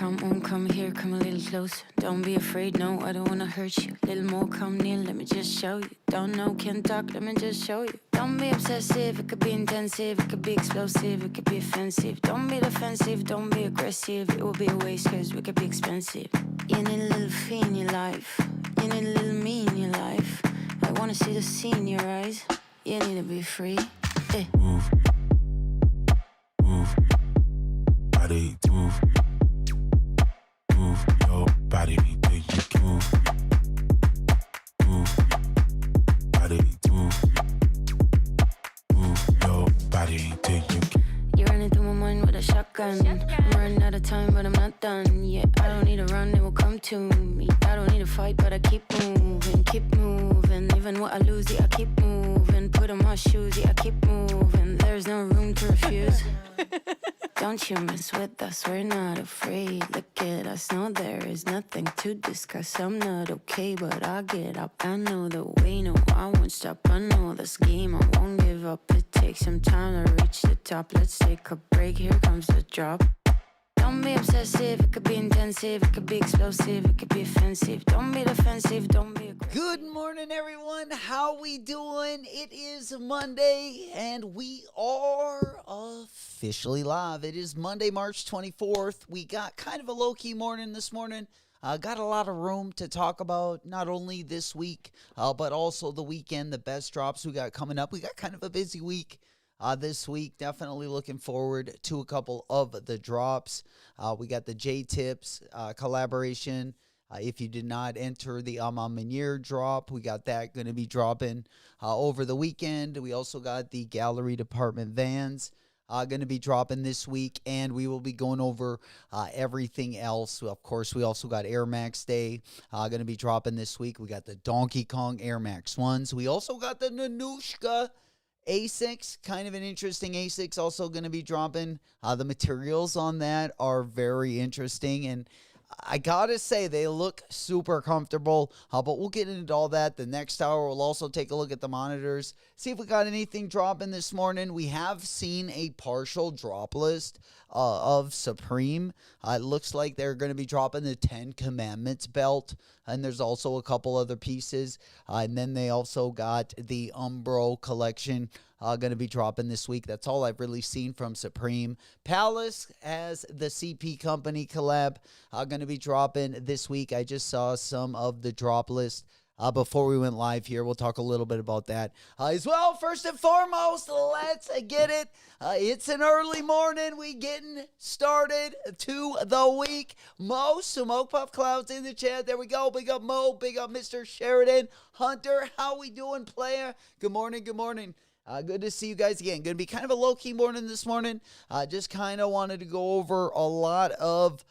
come on, come here, come a little closer. Don't be afraid, no, I don't wanna hurt you. Little more, come near, let me just show you. Don't know, can't talk, let me just show you. Don't be obsessive, it could be intensive, it could be explosive, it could be offensive. Don't be defensive, don't be aggressive, it will be a waste cause we could be expensive. You need a little fee in your life, you need a little me in your life. I wanna see the sea in your eyes, you need to be free. Move, move, body, move, move your body, do you move, move, body, move, move your body, do you? You're running through my mind with a shotgun. I'm running out of time, but I'm not done. Yeah, I don't need to run, it will come to me. I don't need to fight, but I keep moving, keep moving. Even what I lose, yeah, I keep moving. Put on my shoes, yeah, I keep moving. There's no room to refuse. Don't you mess with us, we're not afraid. Look at us, no, there is nothing to discuss. I'm not okay, but I'll get up. I know the way, no, I won't stop. I know this game, I won't give up. It takes some time to reach the top. Let's take a break, here comes the drop. Don't be obsessive, it could be intensive, it could be explosive, it could be offensive. Don't be defensive, don't be aggressive. Good morning, everyone. How we doing? It is Monday, and we are officially live. It is Monday, March 24th. We got kind of a low-key morning this morning. Got a lot of room to talk about, not only this week, but also the weekend, the best drops we got coming up. We got kind of a busy week. This week, definitely looking forward to a couple of the drops. We got the J-Tips collaboration. If you did not enter the Amamanier drop, we got that going to be dropping over the weekend. We also got the Gallery Department Vans going to be dropping this week, and we will be going over everything else. Of course, we also got Air Max Day going to be dropping this week. We got the Donkey Kong Air Max 1s. We also got the Nanushka Asics, kind of an interesting Asics, also going to be dropping. The materials on that are very interesting, and I gotta say they look super comfortable, but we'll get into all that. The next hour, we'll also take a look at the monitors, see if we got anything dropping this morning. We have seen a partial drop list of Supreme. It looks like they're going to be dropping the 10 Commandments belt, and there's also a couple other pieces. And then they also got the Umbro collection going to be dropping this week. That's all I've really seen from Supreme. Palace has the CP Company collab going to be dropping this week. I just saw some of the drop list before we went live here. We'll talk a little bit about that as well. First and foremost, let's get it. It's an early morning. We getting started to the week. Mo, Smoke Puff Clouds in the chat. There we go. Big up Mo. Big up Mr. Sheridan. Hunter, how we doing, player? Good morning. Good morning. Good to see you guys again. Going to be kind of a low-key morning this morning. Just kind of wanted to go over a lot of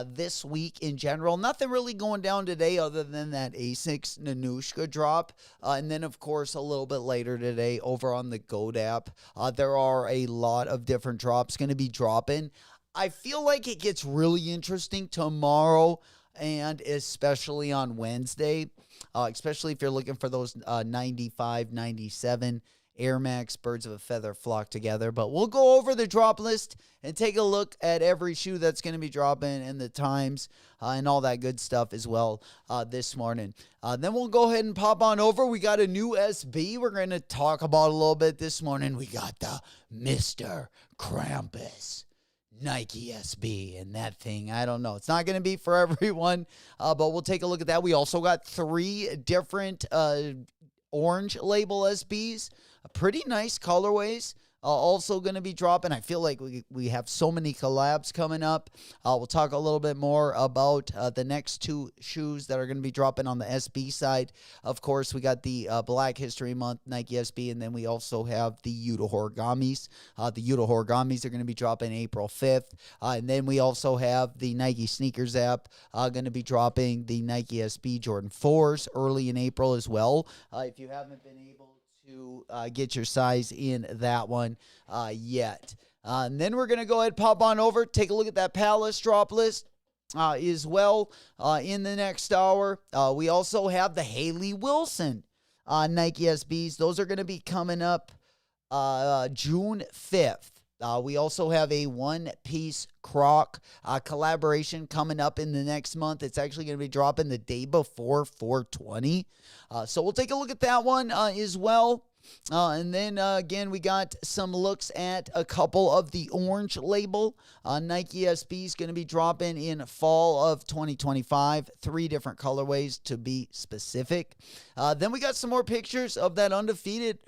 this week in general. Nothing really going down today other than that Asics Nanushka drop. And then, of course, a little bit later today over on the Goat app, there are a lot of different drops going to be dropping. I feel like it gets really interesting tomorrow and especially on Wednesday, especially if you're looking for those 95, 97 Air Max Birds of a Feather flock together. But we'll go over the drop list and take a look at every shoe that's going to be dropping and the times and all that good stuff as well this morning. Then we'll go ahead and pop on over. We got a new SB we're going to talk about a little bit this morning. We got the Mr. Krampus Nike SB, and that thing, I don't know. It's not going to be for everyone, but we'll take a look at that. We also got 3 different orange label SBs, pretty nice colorways. Also going to be dropping. I feel like we have so many collabs coming up. We'll talk a little bit more about the next 2 shoes that are going to be dropping on the SB side. Of course, we got the Black History Month Nike SB, and then we also have the Yuta Horigamis. The Yuta Horigamis are going to be dropping April 5th. And then we also have the Nike Sneakers app going to be dropping the Nike SB Jordan 4s early in April as well. If you haven't been able to get your size in that one yet. And then we're going to go ahead and pop on over, take a look at that Palace drop list as well in the next hour. We also have the Haley Wilson Nike SBs. Those are going to be coming up June 5th. We also have a one-piece Croc collaboration coming up in the next month. It's actually going to be dropping the day before 420. So we'll take a look at that one as well. And then, again, we got some looks at a couple of the orange label. Nike SB is going to be dropping in fall of 2025. 3 different colorways to be specific. Then we got some more pictures of that undefeated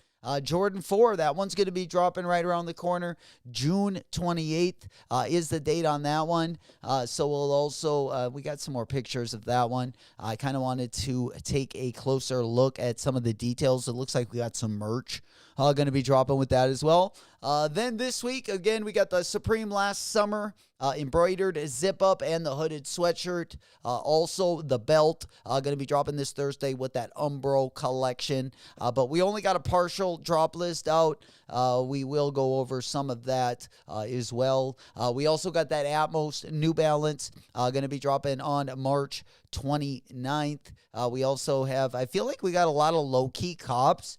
Jordan 4. That one's going to be dropping right around the corner. June 28th is the date on that one. So we'll also, we got some more pictures of that one. I kind of wanted to take a closer look at some of the details. It looks like we got some merch going to be dropping with that as well. Then this week, again, we got the Supreme Last Summer embroidered zip up and the hooded sweatshirt. Also the belt going to be dropping this Thursday with that Umbro collection. But we only got a partial drop list out. We will go over some of that as well. We also got that Atmos New Balance going to be dropping on March 29th. We also have, I feel like we got a lot of low-key cops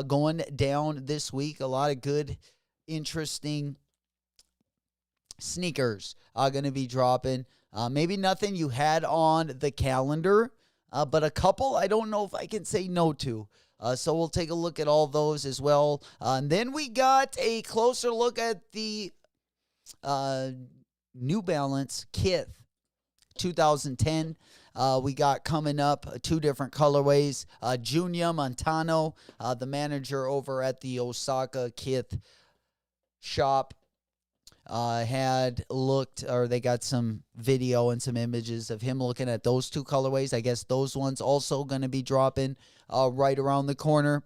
going down this week. A lot of good, interesting sneakers are going to be dropping. Maybe nothing you had on the calendar, but a couple I don't know if I can say no to. So we'll take a look at all those as well. And then we got a closer look at the New Balance Kith 2010. We got coming up 2 different colorways. Junya Montano, the manager over at the Osaka Kith shop, had looked, or they got some video and some images of him looking at those 2 colorways. I guess those ones also going to be dropping right around the corner.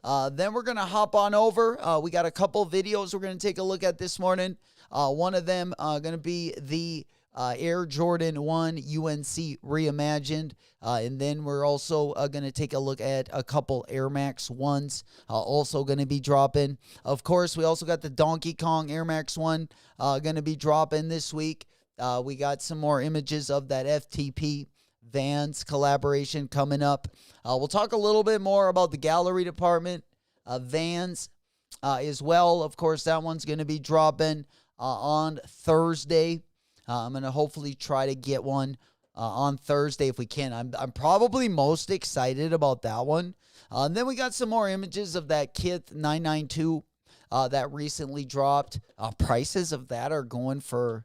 Then we're going to hop on over. We got a couple videos we're going to take a look at this morning. One of them going to be the Air Jordan 1 UNC Reimagined. And then we're also going to take a look at a couple Air Max 1s also going to be dropping. Of course, we also got the Donkey Kong Air Max 1 going to be dropping this week. We got some more images of that FTP Vans collaboration coming up. We'll talk a little bit more about the gallery department, Vans as well. Of course, that one's going to be dropping on Thursday. I'm going to hopefully try to get one on Thursday if we can. I'm probably most excited about that one. And then we got some more images of that Kith 992 that recently dropped. Prices of that are going for,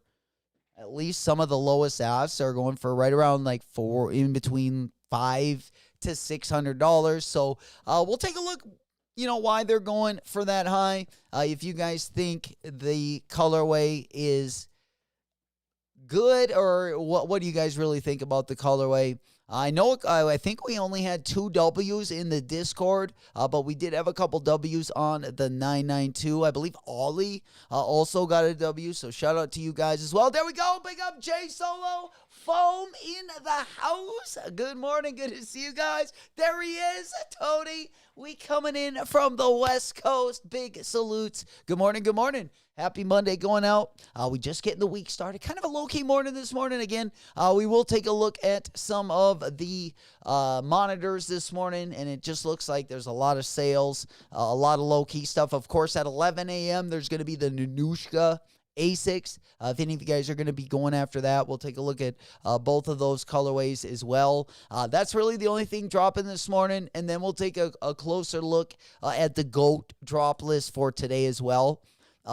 at least some of the lowest asks are going for right around like in between $500 to $600. So we'll take a look, why they're going for that high. If you guys think the colorway is good, or what do you guys really think about the colorway? I know, I think we only had 2 W's in the Discord, but we did have a couple W's on the 992. I believe Ollie also got a W, so shout out to you guys as well. There we go. Big up J Solo. Foam in the house. Good morning. Good to see you guys. There he is, Tony. We coming in from the West Coast. Big salutes. Good morning. Good morning. Happy Monday going out. We just getting the week started. Kind of a low-key morning this morning again. We will take a look at some of the monitors this morning, and it just looks like there's a lot of sales, a lot of low-key stuff. Of course, at 11 a.m., there's going to be the Nanushka Asics. If any of you guys are going to be going after that, we'll take a look at both of those colorways as well. That's really the only thing dropping this morning, and then we'll take a closer look at the GOAT drop list for today as well.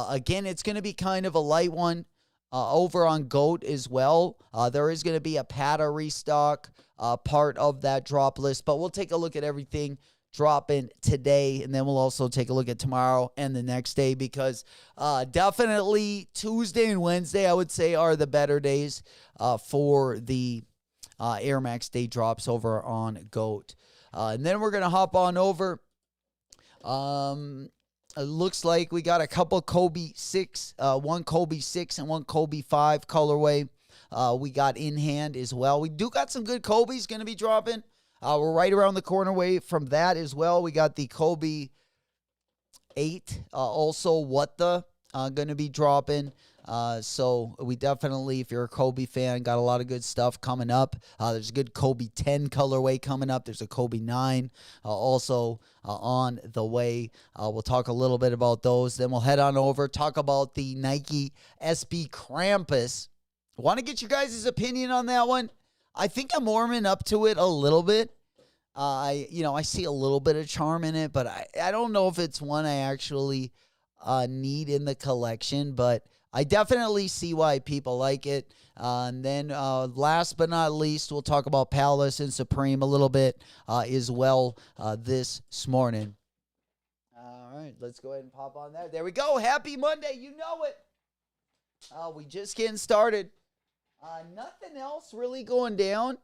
Again, it's going to be kind of a light one over on GOAT as well. There is going to be a Pata restock part of that drop list, but we'll take a look at everything dropping today, and then we'll also take a look at tomorrow and the next day, because definitely Tuesday and Wednesday, I would say, are the better days for the Air Max Day drops over on GOAT. And then we're going to hop on over. It looks like we got a couple Kobe 6, one Kobe 6 and one Kobe 5 colorway we got in hand as well. We do got some good Kobe's going to be dropping. We're right around the corner way from that as well. We got the Kobe 8, also What The, going to be dropping. So we definitely, if you're a Kobe fan, got a lot of good stuff coming up. There's a good Kobe 10 colorway coming up. There's a Kobe 9 also on the way. We'll talk a little bit about those. Then we'll head on over, talk about the Nike SB Krampus. Want to get you guys' opinion on that one? I think I'm warming up to it a little bit. I see a little bit of charm in it, but I don't know if it's one I actually need in the collection, but I definitely see why people like it. And then last but not least, we'll talk about Palace and Supreme a little bit as well this morning. All right, let's go ahead and pop on that. There we go. Happy Monday. You know it. We just getting started. Nothing else really going down.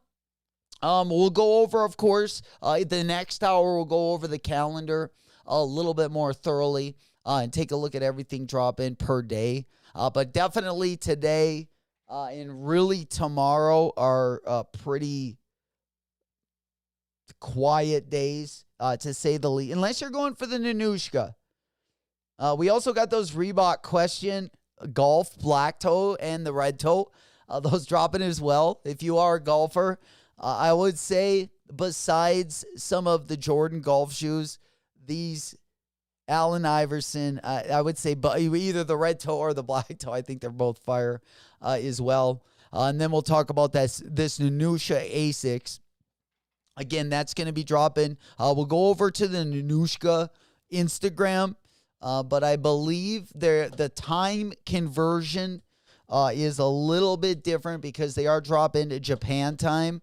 We'll go over, of course, the next hour we'll go over the calendar a little bit more thoroughly and take a look at everything dropping per day. But definitely today and really tomorrow are pretty quiet days, to say the least, unless you're going for the Nanushka. We also got those Reebok Question Golf Black Toe and the Red Toe. Those dropping as well. If you are a golfer, I would say besides some of the Jordan golf shoes, these Allen Iverson, I would say either the red toe or the black toe. I think they're both fire as well. And then we'll talk about this Nanushka Asics. Again, that's going to be dropping. We'll go over to the Nanushka Instagram, but I believe the time conversion is a little bit different because they are dropping to Japan time,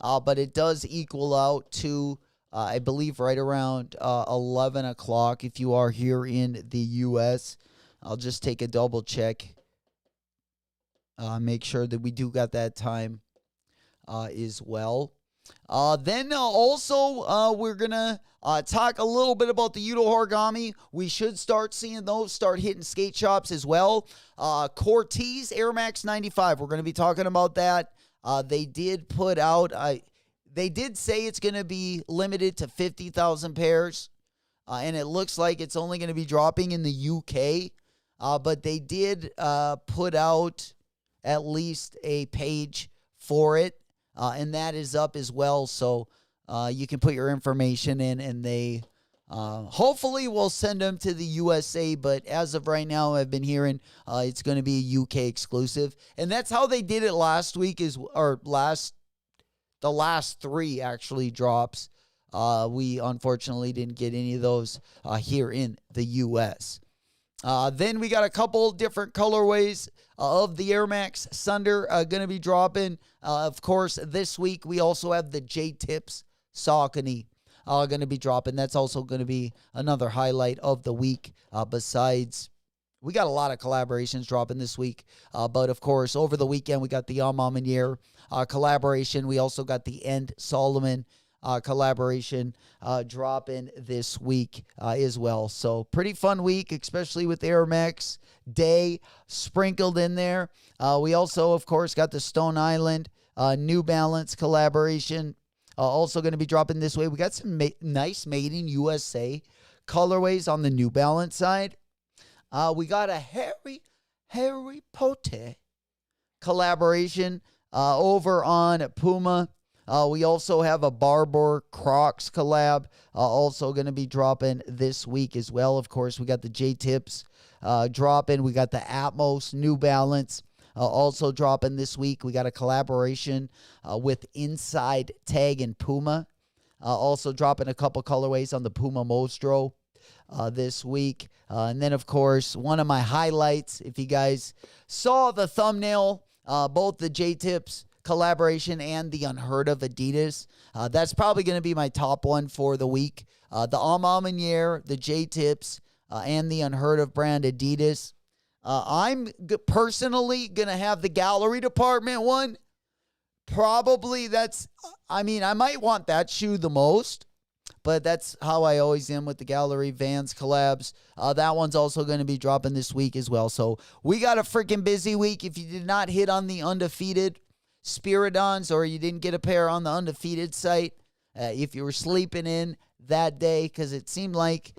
but it does equal out to I believe right around 11 o'clock if you are here in the U.S. I'll just take a double check. Make sure that we do got that time as well. Then also we're going to talk a little bit about the Yudo Origami. We should start seeing those start hitting skate shops as well. Corteiz Air Max 95. We're going to be talking about that. They did put out... They did say it's going to be limited to 50,000 pairs, and it looks like it's only going to be dropping in the UK, but they did put out at least a page for it, and that is up as well, so you can put your information in, and they hopefully will send them to the USA, but as of right now, I've been hearing it's going to be a UK exclusive, and that's how they did it last week, the last three actually drops. We unfortunately didn't get any of those here in the U.S. Then we got a couple different colorways of the Air Max Thunder going to be dropping. Of course, this week we also have the J-Tips Saucony going to be dropping. That's also going to be another highlight of the week. Besides, we got a lot of collaborations dropping this week. But, of course, over the weekend, we got the Amamanier collaboration. We also got the End Solomon collaboration dropping this week as well. So, pretty fun week, especially with Air Max Day sprinkled in there. We also, of course, got the Stone Island New Balance collaboration also going to be dropping this way. We got some nice Made in USA colorways on the New Balance side. We got a Harry Potter collaboration over on Puma. We also have a Barbour Crocs collab also going to be dropping this week as well. Of course, we got the J-Tips dropping. We got the Atmos New Balance also dropping this week. We got a collaboration with Inside Tag and Puma. Also dropping a couple colorways on the Puma Mostro this week. And then, of course, one of my highlights, if you guys saw the thumbnail, both the J-Tips collaboration and the Unheard of Adidas, that's probably going to be my top one for the week. The Amamanier, the J-Tips, and the Unheard of brand Adidas. I'm personally going to have the gallery department one. Probably I might want that shoe the most. But that's how I always am with the Gallery Vans collabs. That one's also going to be dropping this week as well. So we got a freaking busy week. If you did not hit on the undefeated Spiridons or you didn't get a pair on the undefeated site, if you were sleeping in that day, because it seemed like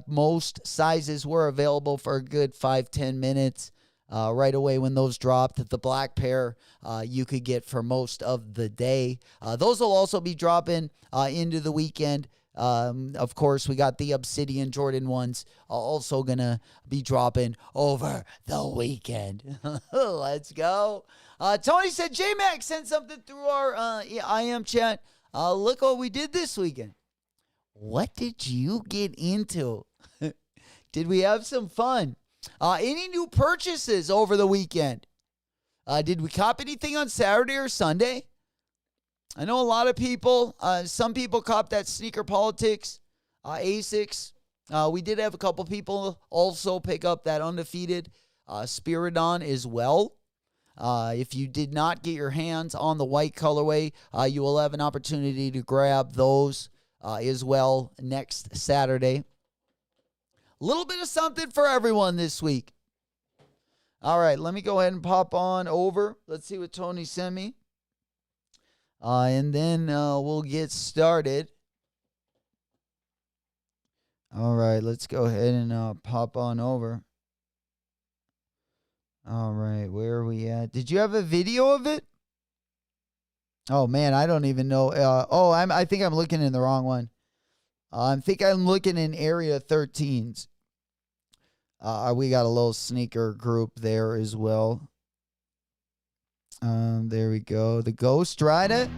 most sizes were available for a good 5-10 minutes. right away when those dropped. The black pair you could get for most of the day. Those will also be dropping into the weekend. Of course, we got the Obsidian Jordan ones also going to be dropping over the weekend. Let's go. Tony said, J-Mac sent something through our IM chat. Look what we did this weekend. What did you get into? Did we have some fun? Any new purchases over the weekend? Did we cop anything on Saturday or Sunday? I know a lot of people, some people copped that Sneaker Politics, Asics. We did have a couple people also pick up that undefeated Spiridon as well. If you did not get your hands on the white colorway, you will have an opportunity to grab those as well next Saturday. A little bit of something for everyone this week. All right, let me go ahead and pop on over. Let's see what Tony sent me. And then we'll get started. All right, let's go ahead and pop on over. All right, where are we at? Did you have a video of it? Oh, man, I don't even know. I think I'm looking in the wrong one. I think I'm looking in Area 13s. We got a little sneaker group there as well. There we go. The Ghost Rider.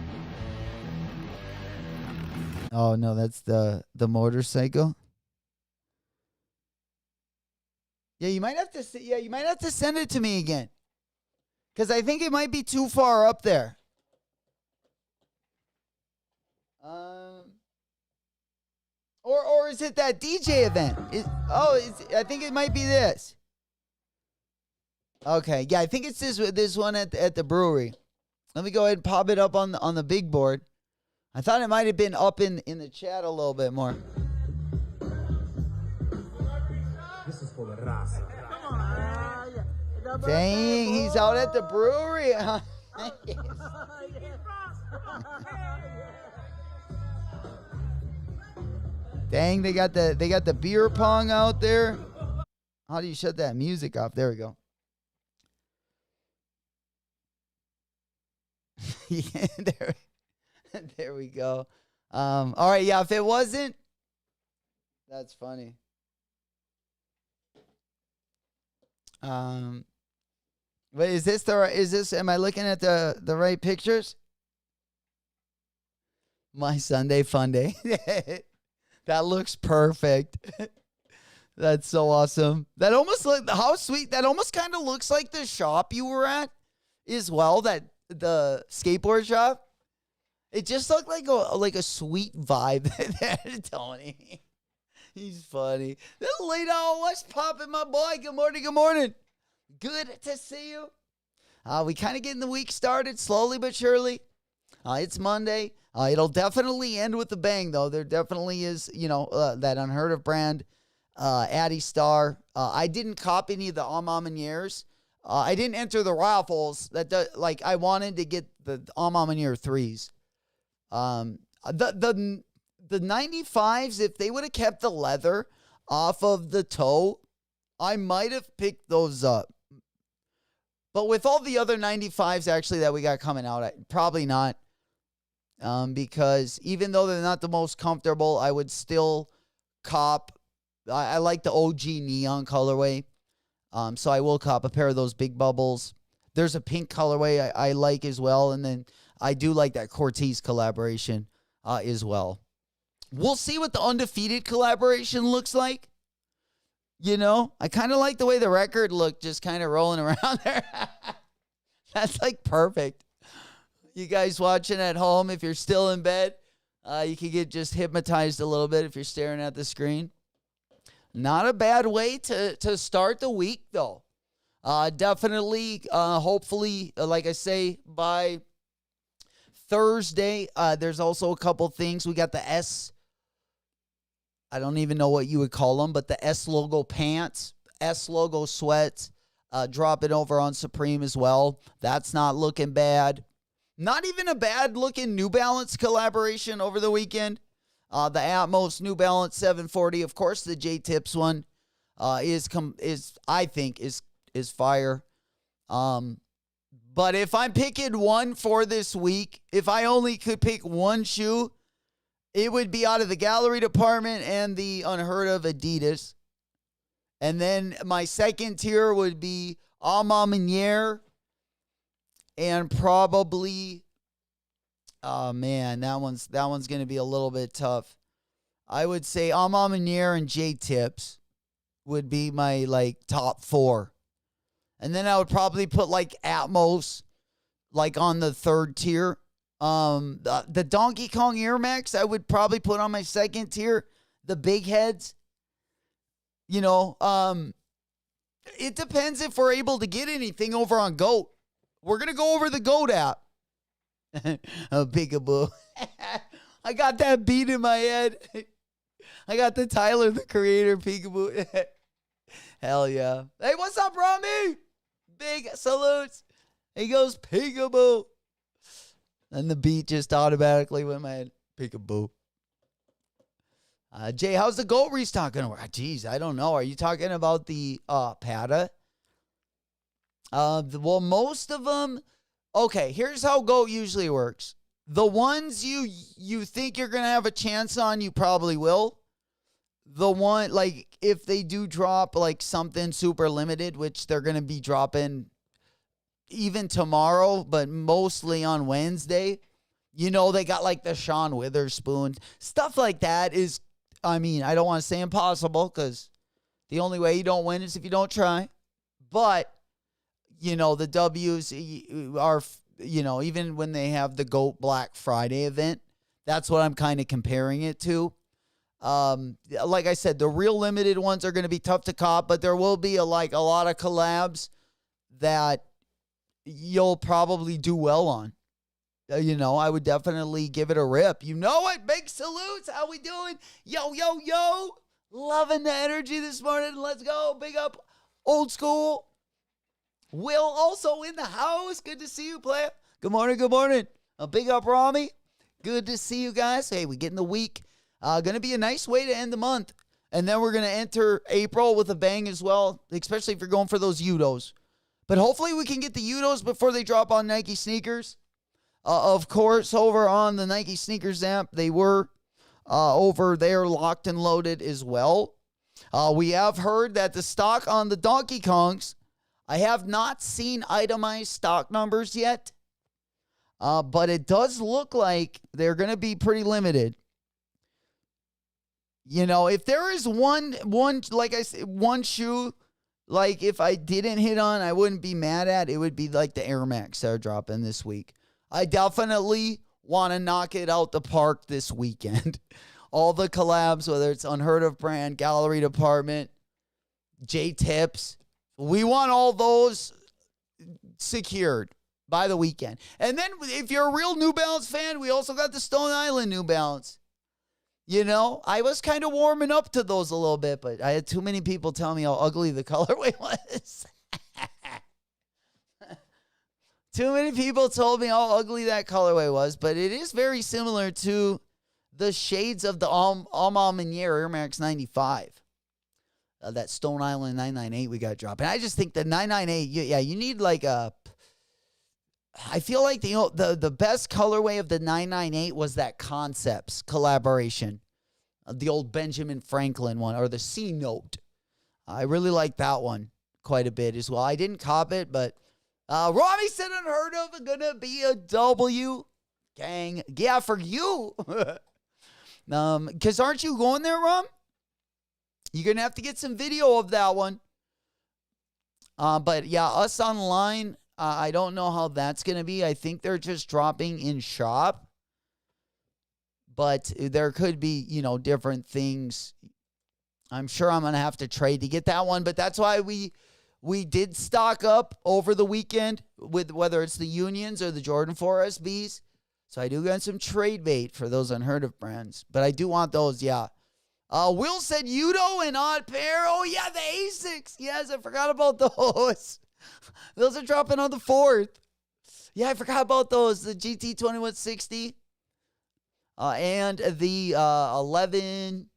Oh, no, that's the motorcycle. Yeah, you might have to send it to me again. Because I think it might be too far up there. Or is it that DJ event? I think it might be this. Okay, yeah, I think it's this one at the brewery. Let me go ahead and pop it up on the big board. I thought it might have been up in the chat a little bit more. This is for the raza. Dang, he's out at the brewery. Dang, they got the beer pong out there. How do you shut that music off? There we go. Yeah, there we go. All right, yeah, if it wasn't, that's funny. But is this am I looking at the right pictures? My Sunday fun day. That looks perfect. That's so awesome. That almost how sweet. That almost kind of looks like the shop you were at as well, that the skateboard shop. It just looked like a sweet vibe there, Tony. He's funny. Little late hour, what's popping, my boy? Good morning, good morning. Good to see you. We kind of getting the week started slowly but surely. It's Monday. It'll definitely end with a bang, though. There definitely is, that Unheard of brand, Addy Star. I didn't cop any of the Amamaniers. I didn't enter the raffles. I wanted to get the Amamanier 3s. The 95s, if they would have kept the leather off of the toe, I might have picked those up. But with all the other 95s actually that we got coming out, probably not. Because even though they're not the most comfortable, I would still cop. I like the OG neon colorway. So I will cop a pair of those big bubbles. There's a pink colorway I like as well. And then I do like that Corteiz collaboration as well. We'll see what the Undefeated collaboration looks like. I kind of like the way the record looked, just kind of rolling around there. That's like perfect. You guys watching at home, if you're still in bed, you can get just hypnotized a little bit if you're staring at the screen. Not a bad way to start the week, though. Definitely, hopefully, like I say, by Thursday, there's also a couple things. We got the S. I don't even know what you would call them, but the S logo pants, S logo sweats, dropping over on Supreme as well. That's not looking bad. Not even a bad looking New Balance collaboration over the weekend. The Atmos New Balance 740, of course, the J Tips one is I think is is fire. But if I'm picking one for this week, if I only could pick one shoe, it would be out of the gallery department and the Unheard of Adidas. And then my second tier would be Alma Maniere and probably, oh man, that one's going to be a little bit tough. I would say Alma Maniere and J Tips would be my like top 4. And then I would probably put like Atmos like on the third tier. The Donkey Kong Air Max I would probably put on my second tier. The big heads. You know, it depends if we're able to get anything over on GOAT. We're going to go over the GOAT app. Oh, peekaboo. I got that beat in my head. I got the Tyler, the Creator peekaboo. Hell yeah. Hey, what's up, Rami? Big salutes. He goes peekaboo. And the beat just automatically went in my head. Peekaboo. Jay, how's the GOAT restock going to work? Jeez, I don't know. Are you talking about the Pata? Well, most of them. Okay, here's how GOAT usually works. The ones you think you're going to have a chance on, you probably will. The one, like, if they do drop, like, something super limited, which they're going to be dropping even tomorrow, but mostly on Wednesday. You know, they got, like, the Sean Witherspoon. Stuff like that is, I mean, I don't want to say impossible because the only way you don't win is if you don't try. But, you know, the W's are, you know, even when they have the GOAT Black Friday event, that's what I'm kind of comparing it to. Like I said, the real limited ones are going to be tough to cop, but there will be a lot of collabs that you'll probably do well on. You know, I would definitely give it a rip. You know it. Big salutes. How we doing? Yo, yo, yo. Loving the energy this morning. Let's go. Big up old school. Will also in the house. Good to see you, player. Good morning. Good morning. A big up, Rami. Good to see you guys. Hey, we get in the week. Going to be a nice way to end the month. And then we're going to enter April with a bang as well, especially if you're going for those Udos. But hopefully we can get the Udos before they drop on Nike sneakers. Of course, over on the Nike sneakers app, they were over there locked and loaded as well. We have heard that the stock on the Donkey Kongs, I have not seen itemized stock numbers yet. But it does look like they're going to be pretty limited. You know, if there is one, like I said, one shoe, like if I didn't hit on, I wouldn't be mad at, it would be like the Air Max that are dropping this week. I definitely want to knock it out the park this weekend. All the collabs, whether it's Unheard of Brand, Gallery Department, J Tips, we want all those secured by the weekend. And then if you're a real New Balance fan, we also got the Stone Island New Balance. You know, I was kind of warming up to those a little bit, but I had too many people tell me how ugly the colorway was. Too many people told me how ugly that colorway was, but it is very similar to the shades of the Alma Maniere Air Max 95. That Stone Island 998 we got dropping. I just think the 998, you need like a... I feel like the best colorway of the 998 was that Concepts collaboration. The old Benjamin Franklin one, or the C-Note. I really like that one quite a bit as well. I didn't cop it, but Robbie said Unheard of gonna be a W. Gang. Yeah, for you. Because aren't you going there, Rom? You're gonna have to get some video of that one. But yeah, us online... I don't know how that's going to be. I think they're just dropping in shop. But there could be, you know, different things. I'm sure I'm going to have to trade to get that one. But that's why we did stock up over the weekend with whether it's the Unions or the Jordan 4 SBs. So I do got some trade bait for those Unheard of brands. But I do want those, yeah. Will said Udo and Odd Pair. Oh, yeah, the Asics. Yes, I forgot about those. Those are dropping on the 4th. Yeah, I forgot about those. The GT 2160. And the 11.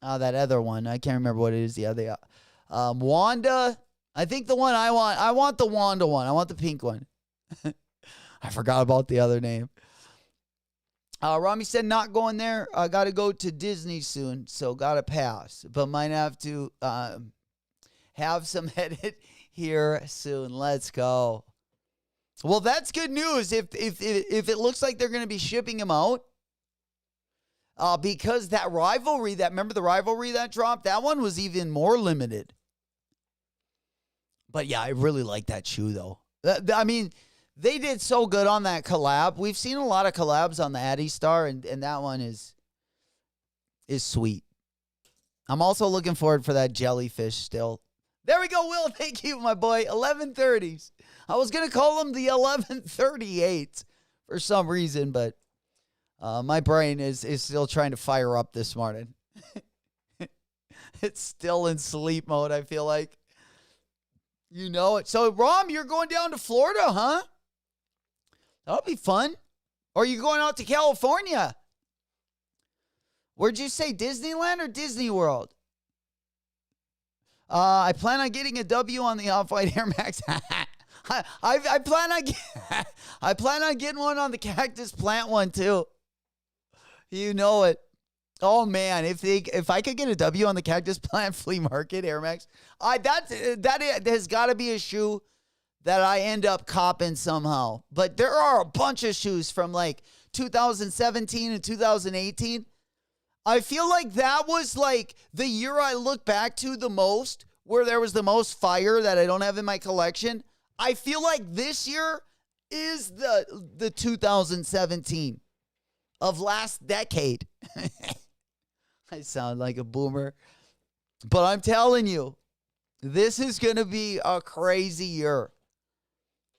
That other one. I can't remember what it is. Yeah, they Wanda I think the one I want the Wanda one. I want the pink one. I forgot about the other name. Rami said not going there. I got to go to Disney soon, so got to pass. But might have to have some edit here soon. Let's go. Well, that's good news. If it looks like they're going to be shipping him out, because that rivalry, remember the rivalry that dropped? That one was even more limited. But yeah, I really like that shoe though. I mean, they did so good on that collab. We've seen a lot of collabs on the Addy Star, and that one is sweet. I'm also looking forward for that jellyfish still. There we go, Will. Thank you, my boy. 1130s. I was going to call them the 1138 for some reason, but my brain is still trying to fire up this morning. It's still in sleep mode, I feel like. You know it. So, Rom, you're going down to Florida, huh? That'll be fun. Or are you going out to California? Where'd you say, Disneyland or Disney World? I plan on getting a W on the Off-White Air Max. I plan on getting one on the Cactus Plant one too. You know it. Oh man, if I could get a W on the Cactus Plant Flea Market Air Max, that has got to be a shoe that I end up copping somehow. But there are a bunch of shoes from like 2017 and 2018. I feel like that was like the year I look back to the most, where there was the most fire that I don't have in my collection. I feel like this year is the 2017 of last decade. I sound like a boomer. But I'm telling you, this is going to be a crazy year.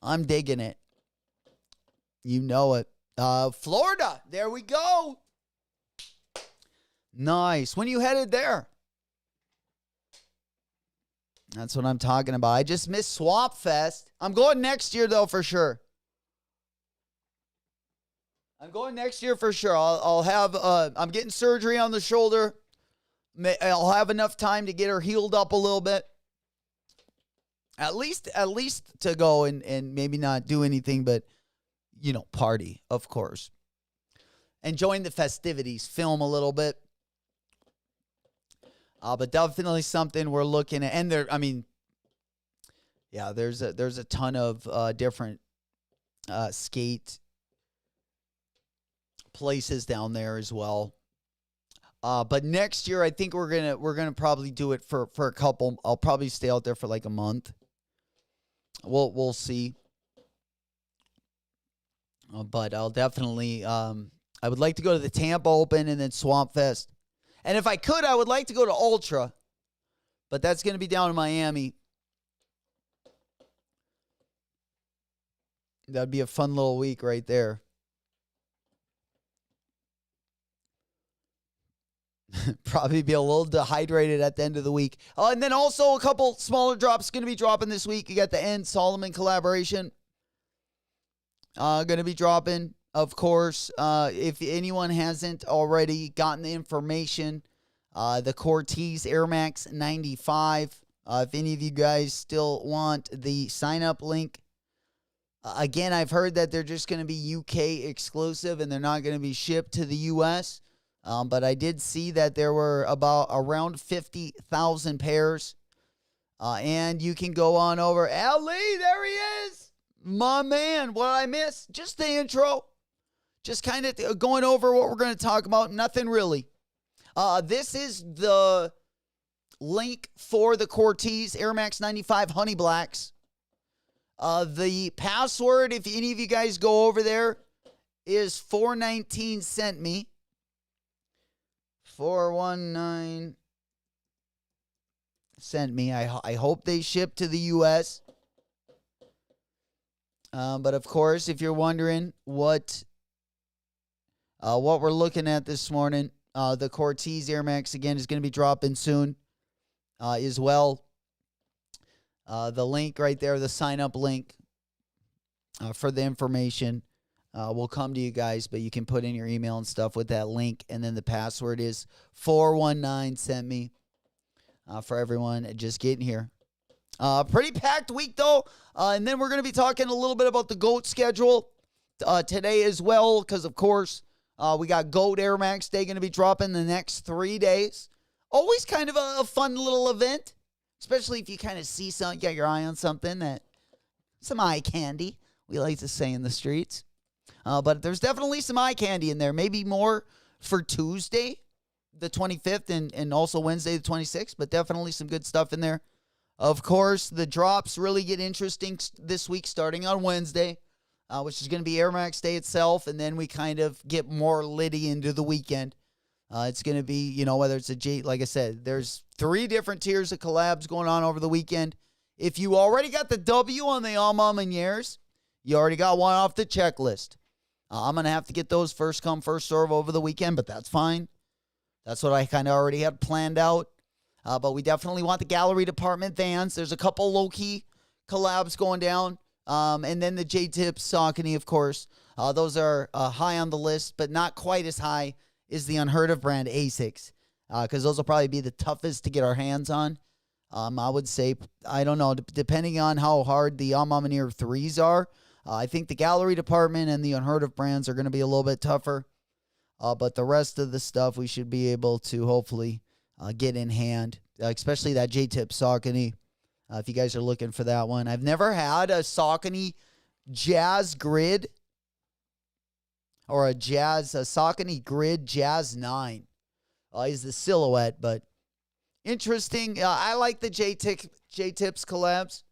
I'm digging it. You know it. Florida, there we go. Nice. When you headed there? That's what I'm talking about. I just missed Swap Fest. I'm going next year, though, for sure. I'm going next year for sure. I'll have, I'm getting surgery on the shoulder. I'll have enough time to get her healed up a little bit. At least to go and maybe not do anything, but, you know, party, of course. Enjoying the festivities, film a little bit. But definitely something we're looking at. And there, I mean, yeah, there's a ton of different skate places down there as well. But next year, I think we're gonna probably do it for a couple. I'll probably stay out there for like a month. We'll see. But I'll definitely I would like to go to the Tampa Open and then Swamp Fest. And if I could, I would like to go to Ultra. But that's going to be down in Miami. That'd be a fun little week right there. Probably be a little dehydrated at the end of the week. And then also a couple smaller drops going to be dropping this week. You got the N Solomon collaboration. Going to be dropping, of course. If anyone hasn't already gotten the information, the Corteiz Air Max 95. If any of you guys still want the sign-up link. Again, I've heard that they're just going to be UK exclusive and they're not going to be shipped to the US. But I did see that there were around 50,000 pairs. And you can go on over. Ali, there he is. My man, what I miss? Just the intro. Just kind of going over what we're going to talk about. Nothing really. This is the link for the Corteiz Air Max 95 Honey Blacks. The password, if any of you guys go over there, is 419 sent me. 419 sent me. I hope they ship to the U.S. But of course, if you're wondering what we're looking at this morning, the Corteiz Air Max again is going to be dropping soon, as well. The link right there, the sign up link for the information, will come to you guys, but you can put in your email and stuff with that link, and then the password is 419 sent me, for everyone just getting here. Pretty packed week, though. And then we're going to be talking a little bit about the GOAT schedule today as well, because, of course, we got GOAT Air Max Day going to be dropping the next 3 days. Always kind of a fun little event, especially if you kind of see something, got your eye on something that, some eye candy, we like to say in the streets. But there's definitely some eye candy in there. Maybe more for Tuesday, the 25th, and also Wednesday, the 26th, but definitely some good stuff in there. Of course, the drops really get interesting this week starting on Wednesday, which is going to be Air Max Day itself, and then we kind of get more litty into the weekend. It's going to be, whether it's like I said, there's 3 different tiers of collabs going on over the weekend. If you already got the W on the All Mom and Years, you already got one off the checklist. I'm going to have to get those first come, first serve over the weekend, but that's fine. That's what I kind of already had planned out. But we definitely want the gallery department Vans. There's a couple low-key collabs going down. And then the J-Tips, Saucony, of course. Those are high on the list, but not quite as high as the Unheard of brand Asics, because those will probably be the toughest to get our hands on. I would say, I don't know, depending on how hard the Almamaneer 3s are, I think the gallery department and the Unheard of brands are going to be a little bit tougher. But the rest of the stuff we should be able to hopefully get in hand, especially that J-Tip Saucony, if you guys are looking for that one. I've never had a Saucony Jazz Grid or a Saucony Grid Jazz 9. Is the silhouette, but interesting. I like the J-Tips collabs.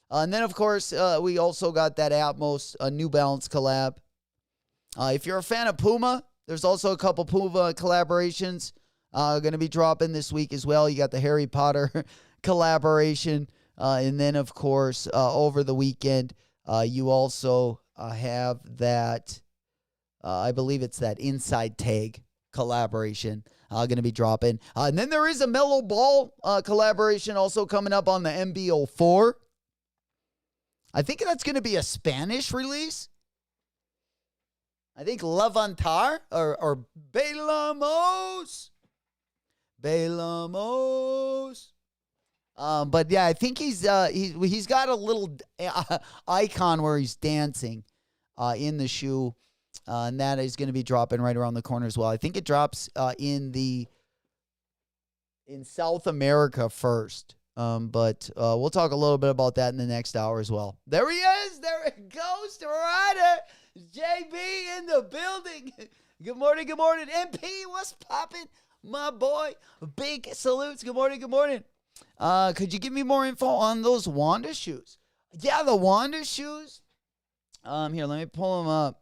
And then, of course, we also got that Atmos New Balance collab. If you're a fan of Puma, there's also a couple Puma collaborations going to be dropping this week as well. You got the Harry Potter collaboration. And then, of course, over the weekend, you also have that, I believe it's that Inside Tag collaboration going to be dropping. And then there is a Mellow Ball collaboration also coming up on the MB04. I think that's going to be a Spanish release. I think Levantar or Bailamos. But yeah, I think he's got a little icon where he's dancing in the shoe. And that is going to be dropping right around the corner as well. I think it drops in South America first. But we'll talk a little bit about that in the next hour as well. There he is. There it goes. Rider. JB in the building. Good morning. Good morning. MP, what's popping? My boy. Big salutes. Good morning. Good morning. Could you give me more info on those Wanda shoes? Yeah, the Wanda shoes. Here, let me pull them up.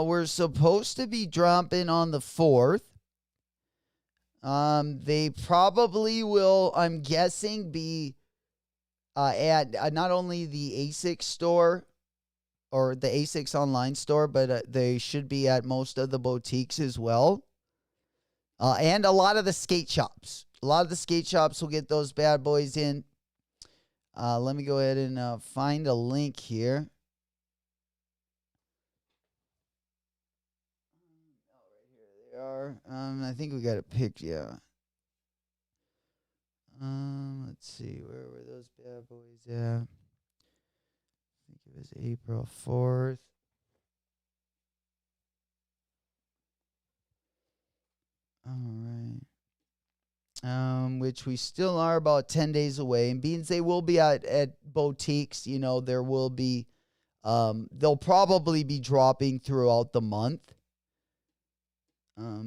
We're supposed to be dropping on the 4th. They probably will, I'm guessing, be at not only the Asics store or the Asics online store, but they should be at most of the boutiques as well. And a lot of the skate shops. A lot of the skate shops will get those bad boys in. Let me go ahead and find a link here. I think we got a pic, yeah. Let's see, where were those bad boys at? I think it was April 4th. All right. Which we still are about 10 days away. And being they will be at boutiques, there will be, they'll probably be dropping throughout the month.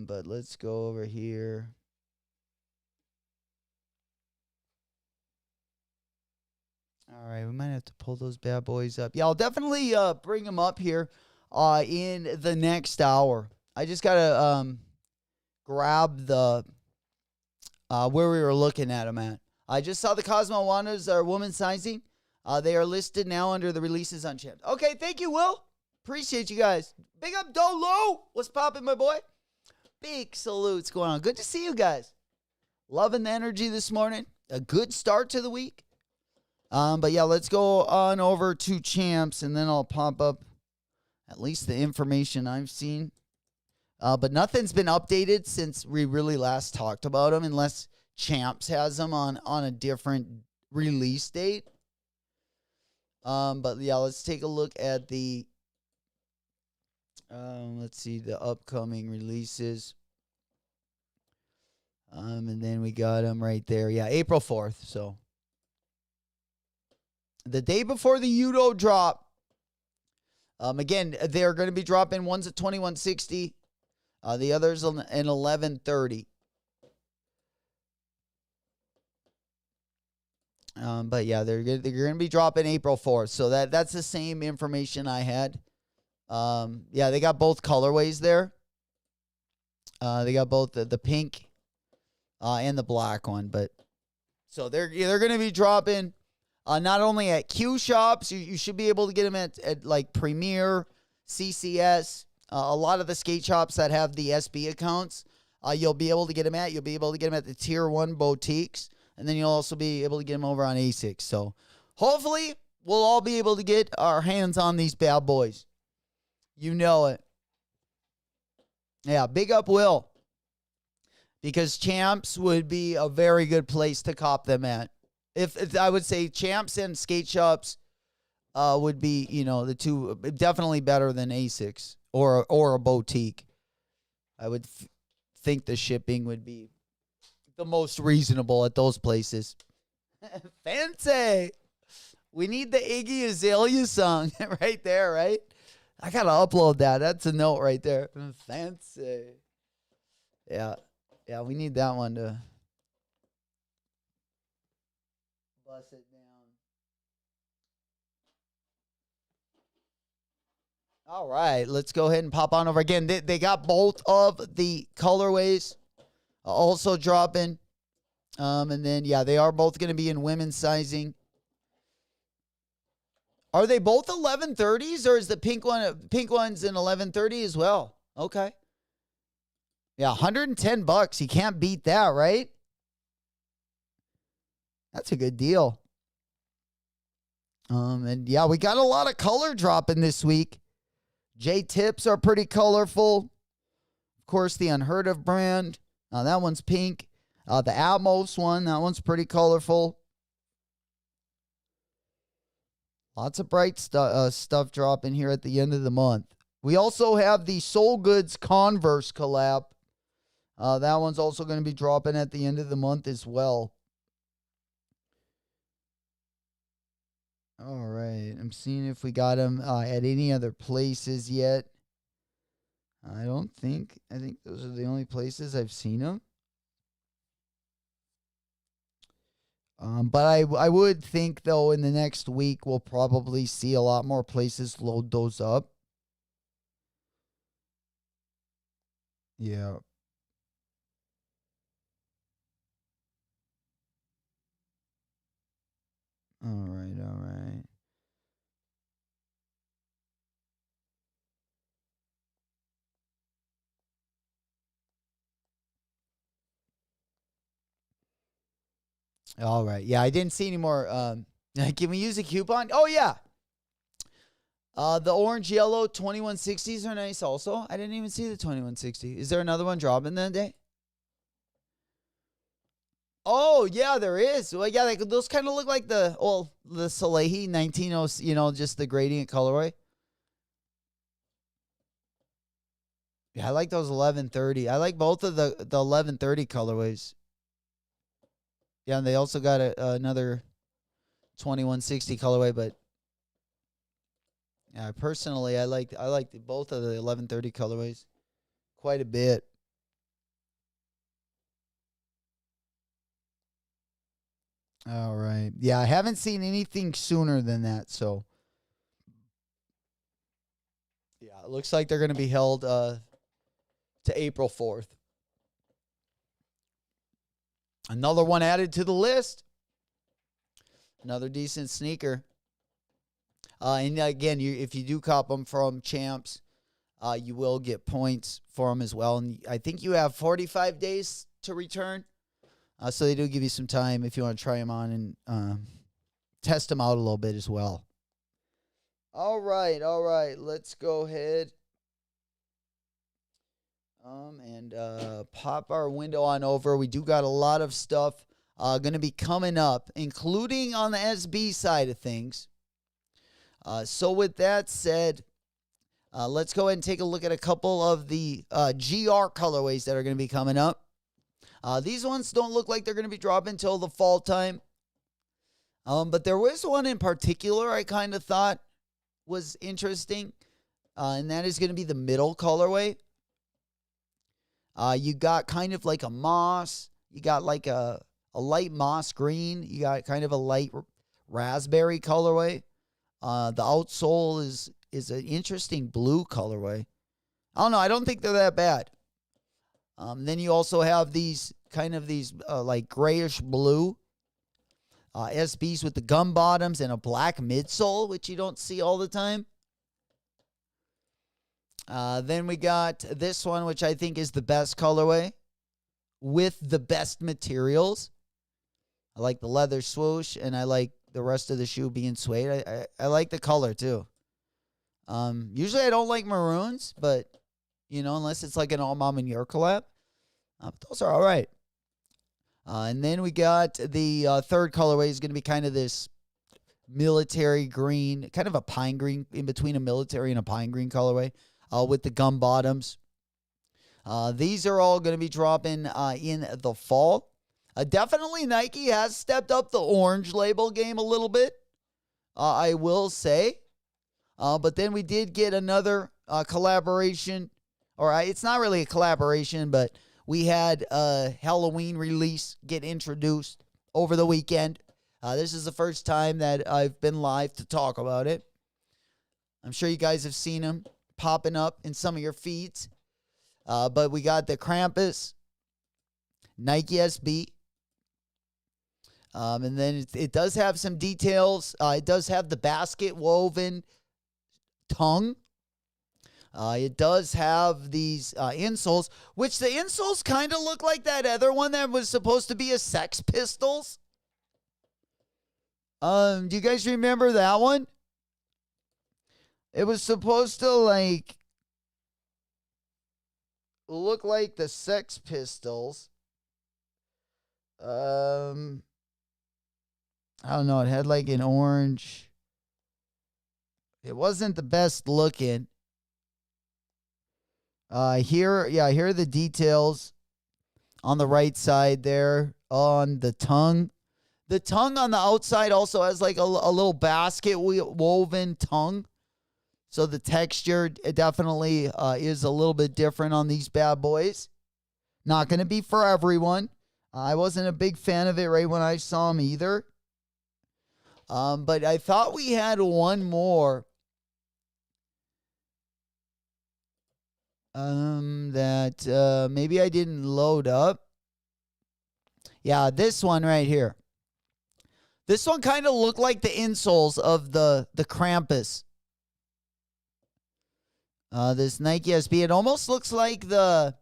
But let's go over here. All right, we might have to pull those bad boys up. Yeah, I'll definitely bring them up here in the next hour. I just got to grab the where we were looking at them at. I just saw the Cosmo Wandas are woman sizing. They are listed now under the releases on Champs. Okay, thank you, Will. Appreciate you guys. Big up Dolo. What's popping, my boy? Big salutes going on. Good to see you guys. Loving the energy this morning. A good start to the week. But yeah, let's go on over to Champs, and then I'll pop up at least the information I've seen. But nothing's been updated since we really last talked about them, unless Champs has them on a different release date. But yeah, let's take a look at the let's see the upcoming releases. And then we got them right there. Yeah, April 4th. So the day before the Udo drop. Again, they're going to be dropping ones at 2160. The others in 1130. But yeah, they're going to be dropping April 4th. So that's the same information I had. Yeah, they got both colorways there. They got both the pink and the black one. But so they're going to be dropping not only at Q shops. You should be able to get them at like Premier, CCS. A lot of the skate shops that have the SB accounts, you'll be able to get them at. You'll be able to get them at the Tier 1 boutiques. And then you'll also be able to get them over on Asics. So hopefully we'll all be able to get our hands on these bad boys. You know it. Yeah, big up Will. Because Champs would be a very good place to cop them at. If I would say Champs and skate shops would be, the two, definitely better than Asics or a boutique. I would think the shipping would be the most reasonable at those places. Fancy. We need the Iggy Azalea song right there, right? I got to upload that. That's a note right there. Fancy. Yeah. Yeah, we need that one to bust it down. All right, let's go ahead and pop on over again. They got both of the colorways also dropping. And then, yeah, they are both going to be in women's sizing. Are they both 1130s, or is the pink one's in 1130 as well? Okay. Yeah, $110. You can't beat that, right? That's a good deal. And yeah, we got a lot of color dropping this week. J-tips are pretty colorful. Of course, the Unheard of brand. That one's pink. The Atmos one, that one's pretty colorful. Lots of bright stuff dropping here at the end of the month. We also have the Soul Goods Converse collab. That one's also going to be dropping at the end of the month as well. All right. I'm seeing if we got them at any other places yet. I think those are the only places I've seen them. But I would think, though, in the next week, we'll probably see a lot more places load those up. Yeah. All right, all right. All right. Yeah, I didn't see any more. Can we use a coupon? Oh, yeah. The orange yellow 2160s are nice also. I didn't even see the 2160. Is there another one dropping that day? Oh, yeah, there is. Well, yeah, those kind of look like the Salehi 19, just the gradient colorway. Yeah, I like those 1130. I like both of the 1130 colorways. Yeah, and they also got another 2160 colorway, but yeah, personally, I like both of the 1130 colorways quite a bit. All right. Yeah, I haven't seen anything sooner than that, so yeah, it looks like they're going to be held to April 4th. Another one added to the list. Another decent sneaker. And again, if you do cop them from Champs, you will get points for them as well. And I think you have 45 days to return. So they do give you some time if you want to try them on and test them out a little bit as well. All right. Let's go ahead and pop our window on over. We do got a lot of stuff going to be coming up, including on the SB side of things. So with that said, let's go ahead and take a look at a couple of the GR colorways that are going to be coming up. These ones don't look like they're going to be dropping until the fall time. But there was one in particular I kind of thought was interesting, and that is going to be the middle colorway. You got kind of like a moss. You got like a light moss green. You got kind of a light raspberry colorway. The outsole is an interesting blue colorway. I don't know. I don't think they're that bad. Then you also have these like grayish blue SBs with the gum bottoms and a black midsole, which you don't see all the time. Then we got this one, which I think is the best colorway with the best materials. I like the leather swoosh, and I like the rest of the shoe being suede. I like the color too. Usually I don't like maroons, but unless it's like an All Mom and Your collab, those are all right. And then we got the third colorway is going to be kind of this military green, kind of a pine green in between a military and a pine green colorway with the gum bottoms. These are all going to be dropping in the fall. Definitely Nike has stepped up the orange label game a little bit, I will say. But then we did get another collaboration, or it's not really a collaboration, but we had a Halloween release get introduced over the weekend. This is the first time that I've been live to talk about it. I'm sure you guys have seen them popping up in some of your feeds. But we got the Krampus, Nike SB. And then it does have some details. It does have the basket woven tongue. It does have these insoles, which the insoles kind of look like that other one that was supposed to be a Sex Pistols. Do you guys remember that one? It was supposed to look like the Sex Pistols. I don't know. It had like an orange. It wasn't the best looking. Here are the details on the right side there on the tongue. The tongue on the outside also has like a little basket woven tongue. So the texture definitely is a little bit different on these bad boys. Not going to be for everyone. I wasn't a big fan of it right when I saw them either. But I thought we had one more. That maybe I didn't load up. Yeah, this one right here. This one kind of looked like the insoles of the Krampus. This Nike SB. It almost looks like the...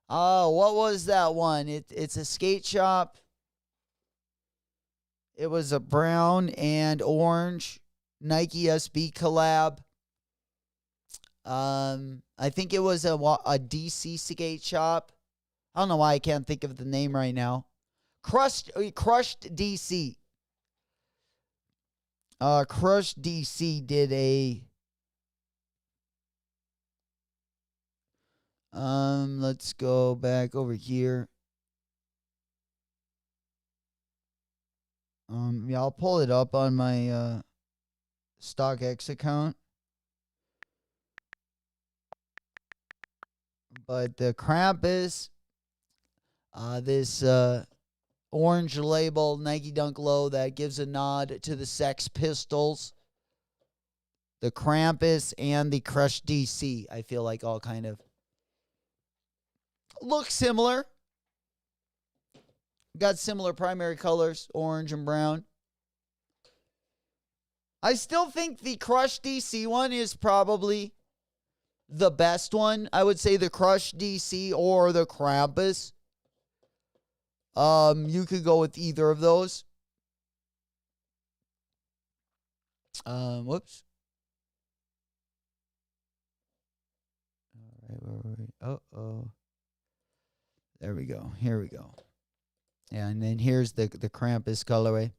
what was that one? It's a skate shop. It was a brown and orange Nike SB collab. I think it was a DC skate shop. I don't know why I can't think of the name right now. Crushed DC. Crushed DC did a... let's go back over here. Yeah, I'll pull it up on my StockX account. But the Krampus, this orange label Nike Dunk Low that gives a nod to the Sex Pistols. The Krampus and the Crush DC, I feel like all kind of look similar. Got similar primary colors, orange and brown. I still think the Crush DC one is probably the best one. I would say the Crush DC or the Krampus. You could go with either of those. Whoops. All right. Uh-oh. There we go. Here we go. Yeah, and then here's the Krampus colorway.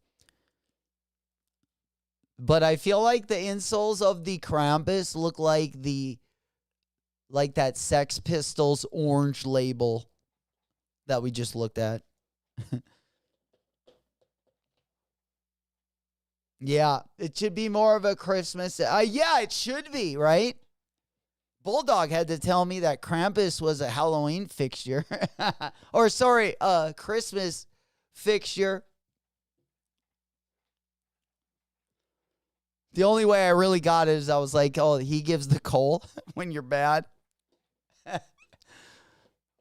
But I feel like the insoles of the Krampus look like that Sex Pistols orange label that we just looked at. Yeah, it should be more of a Christmas. Yeah, it should be, right? Bulldog had to tell me that Krampus was a Halloween fixture. Or, sorry, a Christmas fixture. The only way I really got it is I was like, oh, he gives the coal when you're bad.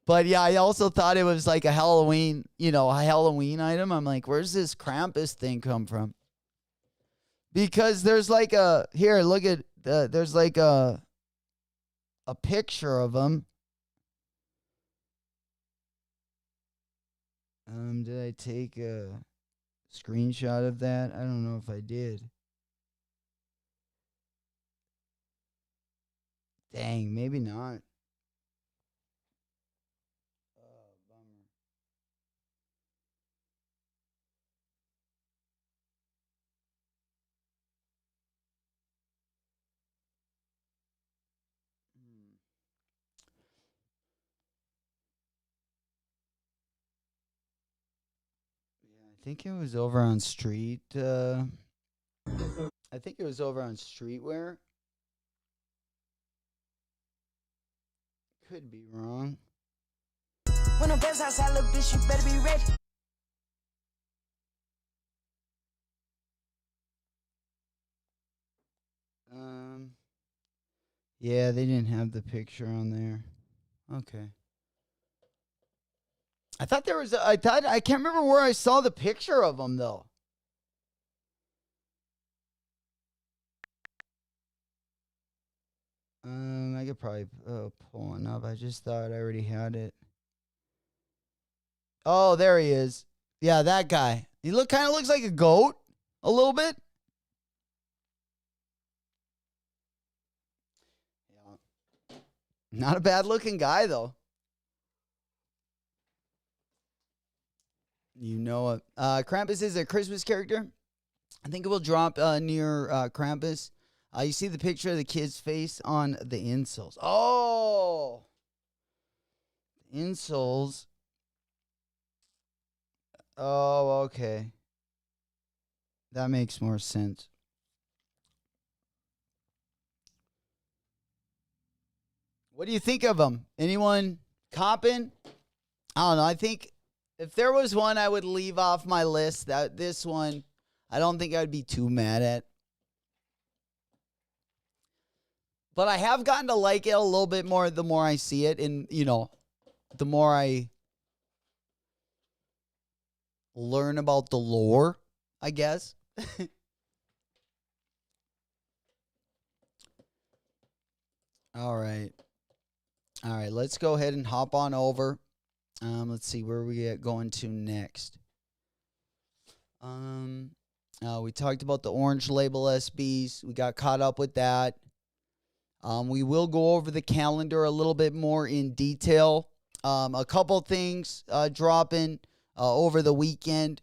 But yeah, I also thought it was like a Halloween, a Halloween item. I'm like, where's this Krampus thing come from? Because there's like here, look at, there's like a picture of him. Did I take a screenshot of that? I don't know if I did. Dang, maybe not. Oh, bummer. Yeah, I think it was over on Street. I think it was over on Streetwear. Could be wrong. When the best outside, little bitch, you better be ready. Yeah, they didn't have the picture on there. Okay. I thought there was. I can't remember where I saw the picture of them though. I could probably pull one up. I just thought I already had it. Oh, there he is. Yeah, that guy. He kind of looks like a goat, a little bit. Yeah. Not a bad looking guy though. You know it. Krampus is a Christmas character. I think it will drop near Krampus. You see the picture of the kid's face on the insoles. Oh! Insoles. Oh, okay. That makes more sense. What do you think of them? Anyone copping? I don't know. I think if there was one I would leave off my list, this one, I don't think I'd be too mad at. But I have gotten to like it a little bit more the more I see it. And, the more I learn about the lore, I guess. All right. Let's go ahead and hop on over. Let's see where we get going to next. We talked about the orange label SBs. We got caught up with that. We will go over the calendar a little bit more in detail. A couple things dropping over the weekend.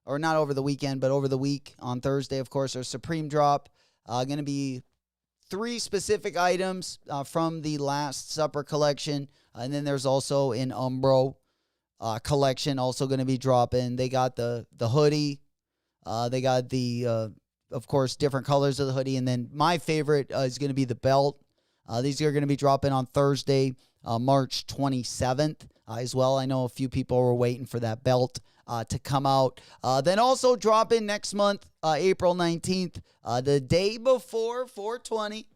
Or not over the weekend, but over the week on Thursday, of course. Our Supreme drop. Going to be 3 specific items from the Last Supper collection. And then there's also an Umbro collection also going to be dropping. They got the hoodie. They got the... of course, different colors of the hoodie. And then my favorite is going to be the belt. These are going to be dropping on Thursday, March 27th as well. I know a few people were waiting for that belt to come out. Then also dropping next month, April 19th, the day before 420.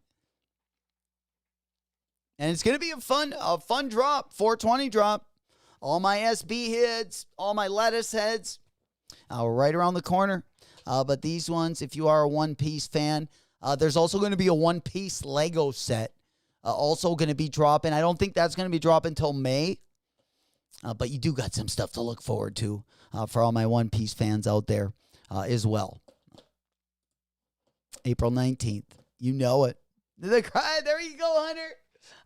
And it's going to be a fun drop, 420 drop. All my SB heads, all my lettuce heads, right around the corner. But these ones, if you are a One Piece fan, there's also going to be a One Piece Lego set also going to be dropping. I don't think that's going to be dropping until May. But you do got some stuff to look forward to for all my One Piece fans out there as well. April 19th. You know it. There you go, Hunter.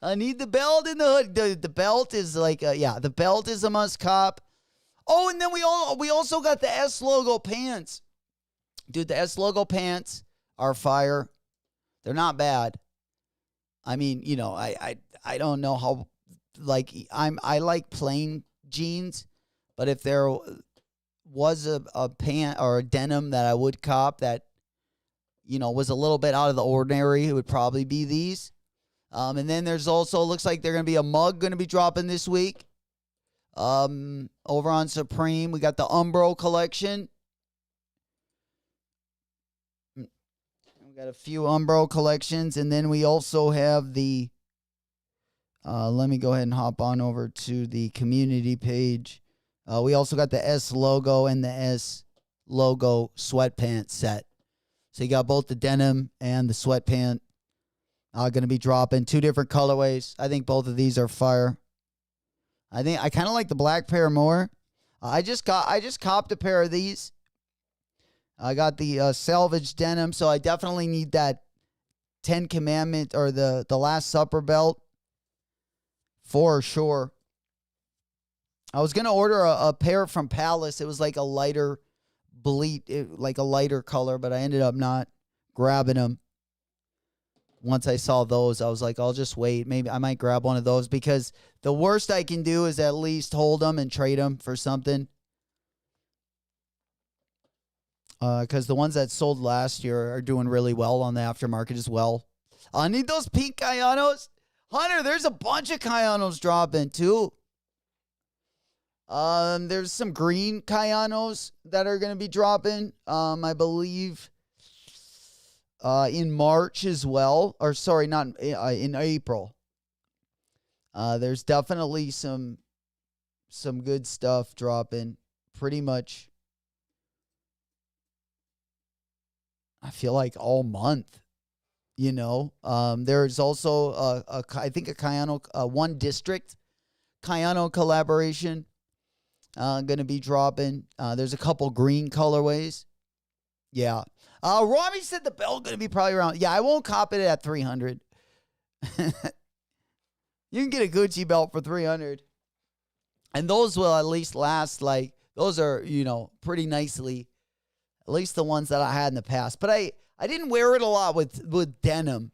I need the belt and the hood. The belt is like, the belt is a must cop. Oh, and then we also got the S logo pants. Dude, the S logo pants are fire. They're not bad. I mean, you know, I don't know how, like, I like plain jeans, but if there was a pant or a denim that I would cop that, you know, was a little bit out of the ordinary, it would probably be these. And then there's also, looks like they're going to be a mug going to be dropping this week. Over on Supreme, we got the Umbro collection. We got a few Umbro collections, and then we also have the, let me go ahead and hop on over to the community page. We also got the S logo and the S logo sweatpants set. So you got both the denim and the sweatpant going to be dropping. 2 different colorways. I think both of these are fire. I kind of like the black pair more. I just copped a pair of these. I got the salvage denim, so I definitely need that 10 Commandment or the Last Supper belt for sure. I was gonna order a pair from Palace. It was like a lighter like a lighter color, but I ended up not grabbing them. Once I saw those, I was like, I'll just wait. Maybe I might grab one of those because the worst I can do is at least hold them and trade them for something. Because the ones that sold last year are doing really well on the aftermarket as well. I need those pink Kayanos. Hunter, there's a bunch of Kayanos dropping too. There's some green Kayanos that are going to be dropping. I believe in March as well. Or sorry, not in April. There's definitely some good stuff dropping pretty much. I feel like all month, you know. There's also I think a Kayano, One District Kayano collaboration going to be dropping. There's a couple green colorways. Yeah. Rami said the belt going to be probably around. Yeah, I won't cop it at 300. You can get a Gucci belt for 300. And those will at least last, like, those are, you know, pretty nicely. At least the ones that I had in the past. But I didn't wear it a lot with denim.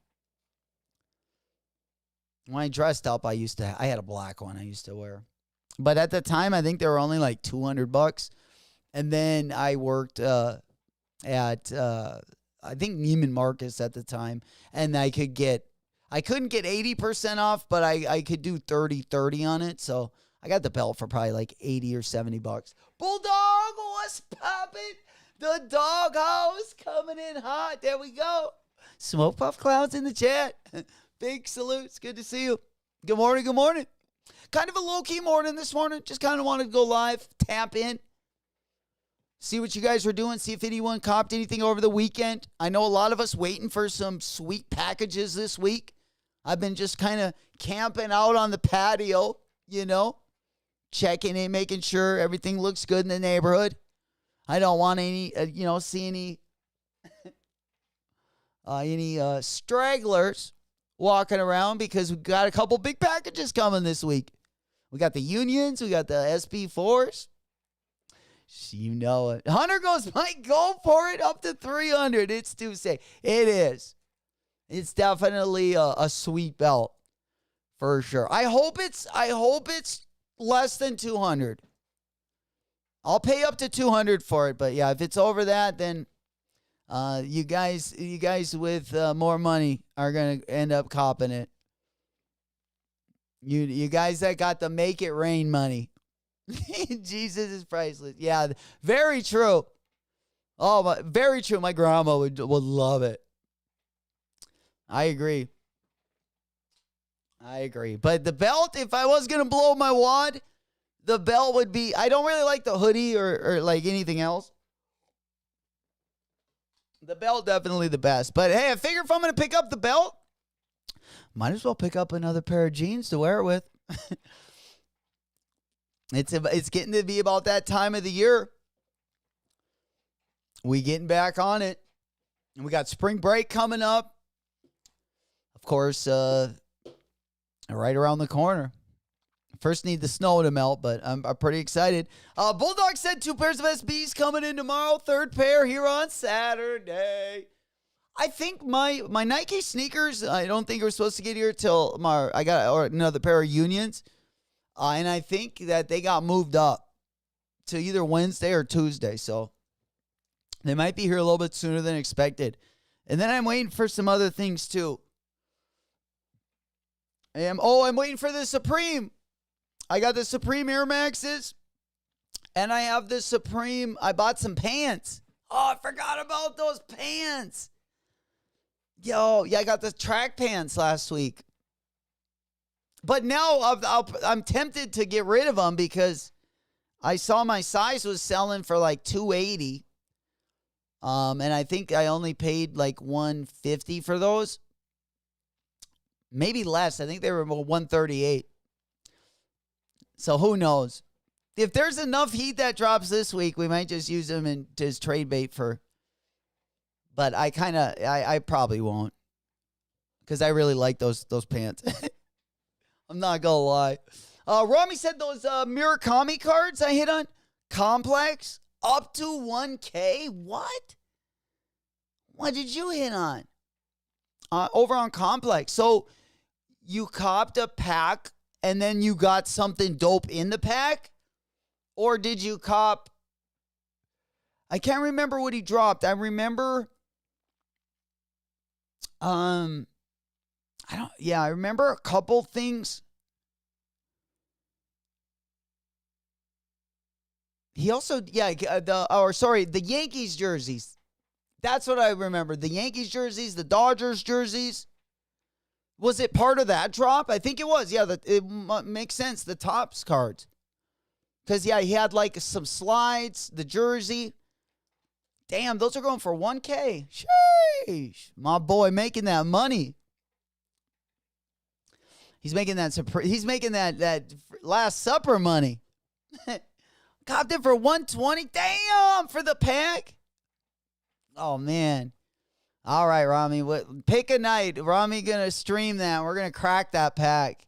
When I dressed up, I had a black one I used to wear. But at the time, I think they were only like $200. And then I worked at, I think Neiman Marcus at the time. And I couldn't get 80% off, but I could do 30 on it. So I got the belt for probably like $80 or $70. Bulldog, what's poppin'? The doghouse coming in hot. There we go. Smoke Puff Clouds in the chat. Big salutes. Good to see you. Good morning. Good morning. Kind of a low-key morning this morning. Just kind of wanted to go live, tap in, see what you guys were doing, see if anyone copped anything over the weekend. I know a lot of us waiting for some sweet packages this week. I've been just kind of camping out on the patio, you know, checking in, making sure everything looks good in the neighborhood. I don't want any, see any stragglers walking around because we got a couple big packages coming this week. We got the Unions. We got the SP4s. You know it. Hunter goes, Mike, go for it up to 300. It's Tuesday. It is. It's definitely a sweet belt for sure. I hope it's less than 200. I'll pay up to 200 for it, but yeah, if it's over that, then you guys with more money are gonna end up copping it. You guys that got the make it rain money. Jesus is priceless. Yeah, very true. Oh, very true. My grandma would love it. I agree. But the belt, if I was gonna blow my wad, the belt would be. I don't really like the hoodie or like anything else. The belt definitely the best. But hey, I figure if I'm gonna pick up the belt, might as well pick up another pair of jeans to wear it with. It's getting to be about that time of the year. We getting back on it. And we got spring break coming up. Of course, right around the corner. First need the snow to melt, but I'm pretty excited. Bulldog said 2 pairs of SBs coming in tomorrow. 3rd pair here on Saturday. I think my Nike sneakers, I don't think we're supposed to get here till tomorrow. I got another pair of Unions. And I think that they got moved up to either Wednesday or Tuesday. So they might be here a little bit sooner than expected. And then I'm waiting for some other things too. I'm waiting for the Supreme. I got the Supreme Air Maxes. And I have the Supreme. I bought some pants. Oh, I forgot about those pants. Yo, yeah, I got the track pants last week. But now I'm tempted to get rid of them because I saw my size was selling for like $280. And I think I only paid like $150 for those. Maybe less. I think they were about $138. So who knows? If there's enough heat that drops this week, we might just use them as trade bait for. But I probably won't. Because I really like those pants. I'm not going to lie. Rami said those Murakami cards I hit on, Complex, up to 1K. What? What did you hit on? Over on Complex. So you copped a pack and then you got something dope in the pack? Or did you cop? I can't remember what he dropped. I remember. I remember a couple things. He also, the Yankees jerseys. That's what I remember. The Yankees jerseys, the Dodgers jerseys. Was it part of that drop? I think it was. Yeah, it makes sense. The Topps cards. Because, yeah, he had like some slides, the jersey. Damn, those are going for 1K. Sheesh. My boy making that money. He's making that Last Supper money. Copped it for 120. Damn, for the pack. Oh, man. All right, Rami. Pick a night. Rami going to stream that. We're going to crack that pack.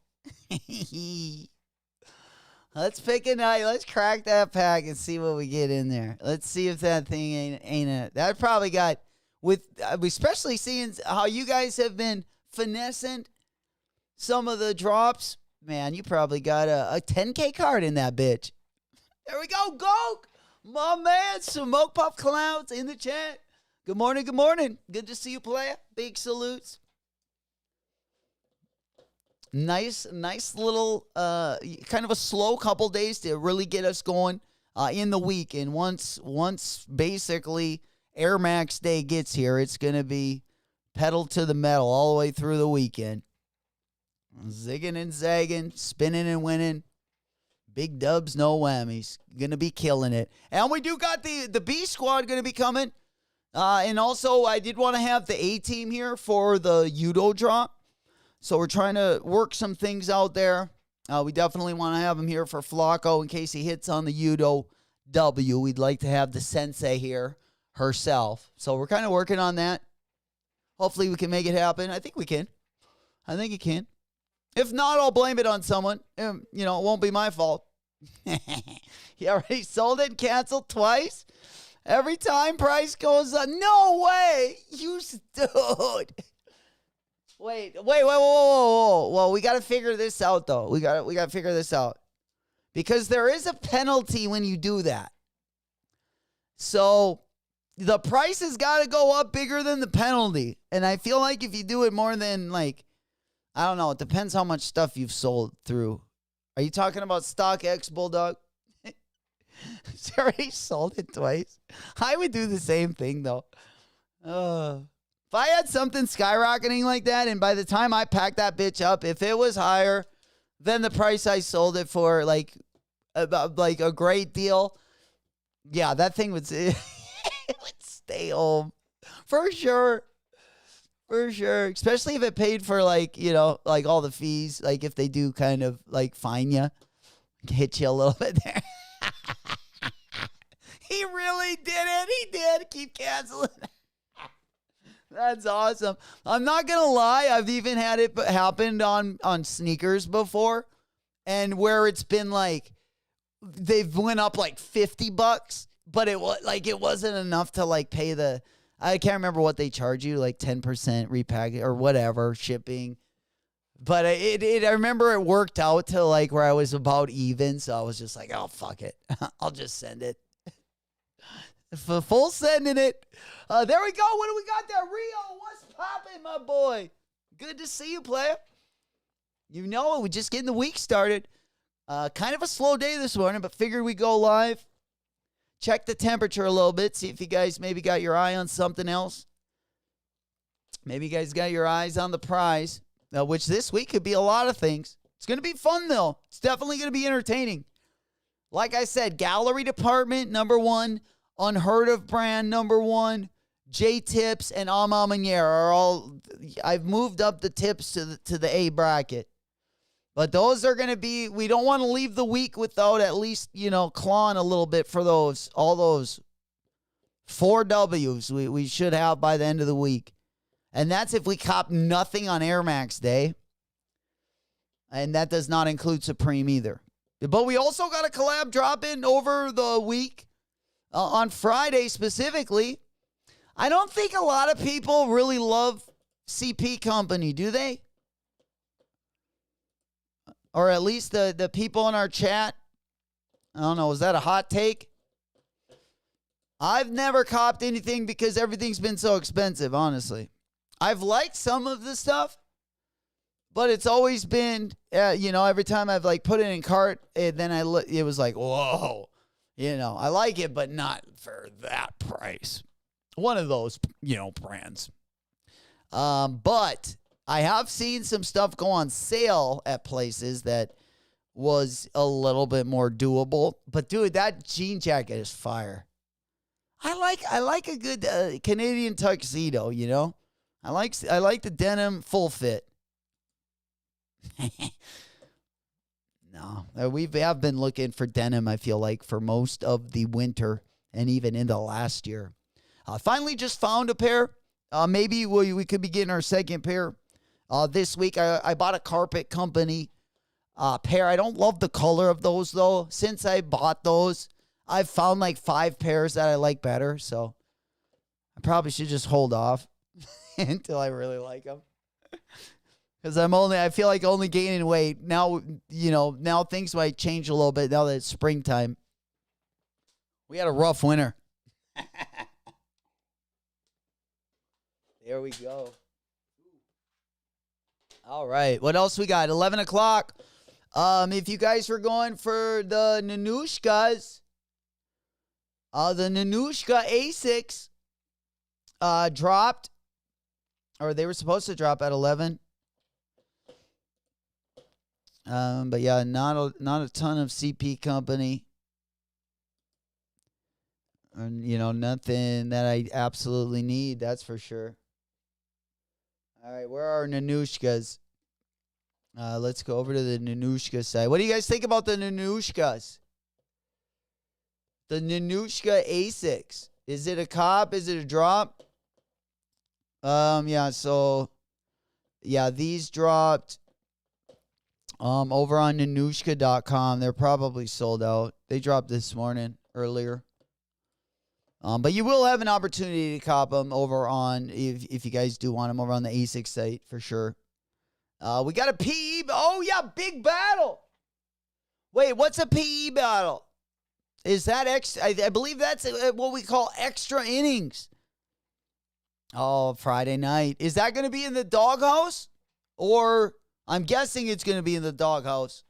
Let's pick a night. Let's crack that pack and see what we get in there. Let's see if that thing ain't it. That probably got, especially seeing how you guys have been finessing some of the drops. Man, you probably got a 10K card in that bitch. There we go. Go. My man, Smoke Puff Clouds in the chat. Good morning. Good morning. Good to see you, player. Big salutes. Nice little, kind of a slow couple days to really get us going in the week. And once basically Air Max Day gets here, it's going to be pedal to the metal all the way through the weekend. Zigging and zagging, spinning and winning. Big dubs, no whammies. Going to be killing it. And we do got the B squad going to be coming. And also, I did want to have the A team here for the Udo drop. So we're trying to work some things out there. We definitely want to have him here for Flacco in case he hits on the Udo W. We'd like to have the sensei here herself. So we're kind of working on that. Hopefully we can make it happen. I think we can. I think it can. If not, I'll blame it on someone. It won't be my fault. He already sold it and canceled twice. Every time price goes up. No way. You stood. Wait, whoa. Well, we got to figure this out, though. We got to figure this out. Because there is a penalty when you do that. So the price has got to go up bigger than the penalty. And I feel like if you do it more than, I don't know, it depends how much stuff you've sold through. Are you talking about StockX, Bulldog? He's already sold it twice. I would do the same thing, though. If I had something skyrocketing like that, and by the time I packed that bitch up, if it was higher than the price I sold it for, like a great deal, yeah, that thing would, it would stay home. For sure. For sure. Especially if it paid for, all the fees. Like, if they do kind of, fine you. Hit you a little bit there. He really did it. He did. Keep canceling. That's awesome. I'm not going to lie. I've even had it happen on sneakers before. and where it's been like they've went up like $50, but it was like it wasn't enough to like pay the. I can't remember what they charge you, like 10% repack or whatever shipping. But I remember it worked out to like where I was about even, so I was just like, oh fuck it, I'll just send it. Full sending it. There we go. What do we got there? Rio, what's popping, my boy? Good to see you, player. You know it. We just getting the week started. Kind of a slow day this morning, but figured we go live. Check the temperature a little bit. See if you guys maybe got your eye on something else. Maybe you guys got your eyes on the prize, which this week could be a lot of things. It's going to be fun, though. It's definitely going to be entertaining. Like I said, gallery department, number one. Unheard of brand, number one. J-Tips and Ama Manier are all. I've moved up the tips to the A bracket. But those are going to be, we don't want to leave the week without at least, clawing a little bit for those, all those 4 W's we should have by the end of the week. And that's if we cop nothing on Air Max Day. And that does not include Supreme either. But we also got a collab drop in over the week on Friday specifically. I don't think a lot of people really love CP Company, do they? Or at least the people in our chat. I don't know. Is that a hot take? I've never copped anything because everything's been so expensive, honestly. I've liked some of the stuff, but it's always been, every time I've like put it in cart, then it was like, whoa, I like it, but not for that price. One of those, brands. But I have seen some stuff go on sale at places that was a little bit more doable. But dude, that jean jacket is fire. I like a good Canadian tuxedo, I like the denim full fit. No, we have been looking for denim, I feel like, for most of the winter and even into last year. Finally just found a pair. Maybe we could be getting our second pair this week. I bought a Carpet Company pair. I don't love the color of those, though. Since I bought those, I've found like 5 pairs that I like better. So I probably should just hold off until I really like them. Because I feel like only gaining weight. Now, now things might change a little bit now that it's springtime. We had a rough winter. There we go. All right. What else we got? 11 o'clock. If you guys were going for the Nanushkas, the Nanushka Asics dropped, or they were supposed to drop at 11. But yeah, not a ton of CP Company. And, nothing that I absolutely need, that's for sure. All right, where are Nanushkas? Let's go over to the Nanushka side. What do you guys think about the Nanushkas? The Nanushka Asics. Is it a cop? Is it a drop? Yeah, so, yeah, these dropped over on Nanushka.com. They're probably sold out. They dropped this morning, earlier. But you will have an opportunity to cop them over on, if you guys do want them, over on the Asics site for sure. We got a PE. Oh, yeah, big battle. Wait, what's a PE battle? Is that extra? I believe that's what we call extra innings. Oh, Friday night. Is that going to be in the doghouse? Or I'm guessing it's going to be in the doghouse.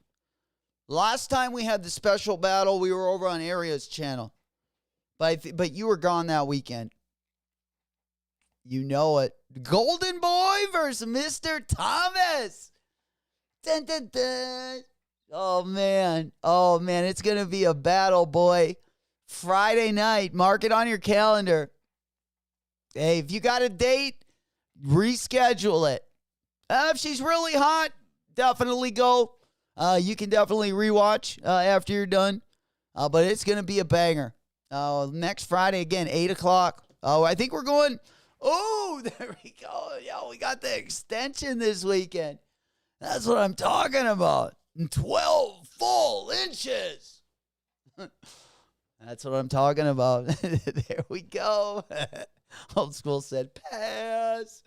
Last time we had the special battle, we were over on Aria's channel. But you were gone that weekend. You know it. Golden Boy versus Mr. Thomas. Dun, dun, dun. Oh, man. Oh, man. It's going to be a battle, boy. Friday night. Mark it on your calendar. Hey, if you got a date, reschedule it. If she's really hot, definitely go. You can definitely rewatch after you're done. But it's going to be a banger. Next Friday, again, 8 o'clock. Oh, I think we're going. Oh, there we go. Yeah, we got the extension this weekend. That's what I'm talking about. 12 full inches. That's what I'm talking about. There we go. Old school said pass.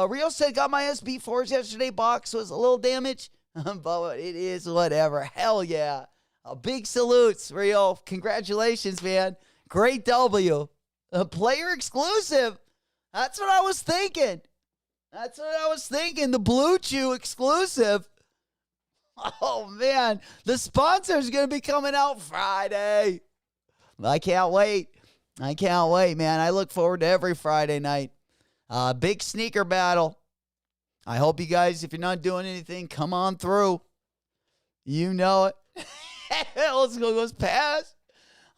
Rio said, got my SB4s yesterday. Box was a little damaged, but it is whatever. Hell yeah. Big salutes, Rio. Congratulations, man. Great W. A player exclusive. That's what I was thinking. The Blue Chew exclusive. Oh, man. The sponsor's going to be coming out Friday. I can't wait, man. I look forward to every Friday night. Big sneaker battle. I hope you guys, if you're not doing anything, come on through. You know it. Old school goes past.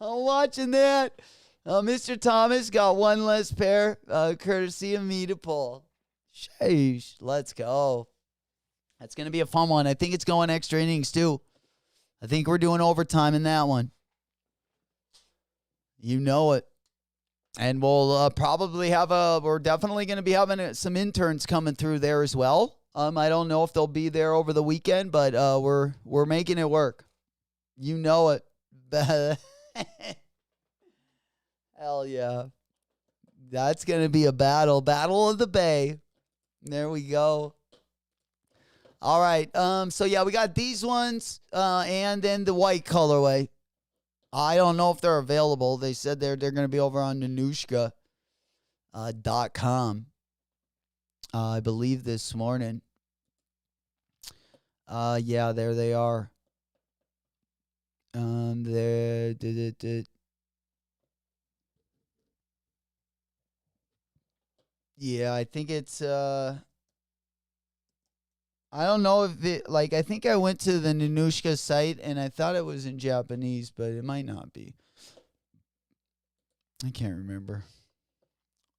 I'm watching that. Mr. Thomas got one less pair, courtesy of me to pull. Sheesh. Let's go. That's going to be a fun one. I think it's going extra innings, too. I think we're doing overtime in that one. You know it. And we'll probably we're definitely going to be having some interns coming through there as well. I don't know if they'll be there over the weekend, but we're making it work. You know it. Hell yeah. That's going to be a battle. Battle of the Bay. There we go. All right. So, yeah, we got these ones and then the white colorway. I don't know if they're available. They said they're going to be over on Nanushka .com. I believe this morning. Yeah, there they are. There. Yeah, I think it's I don't know if it, like, I think I went to the Nanushka site and I thought it was in Japanese, but it might not be. I can't remember.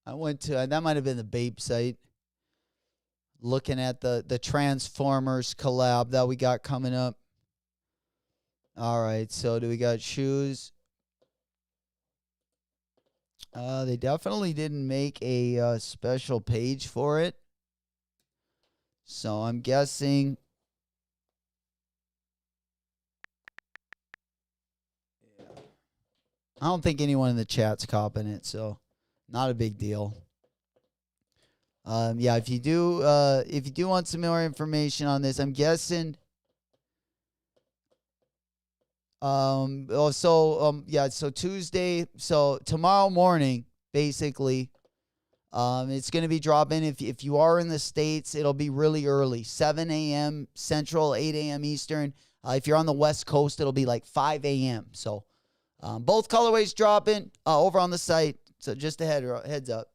I went to, that might have been the Bape site. Looking at the Transformers collab that we got coming up. All right, so do we got shoes? They definitely didn't make a special page for it. So I'm guessing. Yeah. I don't think anyone in the chat's copping it, so not a big deal. Yeah, if you do want some more information on this, I'm guessing. So Tuesday, so tomorrow morning, basically. It's going to be dropping. If you are in the States, it'll be really early, 7 a.m. Central, 8 a.m. Eastern. If you're on the West Coast, it'll be like 5 a.m. So both colorways dropping over on the site. So just a heads up.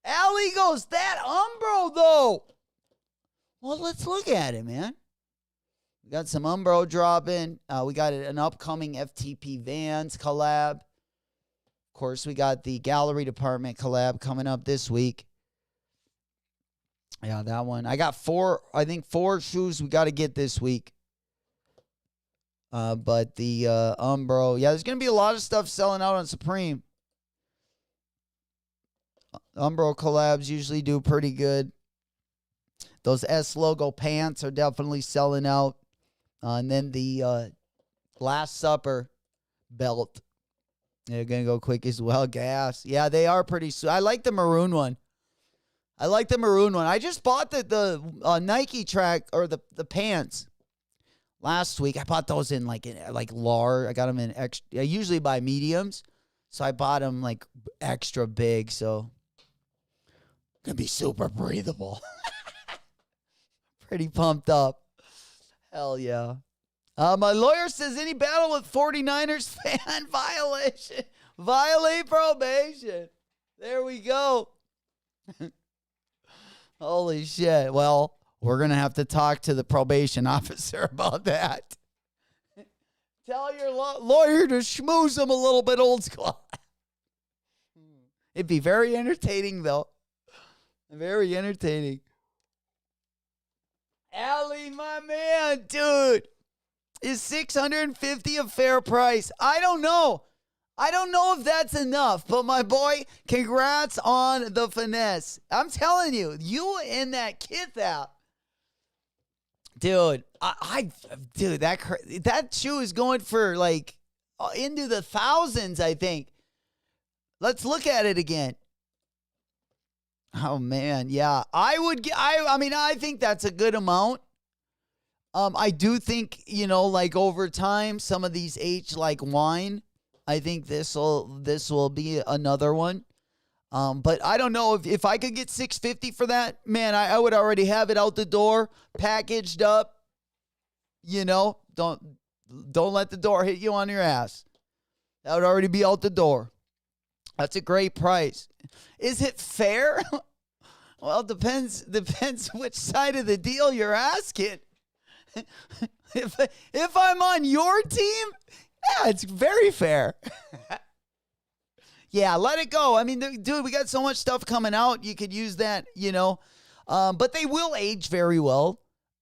Allie goes, that Umbro, though. Well, let's look at it, man. We got some Umbro dropping. We got an upcoming FTP Vans collab. Of course, we got the gallery department collab coming up this week. Yeah, that one. I got four shoes we got to get this week. But the Umbro, yeah, there's going to be a lot of stuff selling out on Supreme. Umbro collabs usually do pretty good. Those S logo pants are definitely selling out. And then the Last Supper belt. They're going to go quick as well. Gas. Yeah, they are pretty sweet. I like the maroon one. I just bought the Nike track or the pants last week. I bought those in like large. I got them in extra. I usually buy mediums. So I bought them like extra big. So going to be super breathable. Pretty pumped up. Hell yeah. My lawyer says any battle with 49ers fan violation. Violate probation. There we go. Holy shit. Well, we're going to have to talk to the probation officer about that. Tell your lawyer to schmooze him a little bit, old school. It'd be very entertaining, though. Very entertaining. Allie, my man, dude. Is $650 a fair price? I don't know. I don't know if that's enough, but my boy, congrats on the finesse. I'm telling you, you and that Kith app, Dude, dude, that shoe is going for like into the thousands, I think. Let's look at it again. Oh man, yeah. I think that's a good amount. I do think, like over time, some of these age like wine. I think this will be another one. But I don't know if I could get $650 for that, man, I would already have it out the door, packaged up. Don't let the door hit you on your ass. That would already be out the door. That's a great price. Is it fair? Well, depends which side of the deal you're asking. If I'm on your team, yeah, it's very fair. Yeah, let it go. I mean, dude, we got so much stuff coming out. You could use that, but they will age very well.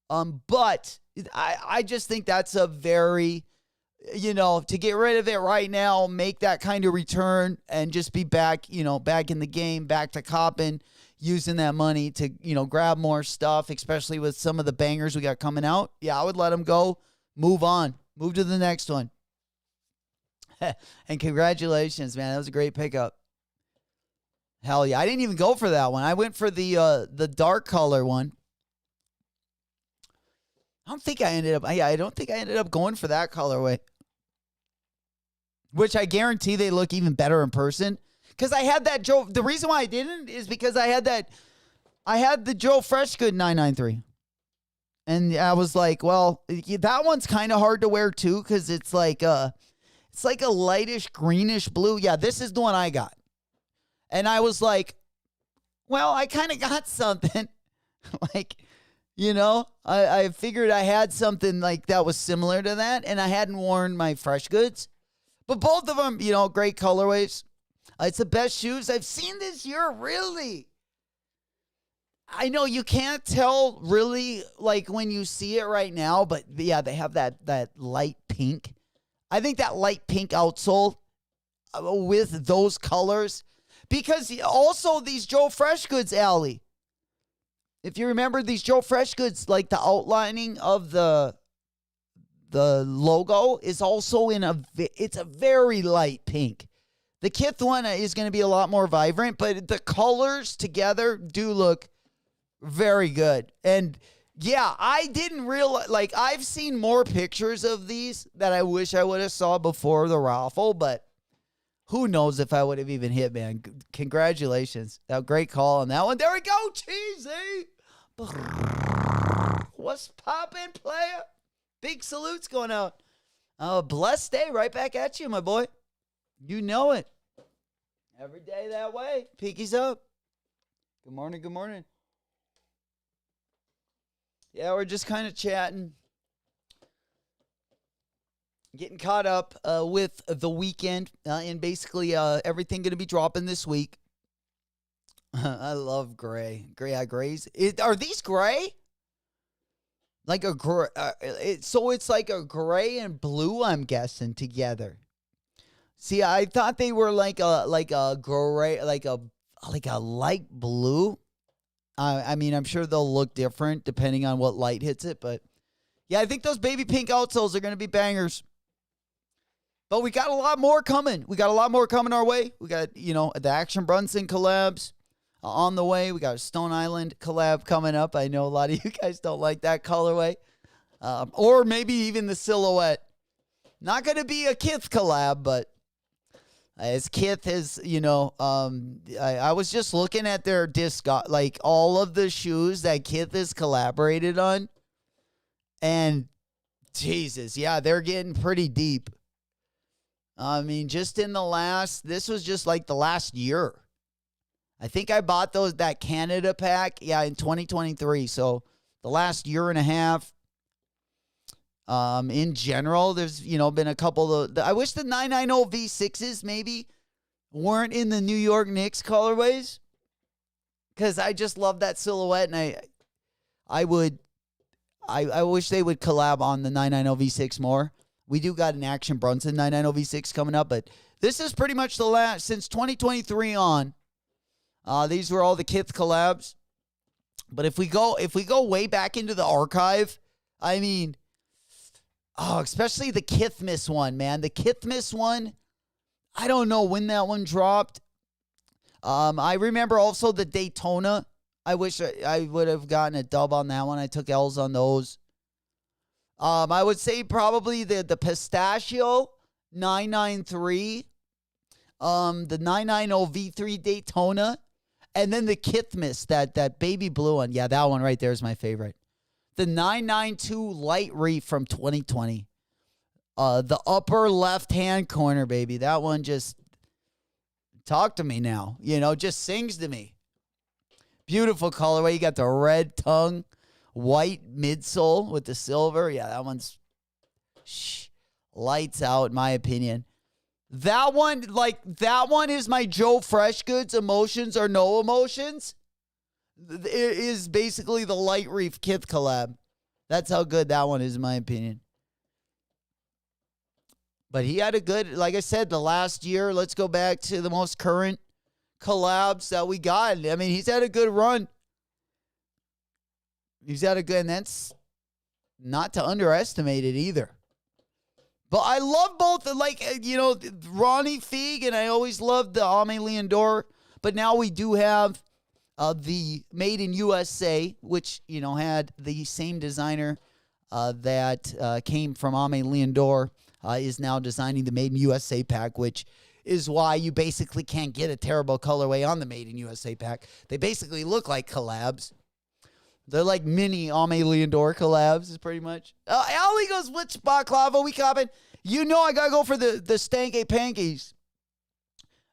But I just think that's a very, to get rid of it right now, make that kind of return and just be back, back in the game, back to copping, using that money to, grab more stuff, especially with some of the bangers we got coming out. Yeah, I would let them go. Move on. Move to the next one. And congratulations, man. That was a great pickup. Hell yeah. I didn't even go for that one. I went for the dark color one. I don't think I ended up going for that colorway. Which I guarantee they look even better in person. Because I had that Joe. The reason why I didn't is because I had the Joe Freshgood 993. And I was like, well, that one's kind of hard to wear too, because it's like a lightish greenish blue. Yeah, this is the one I got. And I was like, well, I kind of got something. I figured I had something like that was similar to that, and I hadn't worn my Fresh Goods. But both of them, great colorways. It's the best shoes I've seen this year, really. I know you can't tell really like when you see it right now, but yeah, they have that light pink. I think that light pink outsole with those colors, because also these Joe Freshgoods, Allie, if you remember these Joe Freshgoods, like the outlining of the logo is also it's a very light pink. The Kith one is going to be a lot more vibrant, but the colors together do look very good. And yeah, I didn't realize, I've seen more pictures of these that I wish I would have saw before the raffle, but who knows if I would have even hit, man. Congratulations. That great call on that one. There we go, Cheesy. What's poppin', player? Big salutes going out. Blessed day right back at you, my boy. You know it. Every day that way. Pinkies up. Good morning, good morning. Yeah, we're just kind of chatting. Getting caught up with the weekend and basically everything going to be dropping this week. I love gray. Grays. Are these gray? Like a gray. So it's like a gray and blue, I'm guessing, together. See, I thought they were like a gray, like a light blue. I mean, I'm sure they'll look different depending on what light hits it, but yeah, I think those baby pink outsoles are going to be bangers. But we got a lot more coming. We got a lot more coming our way. We got, the Action Brunson collabs on the way. We got a Stone Island collab coming up. I know a lot of you guys don't like that colorway. Or maybe even the silhouette. Not going to be a Kith collab, but as Kith is, I was just looking at their disc, like all of the shoes that Kith has collaborated on. And Jesus, yeah, they're getting pretty deep. I mean, just in this was just like the last year. I think I bought that Canada pack, in 2023. So the last year and a half. In general, there's, been a couple of, I wish the 990 V6s maybe weren't in the New York Knicks colorways, because I just love that silhouette, and I wish they would collab on the 990 V6 more. We do got an Action Brunson 990 V6 coming up, but this is pretty much the last, since 2023 on. These were all the Kith collabs. But if we go way back into the archive, I mean, especially the Kithmas one, man. The Kithmas one, I don't know when that one dropped. I remember also the Daytona. I wish I would have gotten a dub on that one. I took L's on those. I would say probably the Pistachio 993, the 990 V3 Daytona, and then the Kithmas, that baby blue one. Yeah, that one right there is my favorite. The 992 Light Reef from 2020. The upper left-hand corner, baby. That one just talk to me now. Just sings to me. Beautiful colorway. You got the red tongue, white midsole with the silver. Yeah, that one's lights out, in my opinion. That one is my Joe Freshgoods emotions or no emotions. It is basically the Light Reef Kith collab. That's how good that one is, in my opinion. But he had a good, like I said, the last year. Let's go back to the most current collabs that we got. I mean, he's had a good run. And that's not to underestimate it either. But I love both, Ronnie Feig, and I always loved the Ame Leondor. But now we do have the Made in USA, which, had the same designer that came from Ame Leondor, is now designing the Made in USA pack, which is why you basically can't get a terrible colorway on the Made in USA pack. They basically look like collabs. They're like mini Ame Leondor collabs, is pretty much. Ali goes, which baklava we copping? I gotta go for the stanky pankies.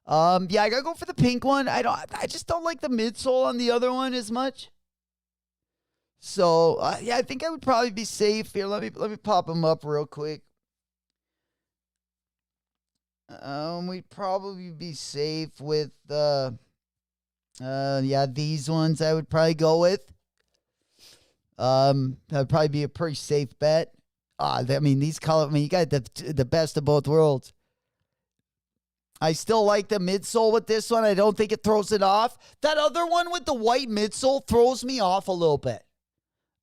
Yeah, I gotta go for the pink one. I just don't like the midsole on the other one as much. So yeah, I think I would probably be safe here. Let me pop them up real quick. We'd probably be safe with these ones I would probably go with. That would probably be a pretty safe bet. These color. You got the best of both worlds. I still like the midsole with this one. I don't think it throws it off. That other one with the white midsole throws me off a little bit.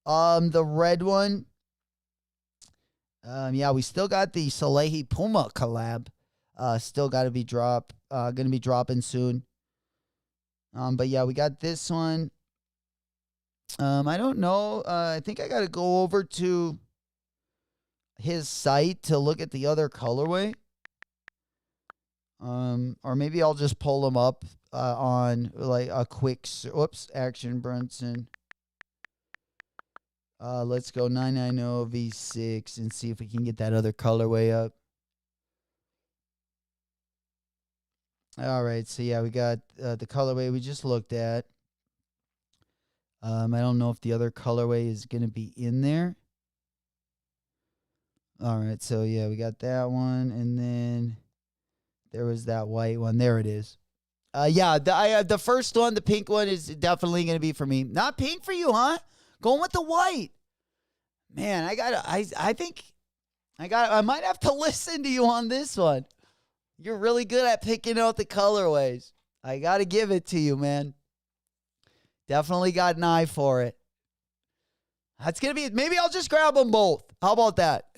The red one. We still got the Salehi Puma collab. Still got to be going to be dropping soon. But yeah, we got this one. I don't know. I think I got to go over to his site to look at the other colorway. Or maybe I'll just pull them up on like a quick. Action Brunson. Let's go 990 V6 and see if we can get that other colorway up. All right, so yeah, we got the colorway we just looked at. I don't know if the other colorway is going to be in there. All right, so yeah, we got that one, and then there was that white one. There it is. The first one, the pink one, is definitely going to be for me. Not pink for you, huh? Going with the white. Man, I might have to listen to you on this one. You're really good at picking out the colorways. I got to give it to you, man. Definitely got an eye for it. That's going to be it. Maybe I'll just grab them both. How about that?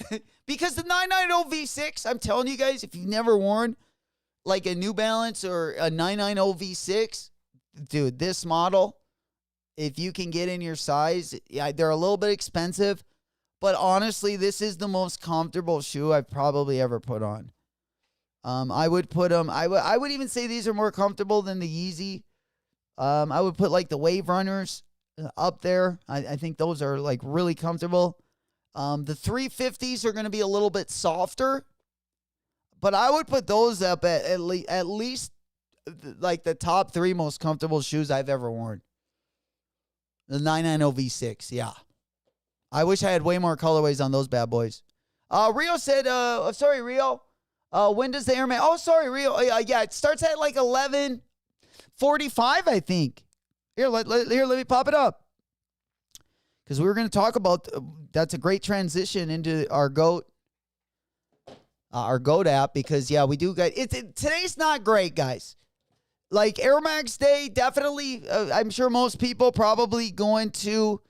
Because the 990 V6, I'm telling you guys, if you've never worn like a New Balance or a 990 V6, dude, this model, if you can get in your size, yeah, they're a little bit expensive, but honestly, this is the most comfortable shoe I've probably ever put on. I would put them, I would even say these are more comfortable than the Yeezy. I would put like the Wave Runners up there. I think those are like really comfortable. The 350s are going to be a little bit softer, but I would put those up at least like the top 3 most comfortable shoes I've ever worn. The 990 V6, yeah. I wish I had way more colorways on those bad boys. Rio said, sorry, Rio. When does the Airman? Oh, sorry, Rio. Yeah, it starts at like 11:45, I think. Here, let me pop it up. Because we were going to talk about, that's a great transition into our GOAT app. Because, yeah, we do get, today's not great, guys. Like, Air Max Day, definitely, I'm sure most people probably going to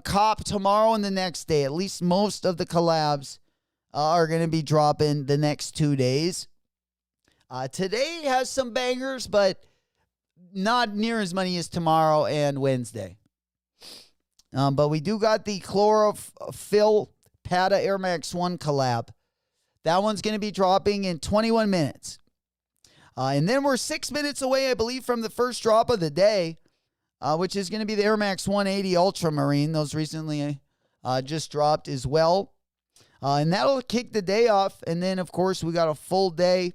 cop tomorrow and the next day. At least most of the collabs are going to be dropping the next 2 days. Today has some bangers, but not near as many as tomorrow and Wednesday. But we do got the Chlorophyll Pata Air Max 1 collab. That one's going to be dropping in 21 minutes. And then we're 6 minutes away, I believe, from the first drop of the day, which is going to be the Air Max 180 Ultramarine. Those recently just dropped as well. And that'll kick the day off. And then, of course, we got a full day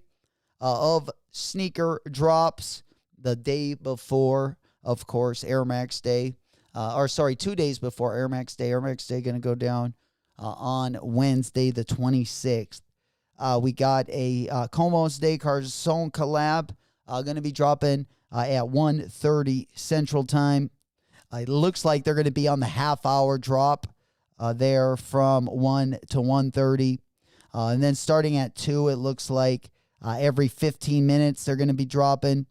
of sneaker drops the day before, of course, Air Max Day. 2 days before Air Max Day. Air Max Day going to go down on Wednesday, the 26th. We got a Como's Day Carzone collab going to be dropping at 1:30 Central Time. It looks like they're going to be on the half-hour drop there from 1 to 1:30. And then starting at 2, it looks like every 15 minutes they're going to be dropping.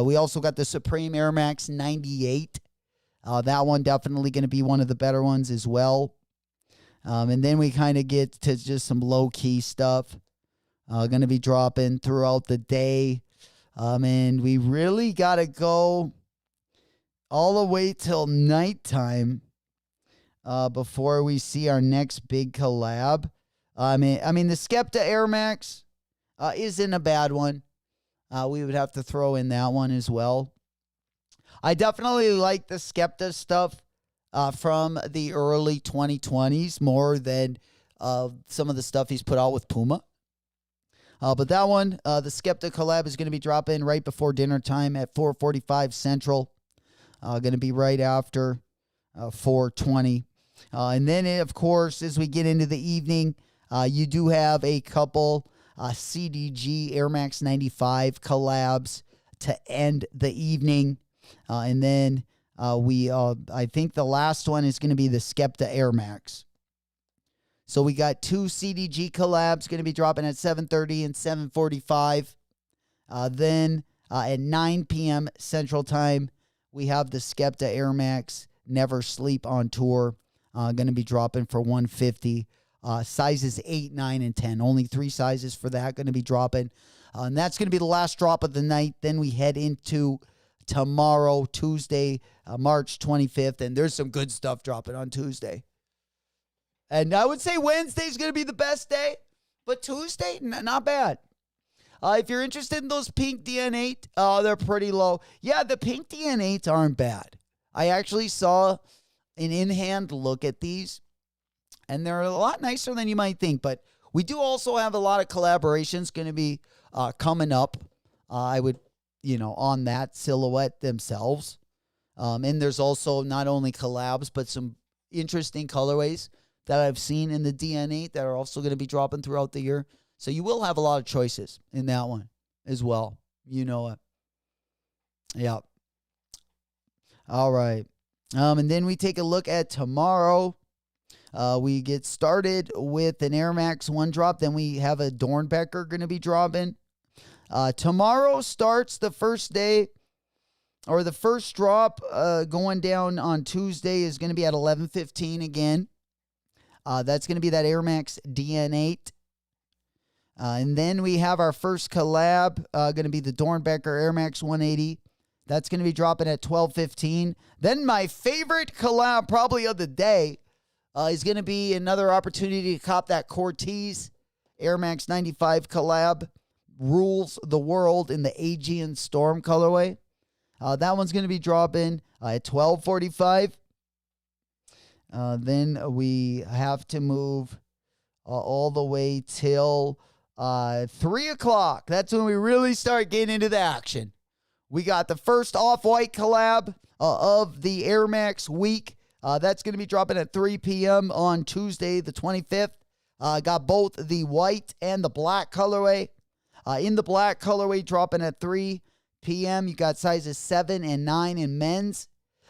We also got the Supreme Air Max 98. That one definitely going to be one of the better ones as well. And then we kind of get to just some low-key stuff going to be dropping throughout the day. And we really got to go all the way till nighttime before we see our next big collab. I mean, the Skepta Air Max isn't a bad one. We would have to throw in that one as well. I definitely like the Skepta stuff from the early 2020s more than some of the stuff he's put out with Puma. But that one, the Skepta collab, is going to be dropping right before dinner time at 4:45 Central. Going to be right after 4:20. And then, of course, as we get into the evening, you do have a couple CDG Air Max 95 collabs to end the evening. And then I think the last one is going to be the Skepta Air Max. So we got 2 CDG collabs going to be dropping at 7:30 and 7:45. Then at 9 p.m. Central Time, we have the Skepta Air Max Never Sleep on Tour going to be dropping for 150. Sizes 8, 9, and 10. Only 3 sizes for that going to be dropping. And that's going to be the last drop of the night. Then we head into tomorrow, Tuesday, March 25th. And there's some good stuff dropping on Tuesday. And I would say Wednesday's going to be the best day. But Tuesday, not bad. If you're interested in those pink DN8, they're pretty low. Yeah, the pink DN8s aren't bad. I actually saw an in-hand look at these. And they're a lot nicer than you might think. But we do also have a lot of collaborations going to be coming up. I would, on that silhouette themselves. And there's also not only collabs, but some interesting colorways that I've seen in the DN8 that are also going to be dropping throughout the year. So you will have a lot of choices in that one as well. You know it. Yeah. All right. And then we take a look at tomorrow. We get started with an Air Max 1 drop. Then we have a Dornbecker going to be dropping. Tomorrow starts the first day, or the first drop going down on Tuesday is going to be at 11:15 again. That's going to be that Air Max DN8. And then we have our first collab going to be the Dornbecker Air Max 180. That's going to be dropping at 12:15. Then my favorite collab probably of the day is going to be another opportunity to cop that Corteiz Air Max 95 collab. Rules the world in the Aegean Storm colorway. That one's going to be dropping at 12:45. Then we have to move all the way till 3 o'clock. That's when we really start getting into the action. We got the first Off-White collab of the Air Max week. That's going to be dropping at 3 p.m. on Tuesday, the 25th. Got both the white and the black colorway. In the black colorway, dropping at 3 p.m. You got sizes 7 and 9 in men's.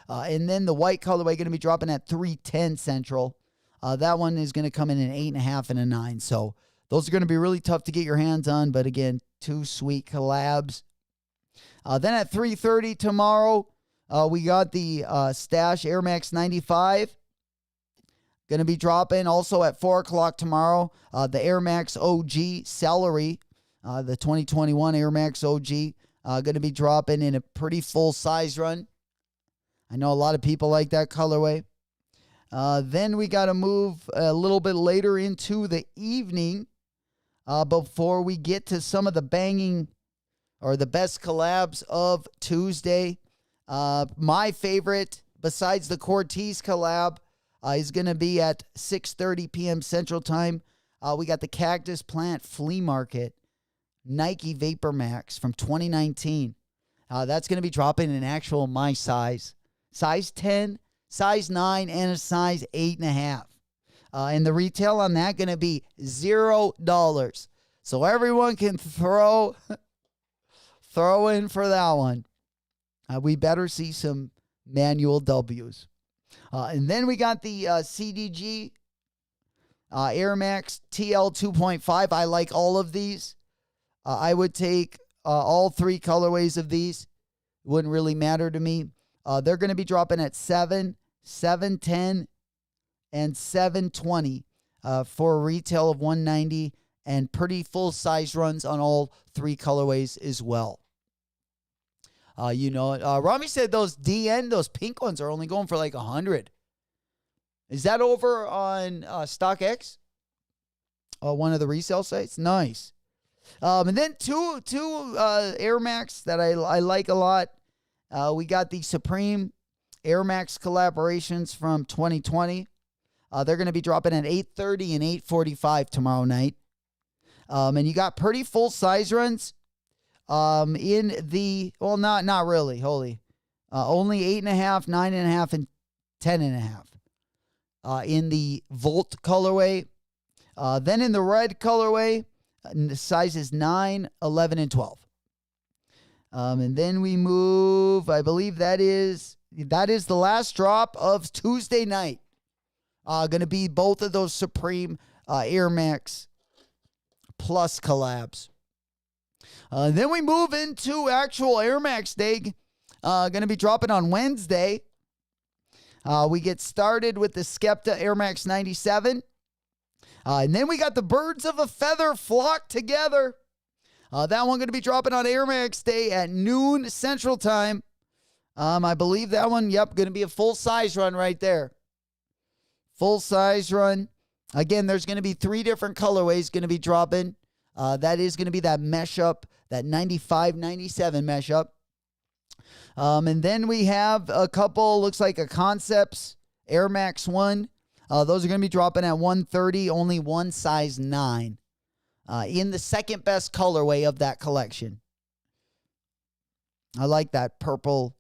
And then the white colorway going to be dropping at 3:10 Central. That one is going to come in an 8.5 and a 9. So those are going to be really tough to get your hands on. But again, 2 sweet collabs. Then at 3:30 tomorrow, We got the Stash Air Max 95. Going to be dropping also at 4 o'clock tomorrow. The Air Max OG Celery, the 2021 Air Max OG, going to be dropping in a pretty full size run. I know a lot of people like that colorway. Then we got to move a little bit later into the evening before we get to some of the banging or the best collabs of Tuesday. My favorite, besides the Corteiz collab, is going to be at 6:30 p.m. Central Time. We got the Cactus Plant Flea Market Nike Vapor Max from 2019. That's going to be dropping in actual my size. Size 10, size 9, and a size 8.5. And the retail on that going to be $0. So everyone can throw in for that one. We better see some manual W's. And then we got the CDG Air Max TL 2.5. I like all of these. I would take all 3 colorways of these. Wouldn't really matter to me. They're going to be dropping at 7, 710, and 720 for a retail of $190 and pretty full size runs on all 3 colorways as well. Rami said those DN, those pink ones are only going for like 100. Is that over on StockX? One of the resale sites? Nice. And then two Air Max that I like a lot. We got the Supreme Air Max collaborations from 2020. They're going to be dropping at 8:30 and 8:45 tomorrow night. And you got pretty full size runs. In the, well, not really, only 8.5, 9.5, and 10.5. In the Volt colorway. Then in the red colorway, the sizes 9, 11, and 12. And then we move, I believe that is the last drop of Tuesday night. Going to be both of those Supreme Air Max Plus collabs. Then we move into actual Air Max Day. Going to be dropping on Wednesday. We get started with the Skepta Air Max 97. And then we got the Birds of a Feather Flock Together. That one going to be dropping on Air Max Day at noon Central Time. I believe that one, going to be a full size run right there. Full size run. Again, there's going to be 3 different colorways going to be dropping. That is going to be that mesh up, that 95, 97 mesh up. And then we have a couple, looks like a Concepts Air Max 1. Those are going to be dropping at 130, only one size 9. In the second best colorway of that collection. I like that purple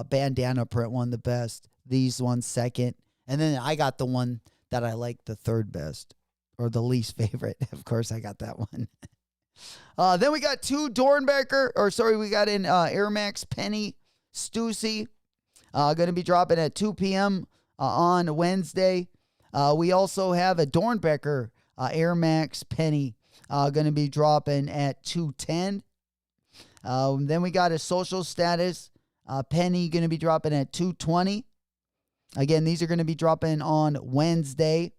bandana print one the best. These ones second. And then I got the one that I like the third best. Or the least favorite. Of course, I got that one. Then we got 2 we got an Air Max Penny Stussy. Going to be dropping at 2 p.m. On Wednesday. We also have a Dornbecker Air Max Penny going to be dropping at 2:10. Then we got a Social Status Penny going to be dropping at 2:20. Again, these are going to be dropping on Wednesday.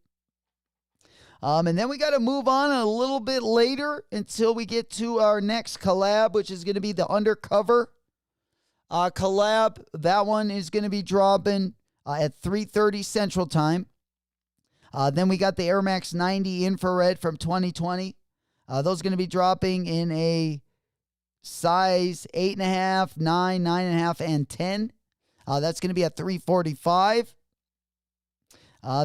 And then we got to move on a little bit later until we get to our next collab, which is going to be the Undercover collab. That one is going to be dropping at 3:30 Central Time. Then we got the Air Max 90 Infrared from 2020. Those are going to be dropping in a size 8.5, 9, 9.5, and 10. That's going to be at 3:45.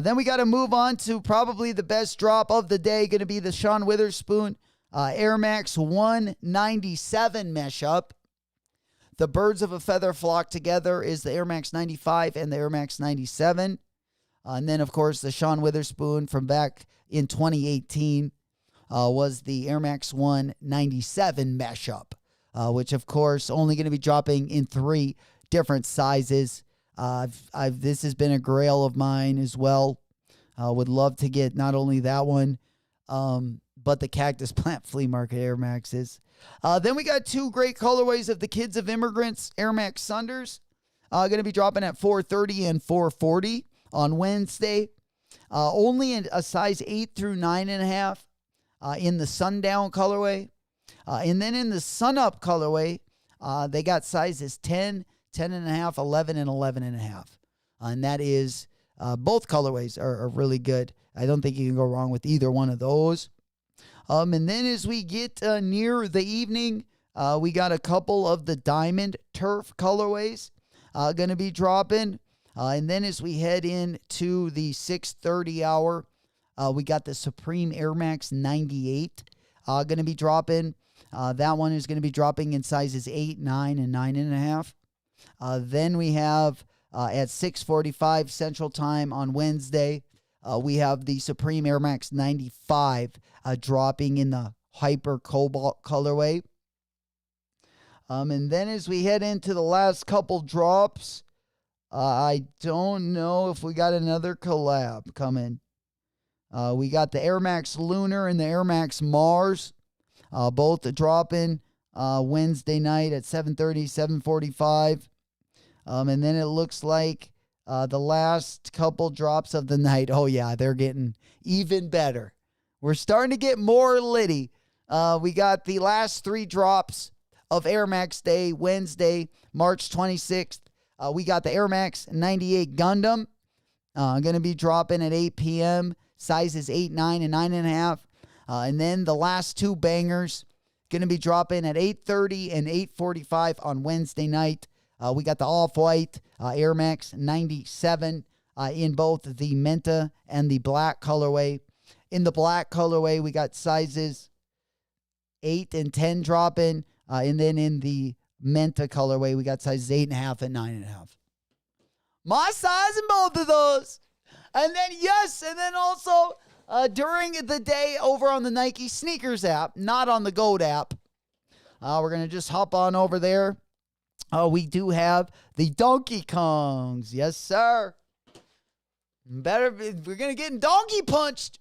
Then we got to move on to probably the best drop of the day, going to be the Sean Witherspoon Air Max 197 mesh up. The Birds of a Feather Flock Together is the Air Max 95 and the Air Max 97. And then, of course, the Sean Witherspoon from back in 2018 was the Air Max 197 mesh up, which, of course, only going to be dropping in 3 different sizes. This has been a grail of mine as well. Would love to get not only that one, but the Cactus Plant Flea Market Air Maxes. Then we got 2 great colorways of the Kids of Immigrants Air Max Sunders. going to be dropping at 430 and 440 on Wednesday. Only in a size 8 through 9.5 in the sundown colorway. And then in the sunup colorway, they got sizes 10, 10.5, 11, and 11.5. And that is, both colorways are really good. I don't think you can go wrong with either one of those. And then as we get near the evening, we got a couple of the Diamond Turf colorways going to be dropping. And then as we head into the 6:30 hour, we got the Supreme Air Max 98 going to be dropping. That one is going to be dropping in sizes 8, 9, and 9.5. Then we have at 6:45 Central Time on Wednesday, we have the Supreme Air Max 95 dropping in the Hyper Cobalt colorway. And then as we head into the last couple drops, I don't know if we got another collab coming. We got the Air Max Lunar and the Air Max Mars, both dropping Wednesday night at 7:30, 7:45. And then it looks like the last couple drops of the night, oh yeah, they're getting even better. We're starting to get more litty. We got the last 3 drops of Air Max Day, Wednesday, March 26th. We got the Air Max 98 Gundam. Going to be dropping at 8 p.m. Sizes 8, 9, and 9.5. And then the last 2 bangers going to be dropping at 8:30 and 8:45 on Wednesday night. We got the Off-White Air Max 97 in both the Menta and the black colorway. In the black colorway, we got sizes 8 and 10 dropping. And then in the Menta colorway, we got sizes 8.5 and 9.5. My size in both of those. And then, yes, and then also during the day over on the Nike Sneakers app, not on the GOAT app, we're going to just hop on over there. We do have the Donkey Kongs. Yes, sir. We're going to get donkey punched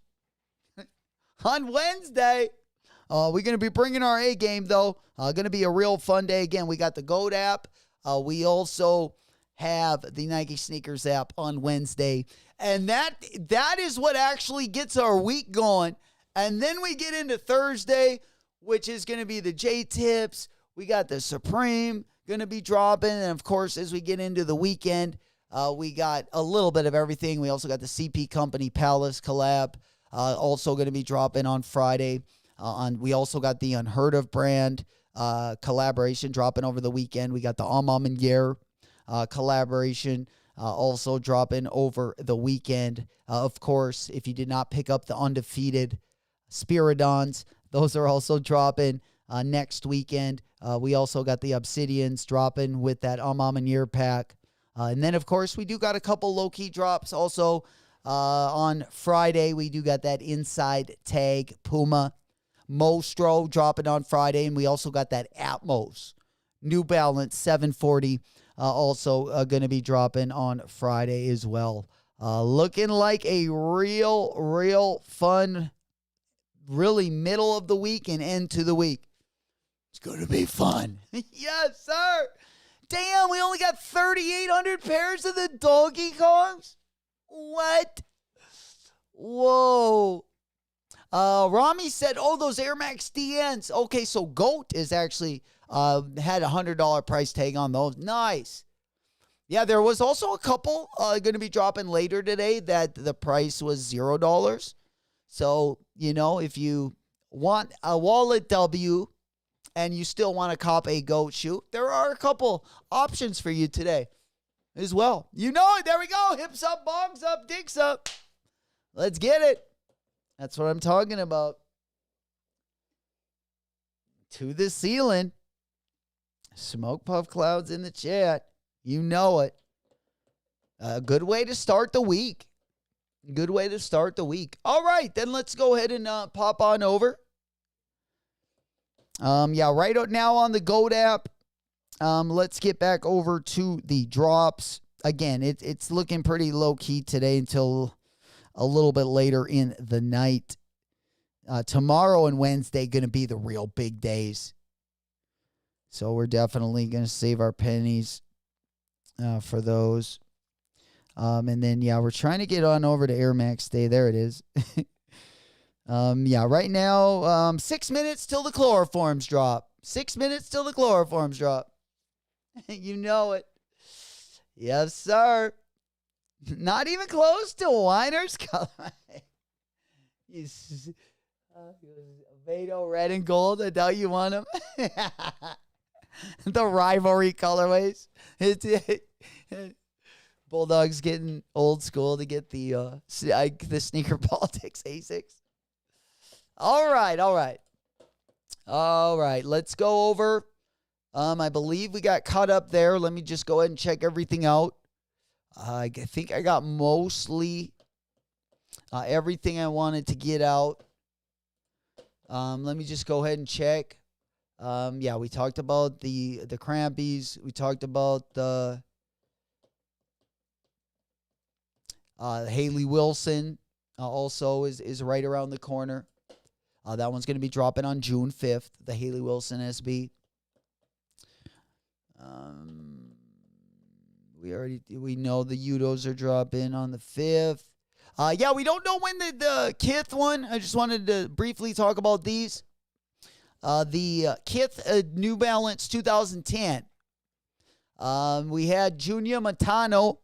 on Wednesday. We're going to be bringing our A game, though. Going to be a real fun day. Again, we got the GOAT app. We also have the Nike Sneakers app on Wednesday. And that is what actually gets our week going. And then we get into Thursday, which is going to be the J-Tips. We got the Supreme going to be dropping. And, of course, as we get into the weekend, we got a little bit of everything. We also got the CP Company Palace collab also going to be dropping on Friday. We also got the Unheard of brand collaboration dropping over the weekend. We got the and Yer collaboration also dropping over the weekend. Of course, if you did not pick up the undefeated Spiridons, those are also dropping next weekend. We also got the Obsidians dropping with that and Yer pack. And then, of course, we do got a couple low-key drops also on Friday. We do got that Inside Tag Puma Mostro dropping on Friday, and we also got that Atmos New Balance 740 also going to be dropping on Friday as well. Looking like a real fun, really middle of the week and end to the week. It's going to be fun. Yes, sir. Damn, we only got 3,800 pairs of the Donkey Kongs? What? Whoa. Rami said, oh, those Air Max DNs. Okay, so GOAT is actually had a $100 price tag on those. Nice. Yeah, there was also a couple going to be dropping later today that the price was $0. So, you know, if you want a wallet W and you still want to cop a GOAT shoe, there are a couple options for you today as well. You know it. There we go. Hips up, bongs up, dicks up. Let's get it. That's what I'm talking about. To the ceiling. Smoke puff clouds in the chat. You know it. A good way to start the week. Good way to start the week. All right, then let's go ahead and pop on over. Right now on the GOAT app, let's get back over to the drops. Again, it's looking pretty low-key today until a little bit later in the night. Tomorrow and Wednesday going to be the real big days. So we're definitely going to save our pennies for those. And then, yeah, we're trying to get on over to Air Max Day. There it is. Yeah, right now, 6 minutes till the chloroforms drop. 6 minutes till the chloroforms drop. You know it. Yes, sir. Not even close to Weiner's color. Vado red and gold. I doubt you want them. The rivalry colorways. Bulldogs getting old school to get the sneaker politics Asics. All right. Let's go over. I believe we got caught up there. Let me just go ahead and check everything out. I think I got mostly everything I wanted to get out. Let me just go ahead and check. Yeah, we talked about the Crampies. We talked about the Haley Wilson also is right around the corner. That one's going to be dropping on June 5th, the Haley Wilson SB. We know the Udos are dropping on the 5th. Yeah, we don't know when the Kith one. I just wanted to briefly talk about these. The Kith New Balance 2010. We had Junior Matano,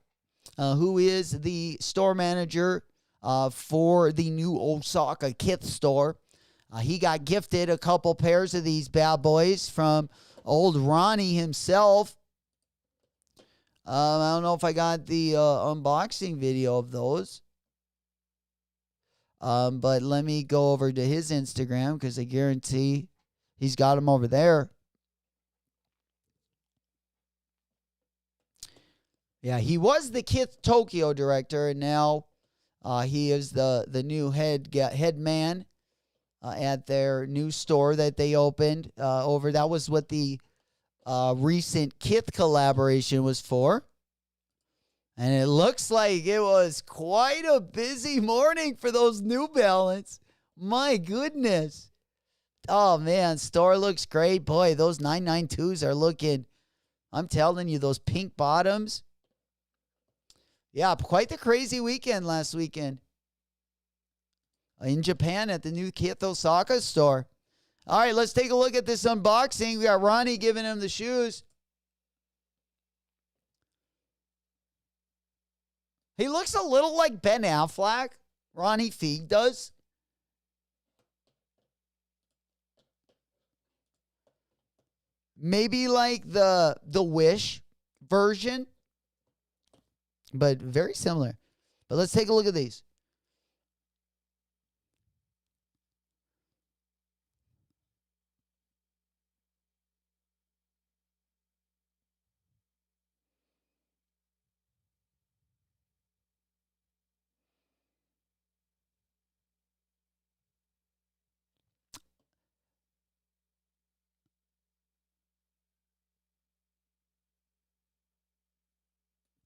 who is the store manager for the new Osaka Kith store. He got gifted a couple pairs of these bad boys from old Ronnie himself. I don't know if I got the unboxing video of those. But let me go over to his Instagram because I guarantee he's got them over there. Yeah, he was the Kith Tokyo director, and now he is the new head man at their new store that they opened over. That was what the recent Kith collaboration was for. And it looks like it was quite a busy morning for those New Balance. My goodness. Oh, man, store looks great. Boy, those 992s are looking, I'm telling you, those pink bottoms. Yeah, quite the crazy weekend last weekend in Japan at the new Kith Osaka store. All right, let's take a look at this unboxing. We got Ronnie giving him the shoes. He looks a little like Ben Affleck. Ronnie Feig does. Maybe like the Wish version, but very similar. But let's take a look at these.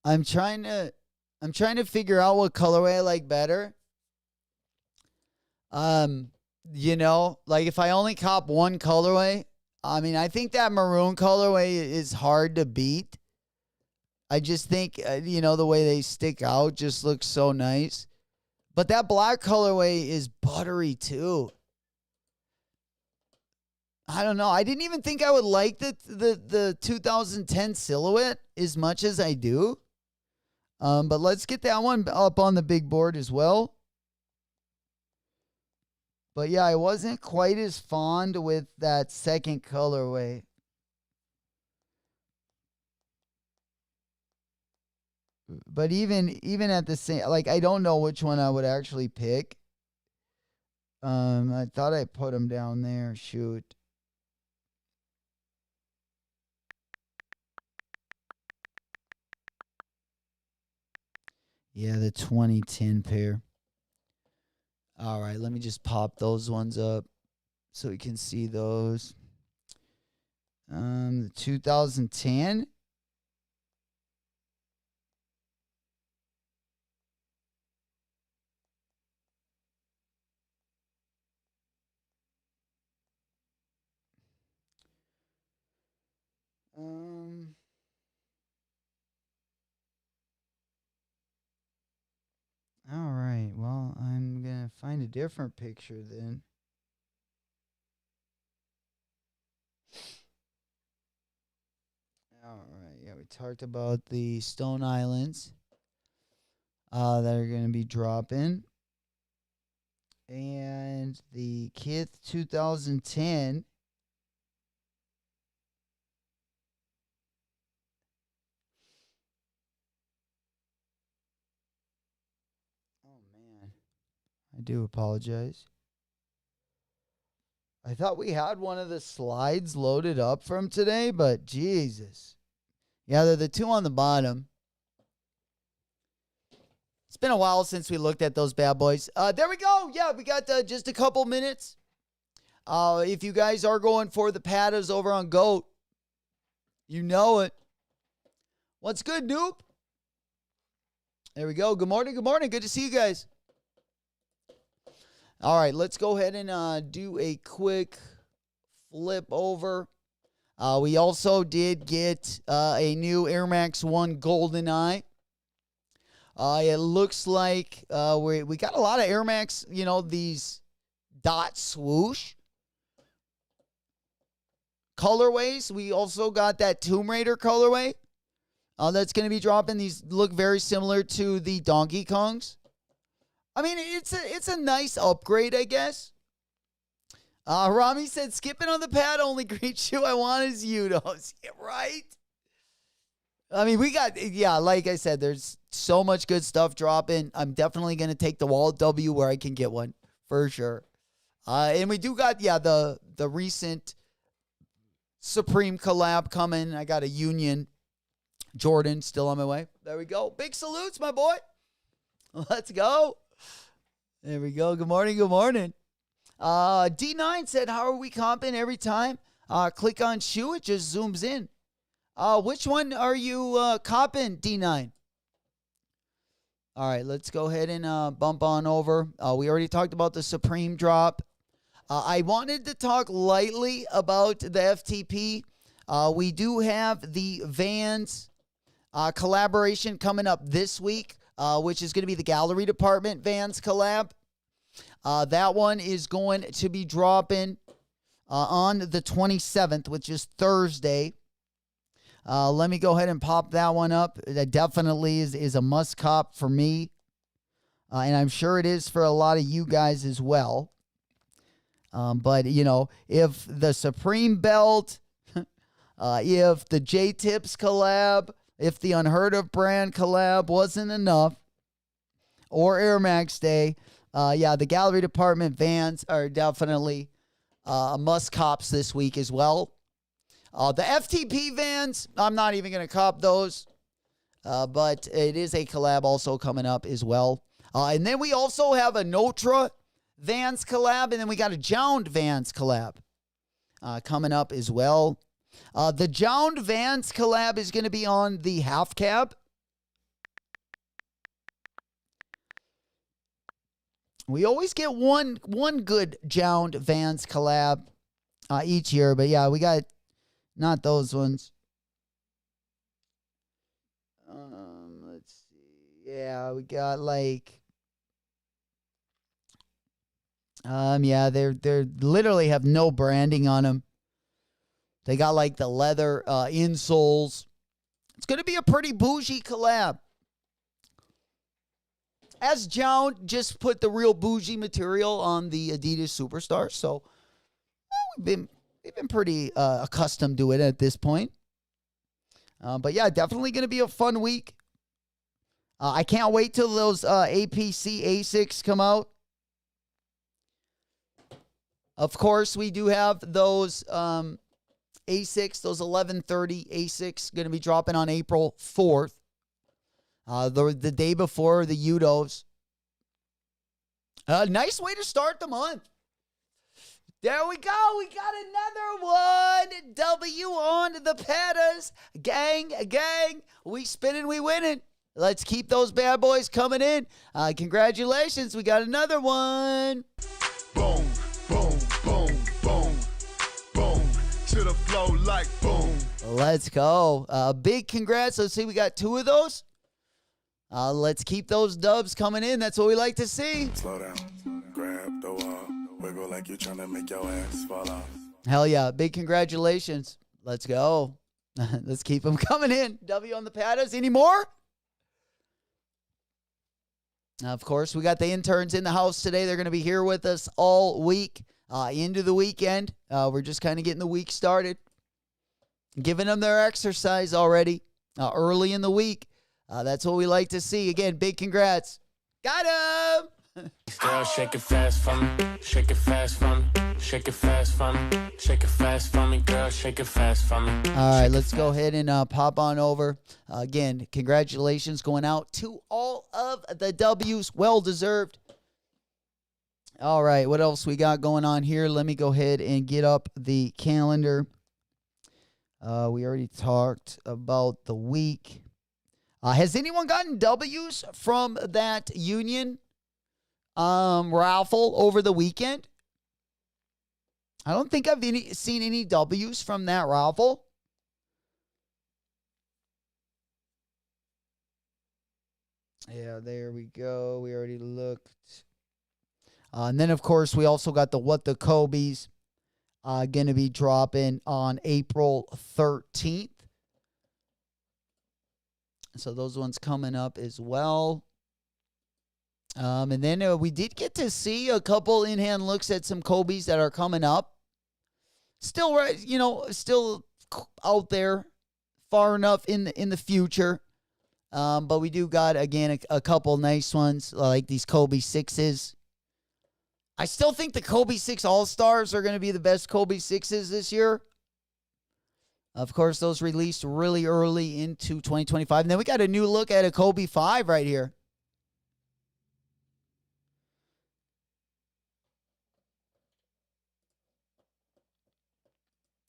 I'm trying to figure out what colorway I like better. Like if I only cop one colorway, I mean, I think that maroon colorway is hard to beat. I just think, the way they stick out just looks so nice. But that black colorway is buttery too. I don't know. I didn't even think I would like the 2010 silhouette as much as I do. But let's get that one up on the big board as well. But yeah, I wasn't quite as fond with that second colorway. But even at the same, like, I don't know which one I would actually pick. I thought I put them down there. Shoot. Yeah, the 2010 pair. All right, let me just pop those ones up so we can see those. The 2010. find a different picture then. All right. Yeah, we talked about the Stone Islands that are going to be dropping. And the Kith 2010. Oh, man. I do apologize. I thought we had one of the slides loaded up from today, but Jesus. Yeah, they're the two on the bottom. It's been a while since we looked at those bad boys. There we go. Yeah, we got just a couple minutes. If you guys are going for the Pattas over on GOAT, you know it. What's good, Noop? There we go. Good morning. Good morning. Good to see you guys. All right, let's go ahead and do a quick flip over. We also did get a new Air Max 1 GoldenEye. It looks like we got a lot of Air Max, these dot swoosh colorways. We also got that Tomb Raider colorway that's going to be dropping. These look very similar to the Donkey Kongs. I mean, it's a nice upgrade, I guess. Rami said, skipping on the pad, only green shoe I want is Udos. Yeah, right? I mean, we got, like I said, there's so much good stuff dropping. I'm definitely going to take the Wall W where I can get one, for sure. And we do got, the recent Supreme collab coming. I got a Union Jordan still on my way. There we go. Big salutes, my boy. Let's go. There we go. Good morning. Good morning. D9 said, how are we comping every time? Click on shoe. It just zooms in. Which one are you comping, D9? All right, let's go ahead and bump on over. We already talked about the Supreme drop. I wanted to talk lightly about the FTP. We do have the Vans collaboration coming up this week, which is going to be the Gallery Department Vans collab. That one is going to be dropping on the 27th, which is Thursday. Let me go ahead and pop that one up. That definitely is a must cop for me. And I'm sure it is for a lot of you guys as well. But, if the Supreme belt, if the J-Tips collab, if the Unheard of brand collab wasn't enough, or Air Max Day, the Gallery Department Vans are definitely must cops this week as well. The FTP Vans, I'm not even going to cop those, but it is a collab also coming up as well. And then we also have a Notra Vans collab, and then we got a Jound Vans collab coming up as well. The Jound Vans collab is going to be on the half cab. We always get one good Jound Vans collab each year, but we got not those ones. Let's see. Yeah, we got they're literally have no branding on them. They got the leather insoles. It's going to be a pretty bougie collab. As Jound just put the real bougie material on the Adidas Superstar, so we've been pretty accustomed to it at this point. But definitely going to be a fun week. I can't wait till those APC Asics come out. Of course, we do have those Asics, those 1130 Asics, going to be dropping on April 4th. The day before the Udos. Nice way to start the month. There we go. We got another one. W on the Pattas. Gang. We spinning, we winning. Let's keep those bad boys coming in. Congratulations. We got another one. Boom, boom, boom, boom, boom. To the flow like boom. Let's go. Big congrats. Let's see. We got two of those. Let's keep those dubs coming in. That's what we like to see. Slow down. Grab. up the wall. Wiggle like you tryna make your ass fall off. Hell yeah. Big congratulations. Let's go. Let's keep them coming in. W on the Pattas. Any more? Now, of course, we got the interns in the house today. They're going to be here with us all week into the weekend. We're just kind of getting the week started. Giving them their exercise already early in the week. That's what we like to see. Again, big congrats. Got him! Girl, shake it fast for me. Shake it fast for me. Shake it fast for me. Shake it fast for me. Girl, shake it fast for me. All right, let's go ahead and pop on over. Again, congratulations going out to all of the W's. Well deserved. All right, what else we got going on here? Let me go ahead and get up the calendar. We already talked about the week. Has anyone gotten W's from that Union raffle over the weekend? I don't think I've seen any W's from that raffle. Yeah, there we go. We already looked. And then, of course, we also got the What the Kobe's going to be dropping on April 13th. So those ones coming up as well. And then we did get to see a couple in-hand looks at some Kobe's that are coming up. Still, right, still out there, far enough in the future. But we do got, again, a couple nice ones, like these Kobe 6s. I still think the Kobe 6 All-Stars are going to be the best Kobe 6s this year. Of course, those released really early into 2025. And then we got a new look at a Kobe 5 right here.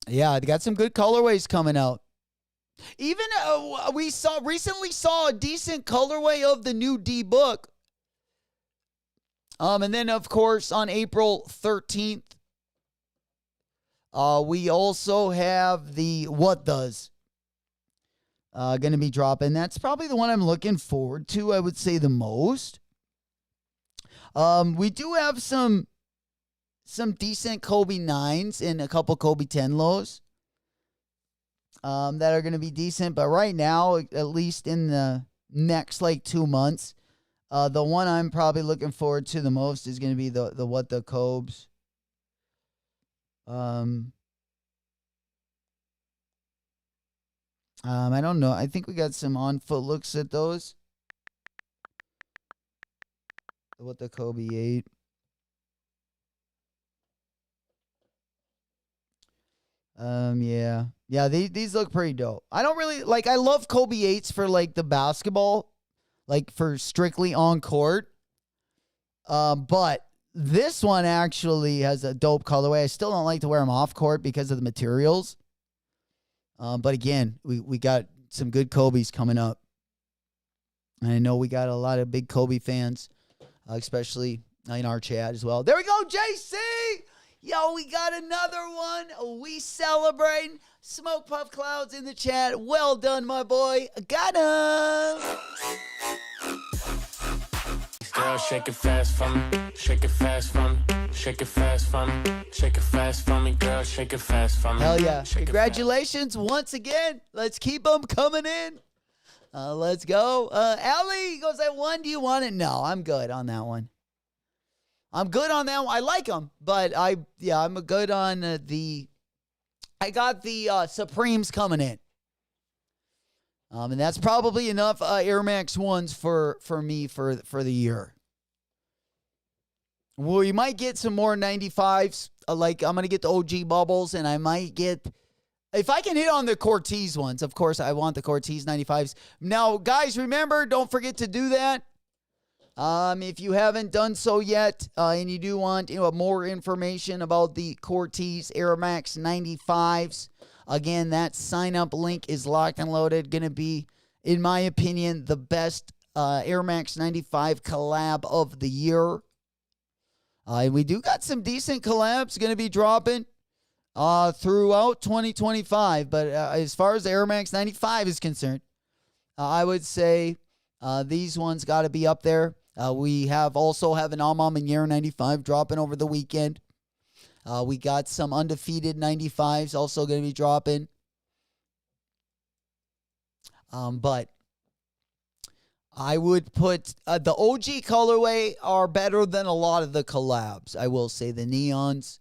Yeah, they got some good colorways coming out. Even we recently saw a decent colorway of the new D-Book. And then, of course, on April 13th, we also have the What Does going to be dropping. That's probably the one I'm looking forward to, I would say, the most. We do have some decent Kobe 9s and a couple Kobe 10 lows that are going to be decent. But right now, at least in the next 2 months, the one I'm probably looking forward to the most is going to be the What the Cobes. I don't know. I think we got some on-foot looks at those. What the Kobe 8. Yeah, these look pretty dope. I don't really I love Kobe 8s for the basketball, for strictly on court. But this one actually has a dope colorway. I still don't like to wear them off court because of the materials. But again, we got some good Kobe's coming up. And I know we got a lot of big Kobe fans, especially in our chat as well. There we go, JC! Yo, we got another one. We celebrating. Smoke Puff Clouds in the chat. Well done, my boy. Got him! Girl, shake it fast for me. Shake it fast for me. Shake it fast for me. Shake it fast for me. Girl, shake it fast for me. Hell yeah. Congratulations once again. Let's keep them coming in. Let's go. Allie goes, I won. Do you want it? No, I'm good on that one. I'm good on that one. I like them, but I'm good on I got the Supremes coming in. And that's probably enough Air Max 1s for me for the year. We might get some more 95s. I'm going to get the OG bubbles, and I might get, if I can hit on the Corteiz ones, of course, I want the Corteiz 95s. Now, guys, remember, don't forget to do that. If you haven't done so yet, and you do want more information about the Corteiz Air Max 95s, again, that sign-up link is locked and loaded. Going to be, in my opinion, the best Air Max 95 collab of the year. We do got some decent collabs going to be dropping throughout 2025. But as far as the Air Max 95 is concerned, I would say these ones got to be up there. We also have an Almam and Year 95 dropping over the weekend. We got some undefeated 95s also going to be dropping. But I would put the OG colorway are better than a lot of the collabs. I will say the neons.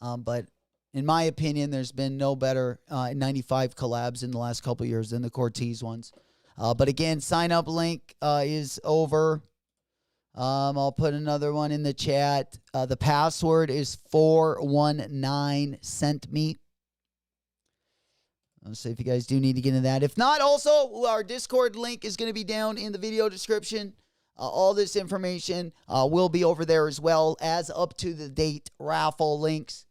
But in my opinion, there's been no better 95 collabs in the last couple of years than the Corteiz ones. But again, sign up link is over. I'll put another one in the chat. The password is 419 sent me. I'll see if you guys do need to get into that. If not, also, our Discord link is going to be down in the video description. All this information will be over there as well as up-to-the-date raffle links.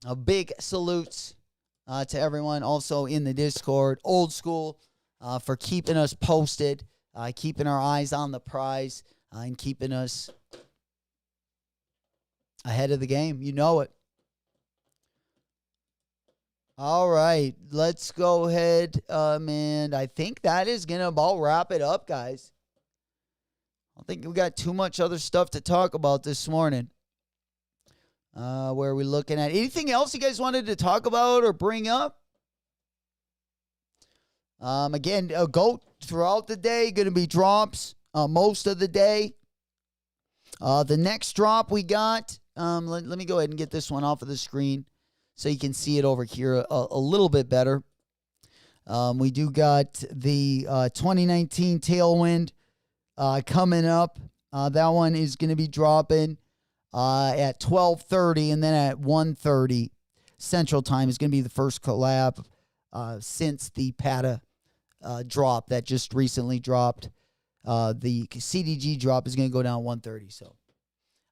A big salutes to everyone also in the Discord. Old School for keeping us posted, keeping our eyes on the prize, and keeping us ahead of the game. You know it. All right, let's go ahead, and I think that is going to about wrap it up, guys. I don't think we got too much other stuff to talk about this morning. Where are we looking at? Anything else you guys wanted to talk about or bring up? Again, go throughout the day. Going to be drops most of the day. The next drop we got, let me go ahead and get this one off of the screen so you can see it over here a little bit better. We do got the 2019 Tailwind coming up. That one is going to be dropping at 12:30, and then at 1:30 Central Time is going to be the first collab since the PATA drop that just recently dropped. The CDG drop is going to go down 1:30. So,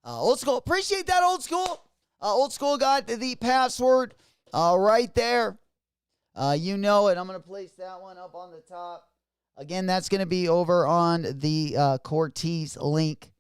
Old School, appreciate that, Old School. Old School got the password right there. You know it. I'm going to place that one up on the top. Again, that's going to be over on the Corteiz link.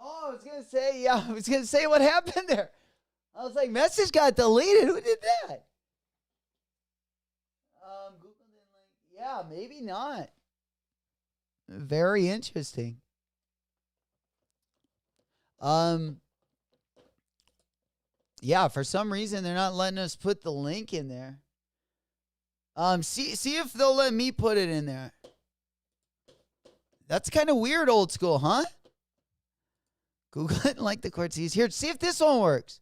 Oh, I was going to say what happened there. I was like, message got deleted. Who did that? Google didn't link. Yeah, maybe not. Very interesting. Yeah, for some reason they're not letting us put the link in there. See if they'll let me put it in there. That's kind of weird, Old School, huh? Google didn't like the Corteiz. Here, see if this one works.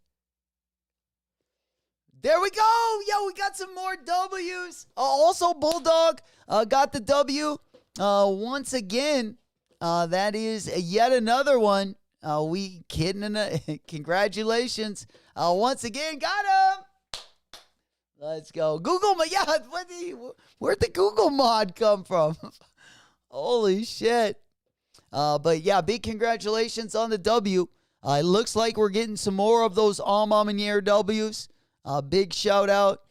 There we go. Yo, we got some more W's. Also, Bulldog got the W. Once again, that is yet another one. We kidding? Congratulations. Once again, got him. Let's go. Google, yeah, where'd the Google mod come from? Holy shit. But yeah, big congratulations on the W. It looks like we're getting some more of those Almam and Year W's. Big shout out.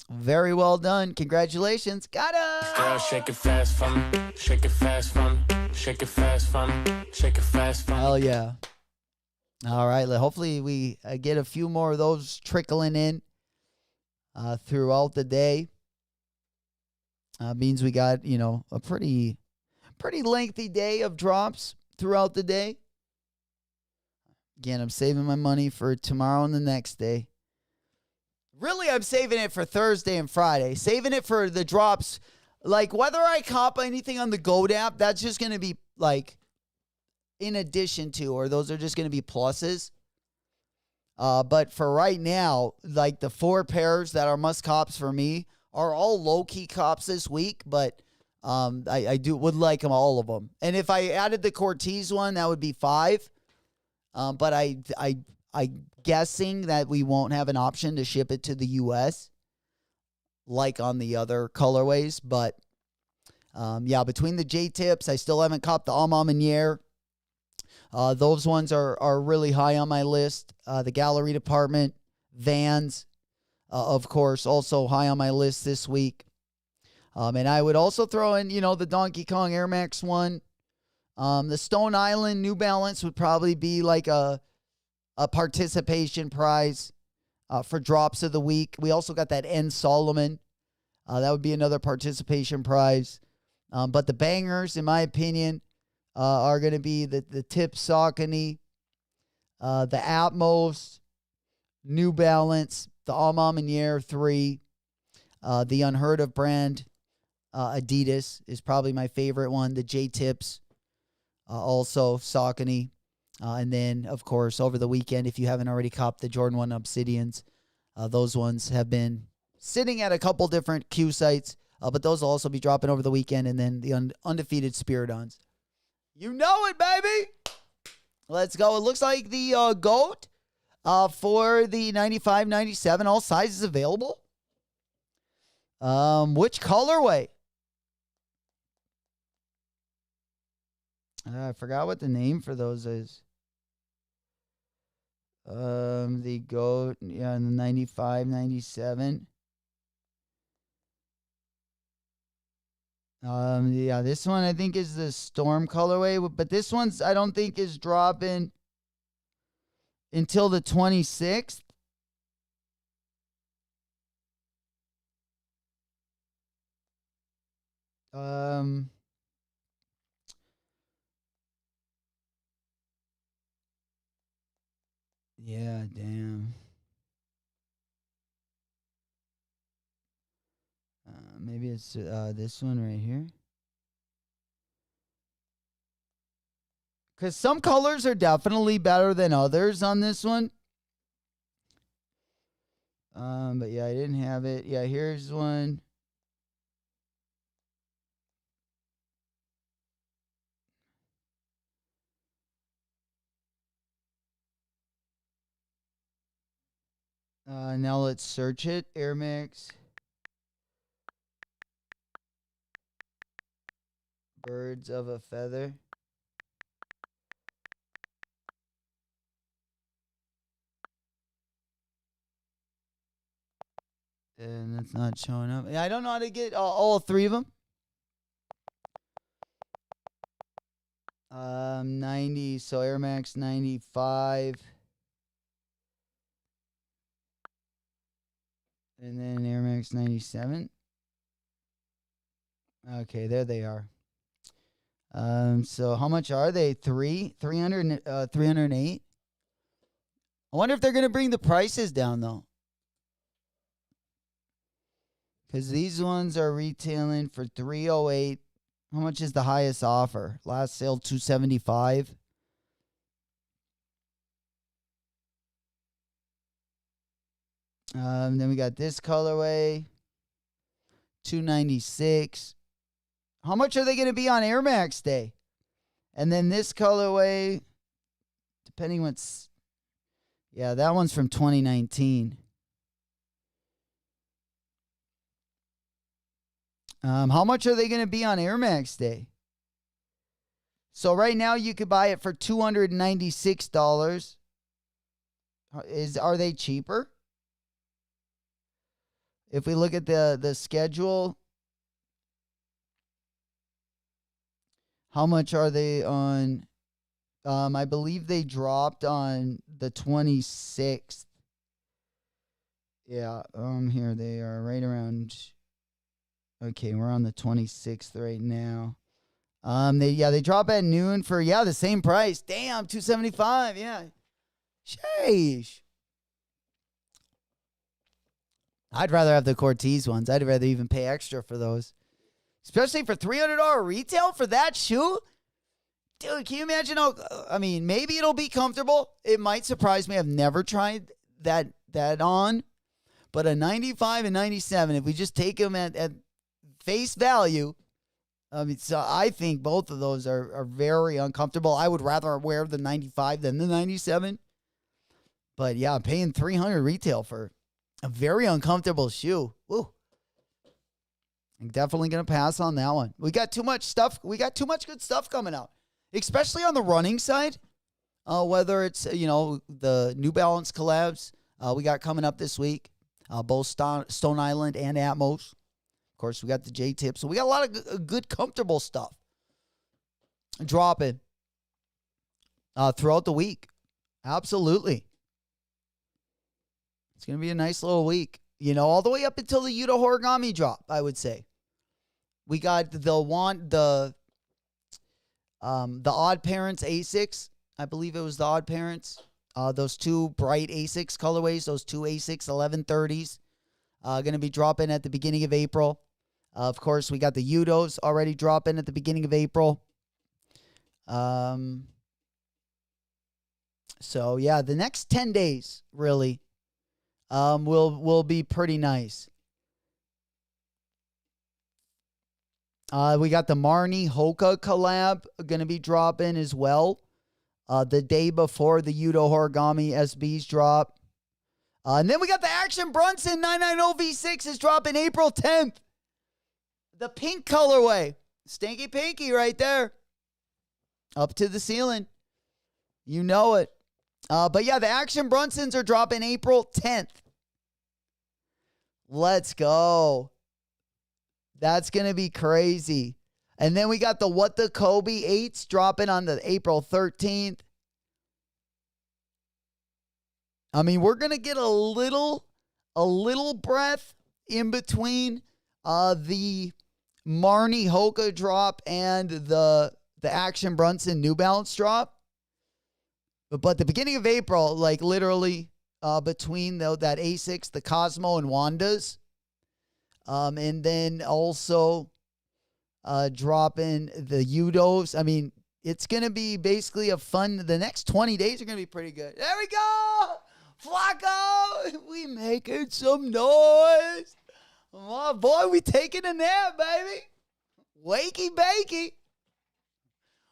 Very well done. Congratulations. Got him. Girl, shake it fast for me. Shake it fast for me. Shake it fast for me. Shake it fast for me. Hell yeah. All right. Hopefully we get a few more of those trickling in throughout the day. Means we got, a pretty lengthy day of drops throughout the day. Again, I'm saving my money for tomorrow and the next day. Really, I'm saving it for Thursday and Friday. Saving it for the drops. Like, whether I cop anything on the Goat app, that's just going to be, in addition to, or those are just going to be pluses. But for right now, the 4 pairs that are must cops for me are all low-key cops this week, but I would like them, all of them. And if I added the Corteiz one, that would be 5. But I guessing that we won't have an option to ship it to the U.S. like on the other colorways. But, yeah, between the J-tips, I still haven't copped the Almam and Year. Those ones are really high on my list. The gallery department, Vans, of course, also high on my list this week. And I would also throw in, the Donkey Kong Air Max 1. The Stone Island New Balance would probably be like a participation prize for drops of the week. We also got that N Solomon. That would be another participation prize. But the bangers, in my opinion, are going to be the Tip Saucony, the Atmos, New Balance, the Almamaniere 3, the Unheard of brand, Adidas is probably my favorite one. The J-Tips, also Saucony. And then, of course, over the weekend, if you haven't already copped the Jordan 1 Obsidians, those ones have been sitting at a couple different Q sites, but those will also be dropping over the weekend. And then the undefeated Spiridons. You know it, baby! Let's go. It looks like the GOAT for the 95-97, all sizes available. Which colorway? I forgot what the name for those is. The GOAT, yeah, the 95-97. Yeah, this one I think is the Storm colorway, but this one's I don't think is dropping until the 26th. Yeah, damn. Maybe it's this one right here. Because some colors are definitely better than others on this one. But yeah, I didn't have it. Yeah, here's one. Now let's search it. Air Max. Birds of a Feather. And it's not showing up. I don't know how to get all three of them. 90, so Air Max 95. And then Air Max 97. Okay, there they are. So how much are they? 308. I wonder if they're going to bring the prices down, though. Because these ones are retailing for 308. How much is the highest offer? Last sale, 275. Then we got this colorway, 296. How much are they going to be on Air Max Day? And then this colorway, depending what's... Yeah, that one's from 2019. How much are they going to be on Air Max Day? So right now you could buy it for $296. Are they cheaper? If we look at the schedule, how much are they on? I believe they dropped on the 26th. Yeah, here they are right around. Okay, we're on the 26th right now. They drop at noon for the same price. Damn, $275. Yeah. Sheesh. I'd rather have the Corteiz ones. I'd rather even pay extra for those. Especially for $300 retail for that shoe? Dude, can you imagine how... maybe it'll be comfortable. It might surprise me. I've never tried that on. But a 95 and 97, if we just take them at face value, so I think both of those are very uncomfortable. I would rather wear the 95 than the 97. But yeah, I'm paying $300 retail for a very uncomfortable shoe. Woo. I'm definitely going to pass on that one. We got too much stuff. We got too much good stuff coming out, especially on the running side. Whether it's, the New Balance collabs we got coming up this week. both Stone Island and Atmos. Of course, we got the J-Tip. So we got a lot of good, comfortable stuff dropping throughout the week. Absolutely. It's going to be a nice little week. You know, all the way up until the Yudo Origami drop, I would say. We got the Odd Parents Asics. I believe it was the Odd Parents. Those two bright Asics colorways, those two Asics 1130s, going to be dropping at the beginning of April. Of course, we got the Yudos already dropping at the beginning of April. So yeah, the next 10 days really will be pretty nice. We got the Marnie Hoka collab going to be dropping as well. The day before the Yudo Origami SBs drop. And then we got the Action Brunson 990 V6 is dropping April 10th. The pink colorway. Stinky Pinky right there. Up to the ceiling. You know it. But yeah, the Action Brunsons are dropping April 10th. Let's go. That's going to be crazy. And then we got the What the Kobe 8s dropping on the April 13th. I mean, we're going to get a little breath in between the Marnie Hoka drop and the Action Brunson New Balance drop. But the beginning of April, like literally between that Asics, the Cosmo, and Wanda's. And then also dropping the Yudos. I mean, it's going to be basically the next 20 days are going to be pretty good. There we go! Flacco! We making some noise. Oh, boy, we taking a nap, baby. Wakey bakey.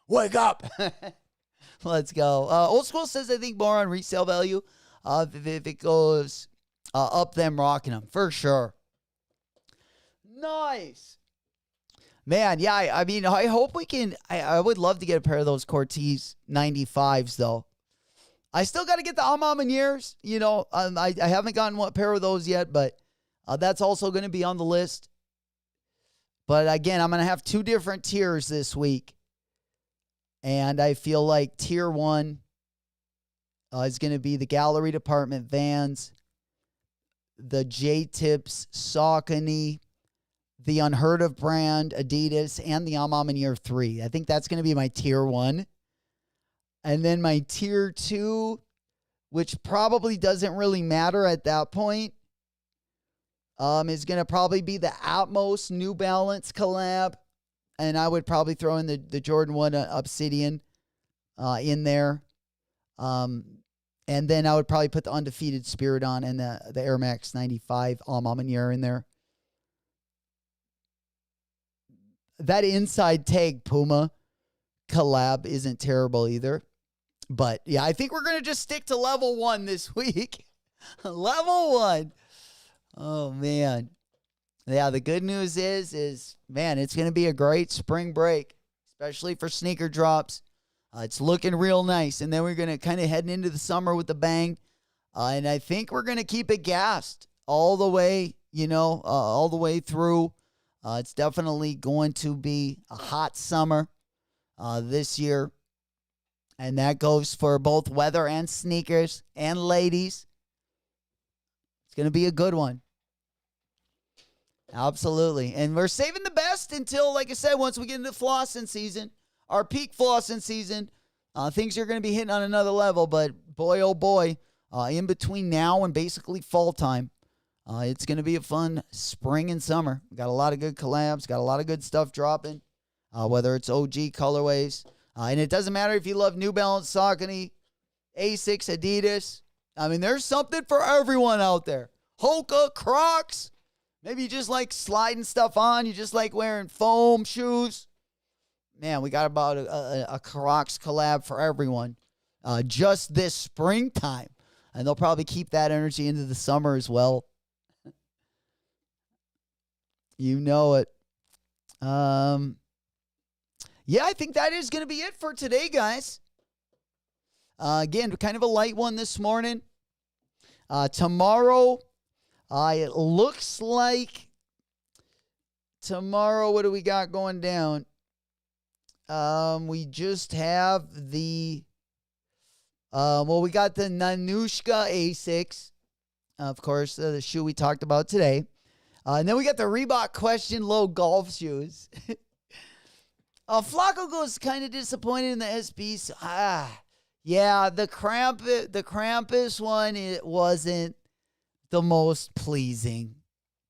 Wake up. Let's go. Old School says, I think more on resale value if it goes up them rocking them. For sure. Nice. Man, yeah, I mean, I hope we can. I would love to get a pair of those Corteiz 95s, though. I still got to get the Amamaniers. You know, I haven't gotten one pair of those yet, but that's also going to be on the list. But again, I'm going to have two different tiers this week. And I feel like tier 1 is going to be the Gallery Department Vans, the J-Tips Saucony, the Unheard of brand Adidas, and the Amamanier 3. I think that's going to be my tier 1. And then my tier 2, which probably doesn't really matter at that point, is going to probably be the Atmos New Balance collab. And I would probably throw in the Jordan 1 Obsidian in there. And then I would probably put the Undefeated Spirit on and the Air Max 95 Amamanier in there. That Inside Tag Puma collab isn't terrible either. But, yeah, I think we're going to just stick to level 1 this week. Level 1. Oh, man. Yeah, the good news is man, it's going to be a great spring break, especially for sneaker drops. It's looking real nice. And then we're going to kind of head into the summer with a bang. And I think we're going to keep it gassed all the way, all the way through. It's definitely going to be a hot summer this year. And that goes for both weather and sneakers and ladies. It's going to be a good one. Absolutely. And we're saving the best until, like I said, once we get into flossing season, our peak flossing season, things are going to be hitting on another level. But boy, oh boy, in between now and basically fall time, it's going to be a fun spring and summer. We got a lot of good collabs, got a lot of good stuff dropping, whether it's OG colorways. And it doesn't matter if you love New Balance, Saucony, Asics, Adidas. I mean, there's something for everyone out there. Hoka, Crocs. Maybe you just like sliding stuff on. You just like wearing foam shoes. Man, we got about a Crocs collab for everyone just this springtime. And they'll probably keep that energy into the summer as well. You know it. Yeah, I think that is going to be it for today, guys. Again, kind of a light one this morning. Tomorrow, It looks like tomorrow, what do we got going down? We just have the, we got the Nanushka Asics, of course, the shoe we talked about today. And then we got the Reebok Question Low golf shoes. Flacco goes kind of disappointed in the SBs. Yeah, the Krampus one, it wasn't the most pleasing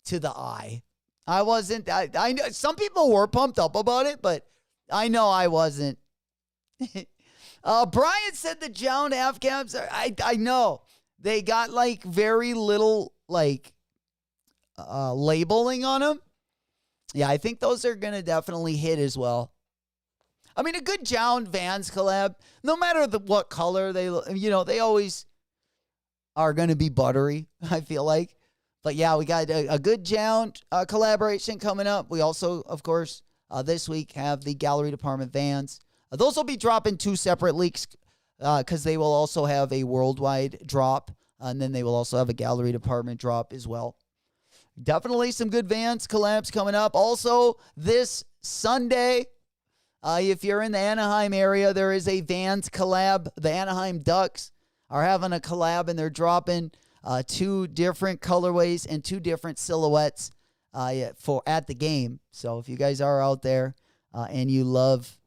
to the eye. I wasn't. I know some people were pumped up about it, but I know I wasn't. Brian said the Jound half caps are. I know they got like very little like labeling on them. Yeah, I think those are gonna definitely hit as well. I mean, a good Jound Vans collab, no matter what color they always are going to be buttery, I feel like. But yeah, we got a good Jound collaboration coming up. We also, of course, this week have the Gallery Department Vans. Those will be dropping 2 separate leaks because they will also have a worldwide drop. And then they will also have a Gallery Department drop as well. Definitely some good Vans collabs coming up. Also, this Sunday, if you're in the Anaheim area, there is a Vans collab. The Anaheim Ducks are having a collab, and they're dropping 2 different colorways and 2 different silhouettes at the game. So if you guys are out there and you love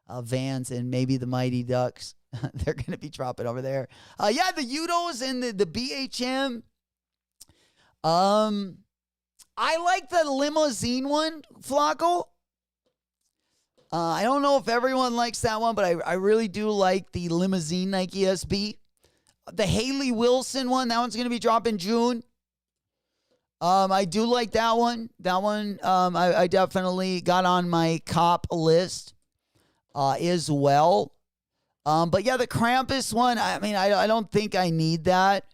Vans and maybe the Mighty Ducks, they're going to be dropping over there. Yeah, the Udos and the BHM. I like the limousine one, Flacco. I don't know if everyone likes that one, but I really do like the limousine Nike SB. The Haley Wilson one, that one's going to be dropping June. I do like that one. That one I definitely got on my cop list as well. But yeah, the Krampus one, I mean, I don't think I need that.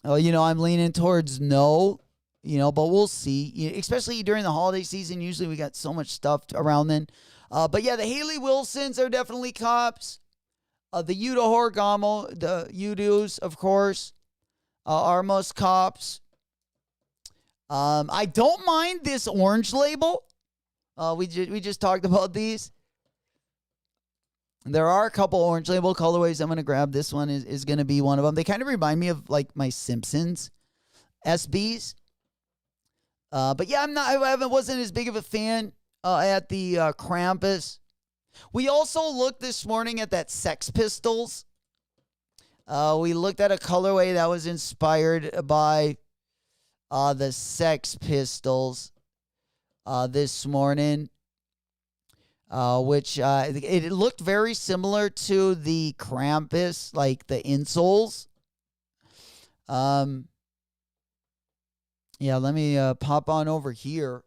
I'm leaning towards no. But we'll see. Especially during the holiday season, usually we got so much stuff around then. But yeah, the Haley Wilsons are definitely cops. The Yuta Horigamo, the Udus, of course, are most cops. I don't mind this orange label. We just talked about these. There are a couple orange label colorways. I'm going to grab this one. Is going to be one of them. They kind of remind me of like my Simpsons SBs. But yeah, I wasn't as big of a fan at the Krampus. We also looked this morning at that Sex Pistols. We looked at a colorway that was inspired by the Sex Pistols this morning, which it looked very similar to the Krampus, like the insoles. Yeah, let me pop on over here.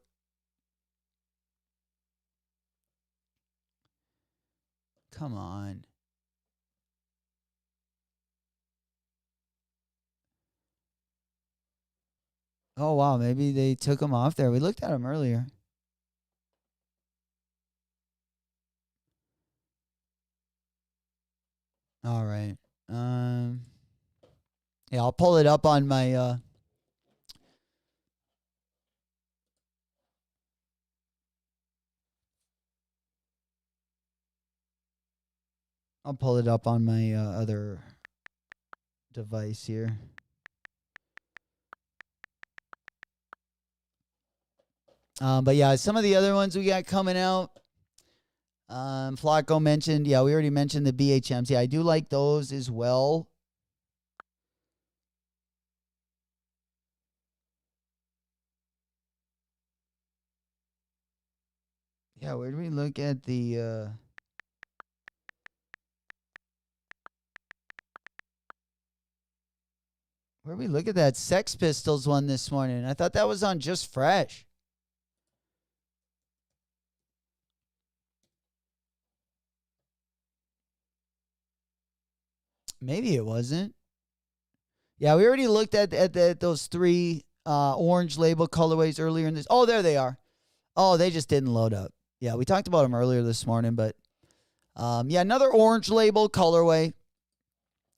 Come on. Oh, wow. Maybe they took them off there. We looked at them earlier. All right. Yeah, I'll pull it up on my... I'll pull it up on my other device here. But yeah, some of the other ones we got coming out. Flacco mentioned, yeah, we already mentioned the BHMs. Yeah, I do like those as well. Yeah, where do we look at the... Where we look at that Sex Pistols one this morning? I thought that was on Just Fresh. Maybe it wasn't. Yeah, we already looked at those 3 orange label colorways earlier in this. Oh, there they are. Oh, they just didn't load up. Yeah, we talked about them earlier this morning, but yeah, another orange label colorway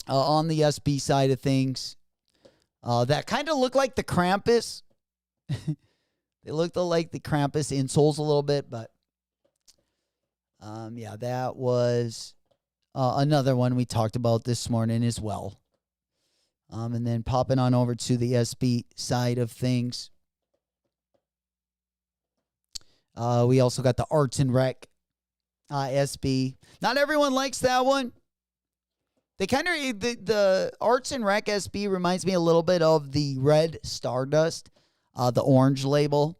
on the SB side of things. that kind of look like the Krampus. They looked like the Krampus insoles a little bit, but yeah, that was another one we talked about this morning as well. And then popping on over to the SB side of things. We also got the Arts and Rec SB. Not everyone likes that one. They kind of, the Arts and Rec SB reminds me a little bit of the Red Stardust, the orange label.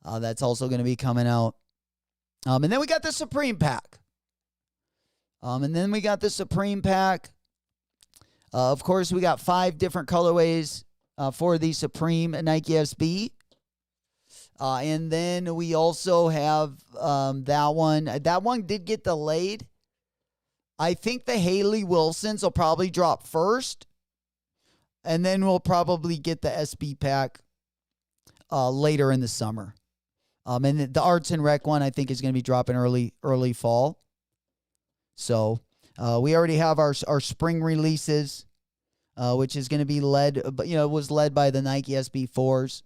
That's also going to be coming out. And then we got the Supreme Pack. Of course, we got 5 different colorways for the Supreme Nike SB. And then we also have that one. That one did get delayed. I think the Haley Wilsons will probably drop first. And then we'll probably get the SB pack later in the summer. And the Arts and Rec one, I think, is going to be dropping early fall. So we already have our spring releases, which is going to be was led by the Nike SB4s.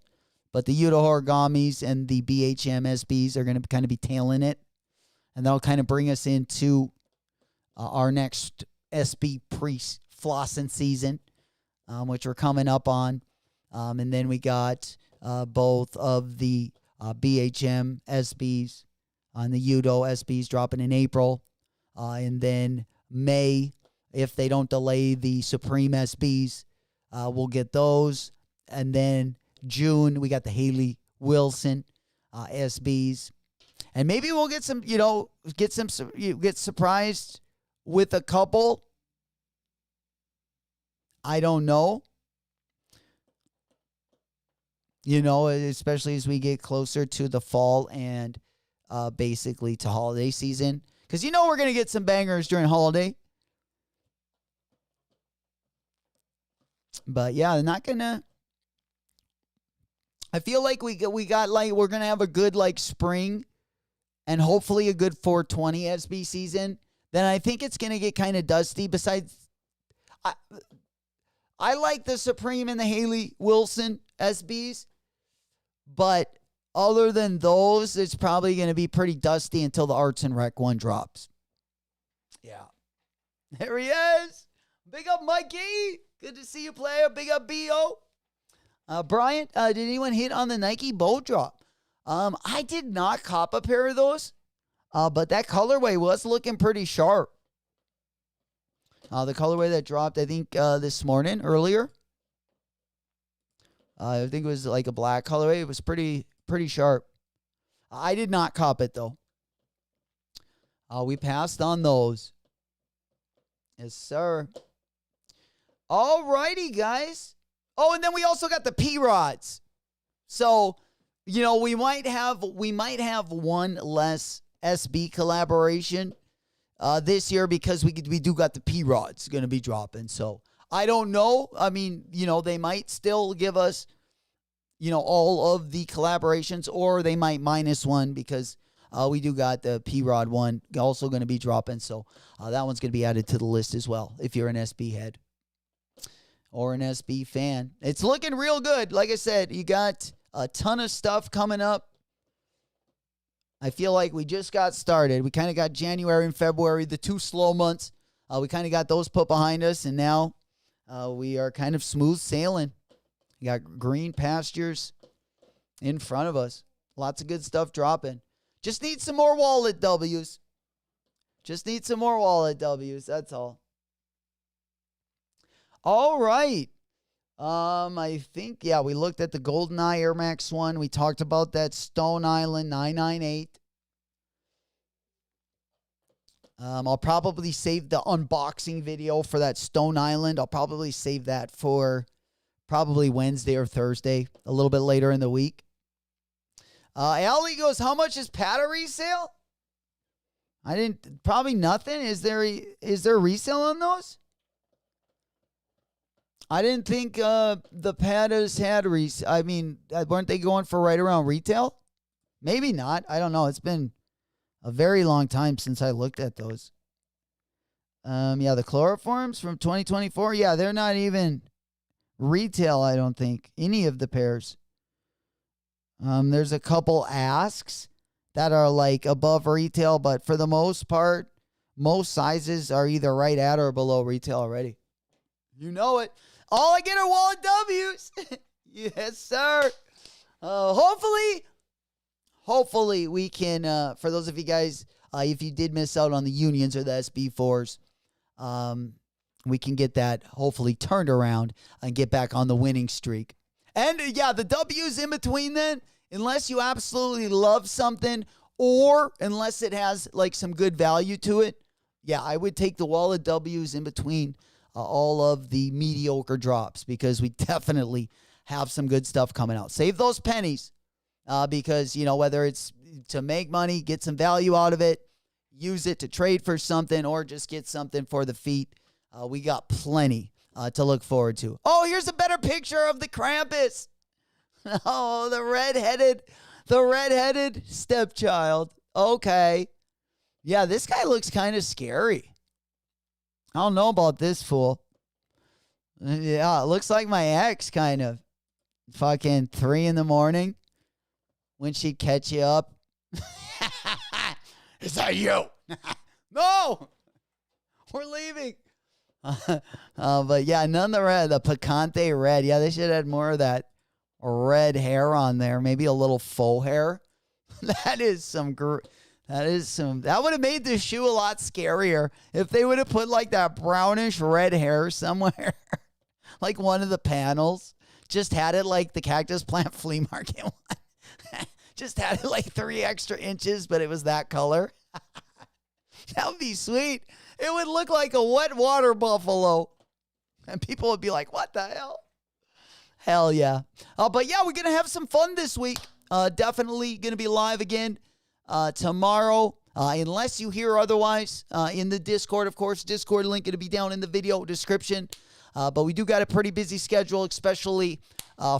But the Yuta Origamis and the BHM SBs are going to kind of be tailing it. And that'll kind of bring us into our next SB pre-flossing season, which we're coming up on. And then we got both of the BHM SBs and the Yudo SBs dropping in April. And then May, if they don't delay the Supreme SBs, we'll get those. And then June, we got the Haley Wilson SBs. And maybe we'll get some, get surprised with a couple. I don't know. Especially as we get closer to the fall and basically to holiday season. Because we're going to get some bangers during holiday. But yeah, they're not going to. I feel like we're going to have a good spring and hopefully a good 420 SB season. Then I think it's going to get kind of dusty. Besides, I like the Supreme and the Haley Wilson SBs. But other than those, it's probably going to be pretty dusty until the Arts and Rec one drops. Yeah. There he is. Big up, Mikey. Good to see you, player. Big up, B.O. Bryant, did anyone hit on the Nike boat drop? I did not cop a pair of those, but that colorway was looking pretty sharp. The colorway that dropped, I think, this morning, earlier. I think it was like a black colorway. It was pretty sharp. I did not cop it, though. We passed on those. Yes, sir. All righty, guys. Oh, and then we also got the P-Rods. So, we might have one less SB collaboration this year because we do got the P-Rods going to be dropping. So, I don't know. I mean, they might still give us, all of the collaborations, or they might minus one because we do got the P-Rod one also going to be dropping. So, that one's going to be added to the list as well if you're an SB head or an SB fan. It's looking real good. Like I said, you got a ton of stuff coming up. I feel like we just got started. We kind of got January and February, the 2 slow months. We kind of got those put behind us, and now we are kind of smooth sailing. We got green pastures in front of us. Lots of good stuff dropping. Just need some more wallet W's. That's all. All right. I think, we looked at the GoldenEye Air Max 1. We talked about that Stone Island 998. I'll probably save the unboxing video for that Stone Island. I'll probably save that for probably Wednesday or Thursday, a little bit later in the week. Allie goes, how much is Pata resale? Probably nothing. Is there resale on those? I didn't think the Patas had weren't they going for right around retail? Maybe not. I don't know. It's been a very long time since I looked at those. The chloroforms from 2024. Yeah, they're not even retail, I don't think. Any of the pairs. There's a couple asks that are like above retail, but for the most part, most sizes are either right at or below retail already. You know it. All I get are wallet W's. Yes, sir. Hopefully we can, for those of you guys, if you did miss out on the unions or the SB4s, we can get that hopefully turned around and get back on the winning streak. And yeah, the W's in between then, unless you absolutely love something or unless it has like some good value to it, yeah, I would take the wallet W's in between all of the mediocre drops because we definitely have some good stuff coming out. Save those pennies because, you know, whether it's to make money, get some value out of it, use it to trade for something, or just get something for the feet, we got plenty to look forward to. Oh, here's a better picture of the Krampus. Oh, the redheaded stepchild. Okay. Yeah, this guy looks kind of scary. I don't know about this fool. Yeah, it looks like my ex kind of. Fucking 3 a.m. when she'd catch you up. Is that you? No! We're leaving. But yeah, none of the red, the picante red. Yeah, they should have had more of that red hair on there. Maybe a little faux hair. That would have made this shoe a lot scarier if they would have put like that brownish red hair somewhere. Like one of the panels. Just had it like the Cactus Plant Flea Market one. Just had it like 3 extra inches, but it was that color. That would be sweet. It would look like a wet water buffalo. And people would be like, what the hell? Hell yeah. But yeah, we're going to have some fun this week. Definitely going to be live again tomorrow. Unless you hear otherwise in the Discord, of course. Discord link going to be down in the video description. But we do got a pretty busy schedule, especially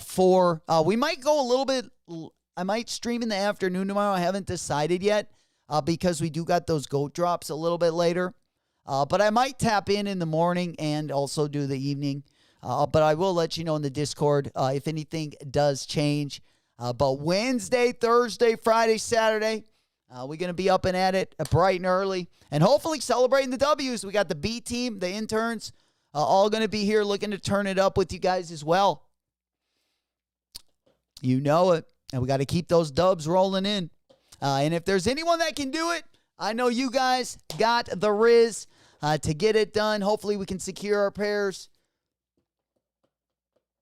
for... we might go a little bit... I might stream in the afternoon tomorrow. I haven't decided yet because we do got those GOAT drops a little bit later. But I might tap in the morning and also do the evening. But I will let you know in the Discord if anything does change. But Wednesday, Thursday, Friday, Saturday, we're going to be up and at it bright and early. And hopefully celebrating the W's. We got the B team, the interns, all going to be here looking to turn it up with you guys as well. You know it. And we got to keep those dubs rolling in. And if there's anyone that can do it, I know you guys got the Riz to get it done. Hopefully we can secure our pairs.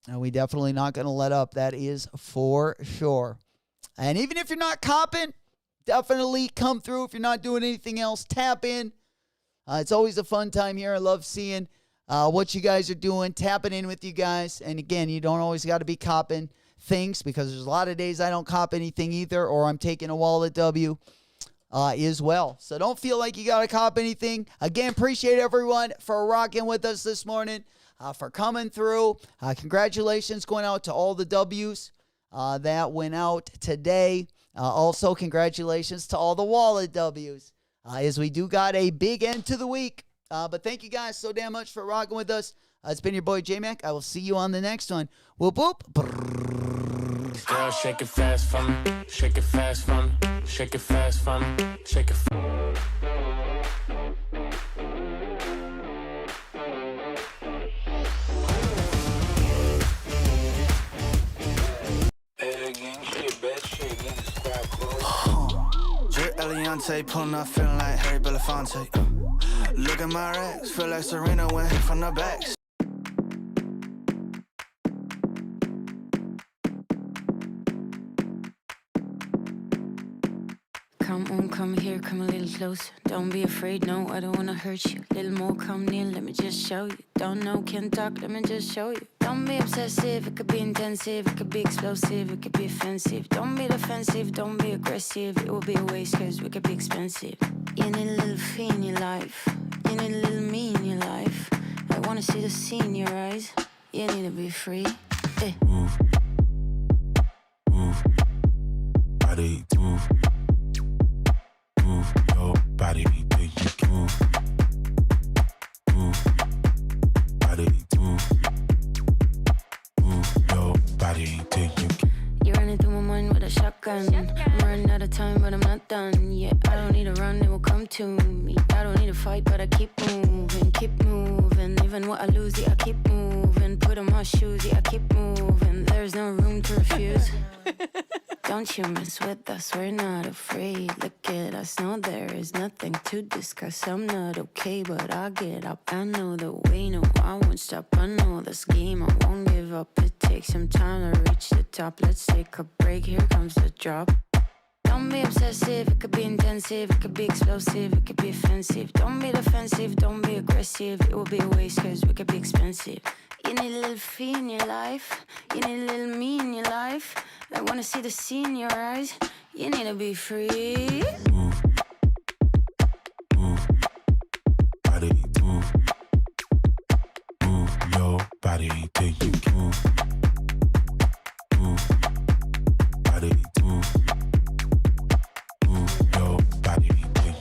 And we definitely not going to let up. That is for sure. And even if you're not copping, definitely come through. If you're not doing anything else, tap in. It's always a fun time here. I love seeing what you guys are doing, tapping in with you guys. And again, you don't always got to be copping things because there's a lot of days I don't cop anything either, or I'm taking a wallet W as well. So don't feel like you got to cop anything. Again, appreciate everyone for rocking with us this morning, for coming through. Congratulations going out to all the W's that went out today. Also, congratulations to all the wallet W's as we do got a big end to the week. But thank you guys so damn much for rocking with us. It's been your boy J-Mac. I will see you on the next one. Whoop, whoop. Girl, shake it fast for me. Shake it fast for me. Shake it fast for me. Shake it fast. Drip Eliante, pulling up, feeling like Harry Belafonte. Look at my racks, feel like Serena went hit from the back. Come on, come here, come a little closer. Don't be afraid, no, I don't wanna hurt you. Little more, come near, let me just show you. Don't know, can't talk, let me just show you. Don't be obsessive, it could be intensive, it could be explosive, it could be offensive. Don't be defensive, don't be aggressive, it will be a waste cause we could be expensive. You need a little fee in your life, you need a little me in your life. I wanna see the sea in your eyes, you need to be free. Move, move, body, move. Move your body, big, you can move. Move, body, move. of time, but I'm not done yet. I don't need to run, it will come to me. I don't need to fight, but I keep moving, keep moving. Even what I lose, yeah, I keep moving. Put on my shoes, yeah, I keep moving. There's no room to refuse. Don't you mess with us, we're not afraid. Look at us, no, there is nothing to discuss. I'm not okay, but I'll get up. I know the way, no, I won't stop. I know this game, I won't give up. It takes some time to reach the top. Let's take a break, here comes the drop. Don't be obsessive, it could be intensive, it could be explosive, it could be offensive. Don't be defensive, don't be aggressive, it will be a waste cause we could be expensive. You need a little fee in your life, you need a little me in your life. I wanna see the sea in your eyes, you need to be free. Move, move, body, move, move your body till you move, move, body, move, move your body till you.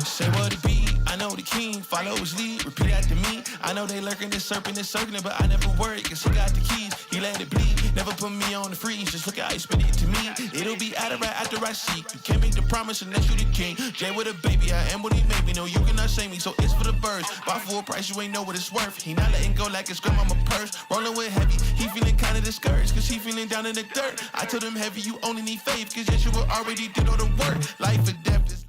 Say what it be, I know the king, follow his lead, repeat after me. I know they lurking, this serpent is circling, but I never worry, cause he got the keys, he let it bleed. Never put me on the freeze, just look how he spit it to me. It'll be out of right after I seek. You can't make the promise unless you the king. Jay with a baby, I am what he made me. No, you cannot shame me, so it's for the birds. Buy full price, you ain't know what it's worth. He not letting go like it's grandmama purse. Rolling with heavy, he feeling kinda discouraged, cause he feeling down in the dirt. I told him heavy, you only need faith, cause yes, you were already did all the work. Life or death is